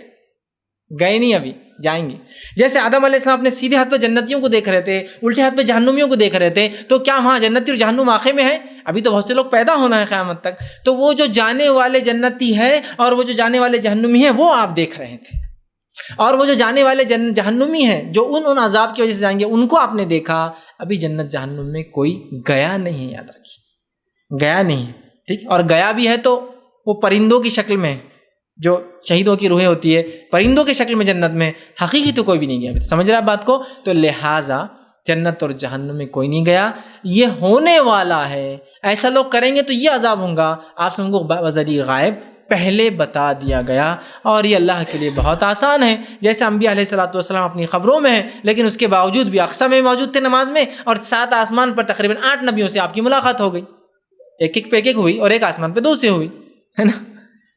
گئے نہیں ابھی، جائیں گے. جیسے آدم علیہ السلام اپنے سیدھے ہاتھ پہ جنتیوں کو دیکھ رہے تھے، الٹے ہاتھ پہ جہنمیوں کو دیکھ رہے تھے، تو کیا وہاں جنتی اور جہنم واقع میں ہے؟ ابھی تو بہت سے لوگ پیدا ہونا ہے قیامت تک. تو وہ جو جانے والے جنتی ہے اور وہ جو جانے والے جہنمی ہیں وہ آپ دیکھ رہے تھے، اور وہ جو جانے والے جہنمی ہیں جو ان عذاب کی وجہ سے جائیں گے ان کو آپ نے دیکھا. ابھی جنت جہنم میں کوئی گیا نہیں ہے، یاد رکھیے گیا نہیں ہے. ٹھیک، اور گیا بھی ہے تو وہ پرندوں کی شکل میں، جو شہیدوں کی روحیں ہوتی ہے پرندوں کی شکل میں جنت میں، حقیقی تو کوئی بھی نہیں گیا. سمجھ رہے آپ بات کو؟ تو لہٰذا جنت اور جہنم میں کوئی نہیں گیا، یہ ہونے والا ہے. ایسا لوگ کریں گے تو یہ عذاب ہوں گا، آپ سے ان کو بذریعہ غائب پہلے بتا دیا گیا. اور یہ اللہ کے لیے بہت آسان ہے. جیسے انبیاء علیہ الصلوۃ والسلام اپنی خبروں میں ہیں، لیکن اس کے باوجود بھی اقصیٰ میں موجود تھے نماز میں، اور 7 آسمان پر تقریباً 8 نبیوں سے آپ کی ملاقات ہو گئی. ایک ایک پہ ایک ایک ہوئی، اور ایک آسمان پہ 2 سے ہوئی، ہے نا.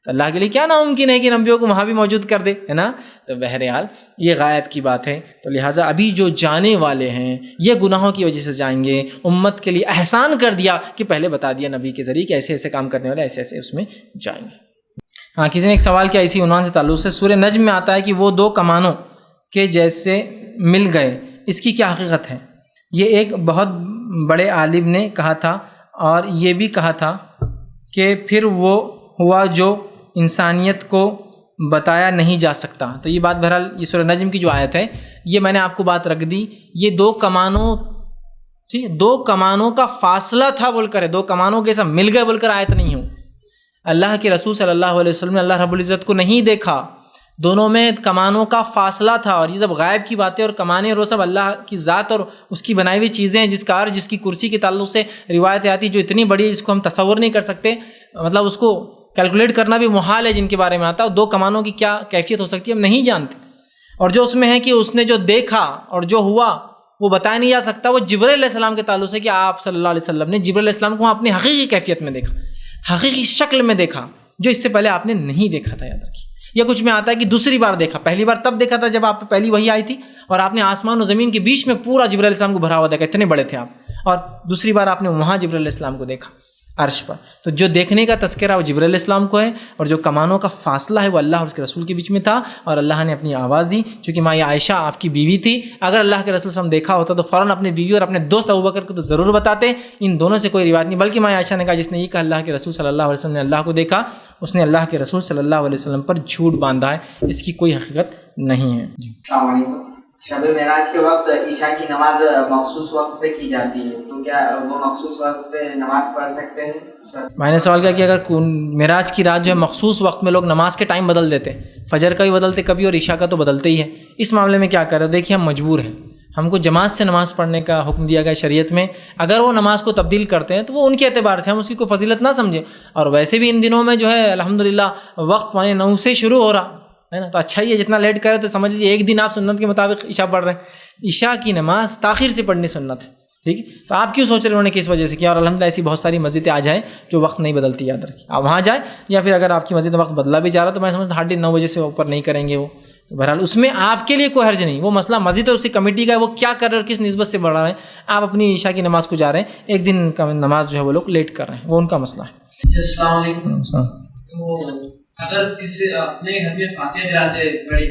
تو اللہ کے لیے کیا ناممکن ہے کہ نبیوں کو وہاں بھی موجود کر دے، ہے نا؟ تو بہرحال یہ غائب کی بات ہے، تو لہٰذا ابھی جو جانے والے ہیں یہ گناہوں کی وجہ سے جائیں گے، امت کے لیے احسان کر دیا کہ پہلے بتا دیا نبی کے ذریعے کہ ایسے ایسے کام کرنے والے ایسے ایسے اس میں جائیں گے۔ ہاں، کسی نے ایک سوال کیا اسی عنوان سے تعلق سے، سورہ نجم میں آتا ہے کہ وہ دو کمانوں کے جیسے مل گئے، اس کی کیا حقیقت ہے؟ یہ ایک بہت بڑے عالم نے کہا تھا، اور یہ بھی کہا تھا کہ پھر وہ ہوا جو انسانیت کو بتایا نہیں جا سکتا۔ تو یہ بات بہرحال یہ سورہ نجم کی جو آیت ہے یہ میں نے آپ کو بات رکھ دی، یہ دو کمانوں، ٹھیک ہے، دو کمانوں کا فاصلہ تھا بول کر، دو کمانوں کے ساتھ مل گئے بول کر آیت نہیں ہو۔ اللہ کے رسول صلی اللہ علیہ وسلم نے اللہ رب العزت کو نہیں دیکھا، دونوں میں کمانوں کا فاصلہ تھا، اور یہ سب غائب کی باتیں اور کمانے اور وہ سب اللہ کی ذات اور اس کی بنائی ہوئی چیزیں ہیں، جس کا عرش، جس کی کرسی کے تعلق سے روایتیں آتی جو اتنی بڑی ہے جس کو ہم تصور نہیں کر سکتے، مطلب اس کو کیلکولیٹ کرنا بھی محال ہے، جن کے بارے میں آتا ہے دو کمانوں کی کیا کیفیت ہو سکتی ہے ہم نہیں جانتے، اور جو اس میں ہے کہ اس نے جو دیکھا اور جو ہوا وہ بتایا نہیں جا سکتا، وہ جبرائیل علیہ السلام کے تعلق سے کہ آپ صلی اللہ علیہ وسلم نے جبرائیل علیہ السلام کو اپنی حقیقی کیفیت میں دیکھا، حقیقی شکل میں دیکھا، جو اس سے پہلے آپ نے نہیں دیکھا تھا، یاد رکھیے۔ یا کچھ میں آتا ہے کہ دوسری بار دیکھا، پہلی بار تب دیکھا تھا جب آپ پہ پہلی وحی آئی تھی اور آپ نے آسمان و زمین کے بیچ میں پورا جبرائیل علیہ السلام کو بھرا ہوا دیکھا، اتنے بڑے تھے آپ، اور دوسری بار آپ نے وہاں جبرائیل علیہ السلام کو دیکھا عرش پر۔ تو جو دیکھنے کا تذکرہ وہ جبرائیل علیہ السلام کو ہے، اور جو کمانوں کا فاصلہ ہے وہ اللہ اور اس کے رسول کے بیچ میں تھا، اور اللہ نے اپنی آواز دی، چونکہ ماں عائشہ آپ کی بیوی تھی، اگر اللہ کے رسول صلی اللہ علیہ وسلم دیکھا ہوتا تو فوراً اپنے بیوی اور اپنے دوست ابوبکر کو تو ضرور بتاتے، ان دونوں سے کوئی روایت نہیں، بلکہ ماں عائشہ نے کہا جس نے یہ کہا اللہ کے رسول صلی اللہ علیہ وسلم نے اللہ کو دیکھا، اس نے اللہ کے رسول صلی اللہ علیہ وسلم پر جھوٹ باندھا ہے، اس کی کوئی حقیقت نہیں ہے۔ جی السلام علیکم۔ شب معراج کے وقت عشاء کی نماز مخصوص وقت پہ کی جاتی ہے، تو کیا وہ مخصوص وقت پہ نماز پڑھ سکتے ہیں؟ میں نے سوال کیا کہ اگر معراج کی رات جو ہے مخصوص وقت میں لوگ نماز کے ٹائم بدل دیتے، فجر کا بھی بدلتے کبھی اور عشاء کا تو بدلتے ہی ہے، اس معاملے میں کیا کریں؟ دیکھیے ہم مجبور ہیں، ہم کو جماعت سے نماز پڑھنے کا حکم دیا گیا شریعت میں، اگر وہ نماز کو تبدیل کرتے ہیں تو وہ ان کے اعتبار سے ہم اس کی کوئی فضیلت نہ سمجھیں، اور ویسے بھی ان دنوں میں جو ہے الحمدللہ وقت 9 سے شروع ہو رہا ہے نا، تو اچھا ہی ہے جتنا لیٹ کرے تو سمجھ لیجیے ایک دن آپ سنت کے مطابق عشاء پڑھ رہے ہیں، عشاء کی نماز تاخیر سے پڑھنی سنت ہے، ٹھیک ہے؟ تو آپ کیوں سوچ رہے انہوں نے کس وجہ سے کیا؟ اور الحمدللہ ایسی بہت ساری مسجدیں آ جائیں جو وقت نہیں بدلتی، یاد رکھیے آپ وہاں جائیں، یا پھر اگر آپ کی مسجد میں وقت بدلا بھی جا رہا تو میں سمجھتا ہوں 9:30 بجے سے اوپر نہیں کریں گے وہ، تو بہرحال اس میں آپ کے لیے کوئی حرج نہیں، وہ مسئلہ مسجد اور اس کی کمیٹی کا ہے، وہ کیا کر رہے ہیں اور کس نسبت سے بڑھا رہے ہیں، آپ اپنی عشاء کی نماز کو جا رہے ہیں، ایک دن کا نماز جو ہے وہ لوگ لیٹ کر رہے ہیں، وہ ان کا مسئلہ ہے۔ السلام علیکم۔ اگر کسی اپنے گھر میں فاتحہ دلاتے بڑی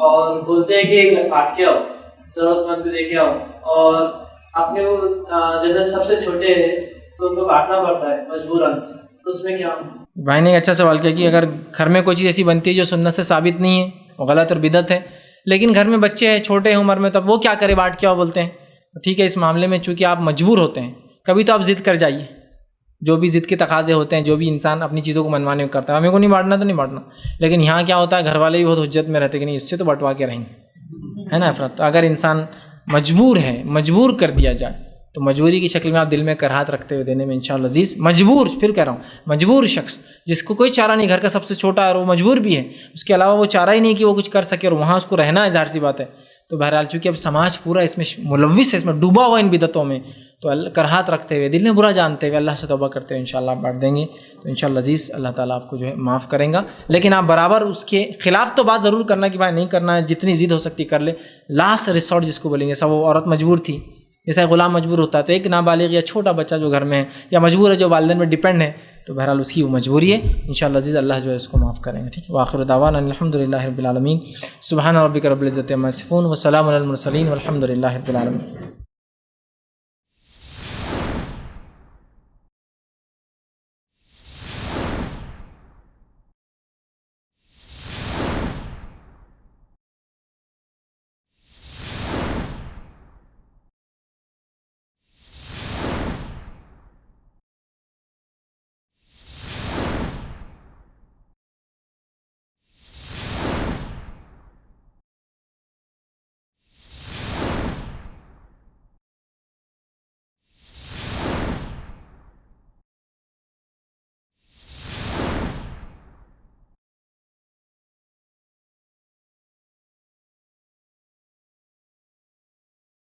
اور بولتے ہیں کہ گھر پاٹ کے آؤ، ضرورت مند لے کے آؤ، اور اپنے وہ جیسے سب سے چھوٹے ہیں تو ان کو بانٹنا پڑتا ہے مجبوراً، تو اس میں کیا؟ بھائی نے ایک اچھا سوال کیا کہ اگر گھر میں کوئی چیز ایسی بنتی ہے جو سنت سے ثابت نہیں ہے، وہ غلط اور بدعت ہے، لیکن گھر میں بچے ہیں چھوٹے ہیں عمر میں، تب وہ کیا کرے؟ بانٹ کے آؤ بولتے ہیں، ٹھیک ہے، اس معاملے میں چونکہ آپ مجبور ہوتے ہیں، کبھی تو آپ ضد کر جائیے، جو بھی ضد کے تقاضے ہوتے ہیں، جو بھی انسان اپنی چیزوں کو منوانے کو کرتا ہے، ہمیں کو نہیں بانٹنا تو نہیں بانٹنا، لیکن یہاں کیا ہوتا ہے گھر والے بھی بہت حجت میں رہتے کہ نہیں اس سے تو بٹوا کے رہیں گے، ہے نا افراد؟ تو اگر انسان مجبور ہے، مجبور کر دیا جائے تو مجبوری کی شکل میں آپ دل میں کراہت رکھتے ہوئے دینے میں انشاءاللہ عزیز، مجبور، پھر کہہ رہا ہوں مجبور شخص جس کو کوئی چارہ نہیں، گھر کا سب سے چھوٹا ہے اور وہ مجبور بھی ہے، اس کے علاوہ وہ چارہ ہی نہیں کہ وہ کچھ کر سکے اور وہاں اس کو رہنا ہے، ظاہر سی بات ہے، تو بہرحال چونکہ اب سماج پورا اس میں ملوث ہے، اس میں ڈوبا ہوا ان بدعتوں میں، تو کراہت رکھتے ہوئے دل میں برا جانتے ہوئے اللہ سے توبہ کرتے ہوئے انشاءاللہ آپ بانٹ دیں گے تو انشاءاللہ عزیز اللہ تعالیٰ آپ کو جو ہے معاف کریں گا، لیکن آپ برابر اس کے خلاف تو بات ضرور کرنا کہ بھائی نہیں کرنا ہے، جتنی ضد ہو سکتی کر لے، لاسٹ ریسورٹ جس کو بولیں گے، سب وہ عورت مجبور تھی، جیسا غلام مجبور ہوتا ہے، تو ایک نابالغ یا چھوٹا بچہ جو گھر میں ہے یا مجبور ہے جو والدین میں ڈیپینڈ ہے، تو بہرحال اس کی وہ مجبوری ہے، انشاءاللہ عزیز اللہ جو ہے اس کو معاف کریں گے، ٹھیک ہے؟ وآخر دعوانا الحمدللہ رب العالمین، سبحان ربک رب العزۃ عما یصفون وسلام علی المرسلین والحمد للہ رب العالمین۔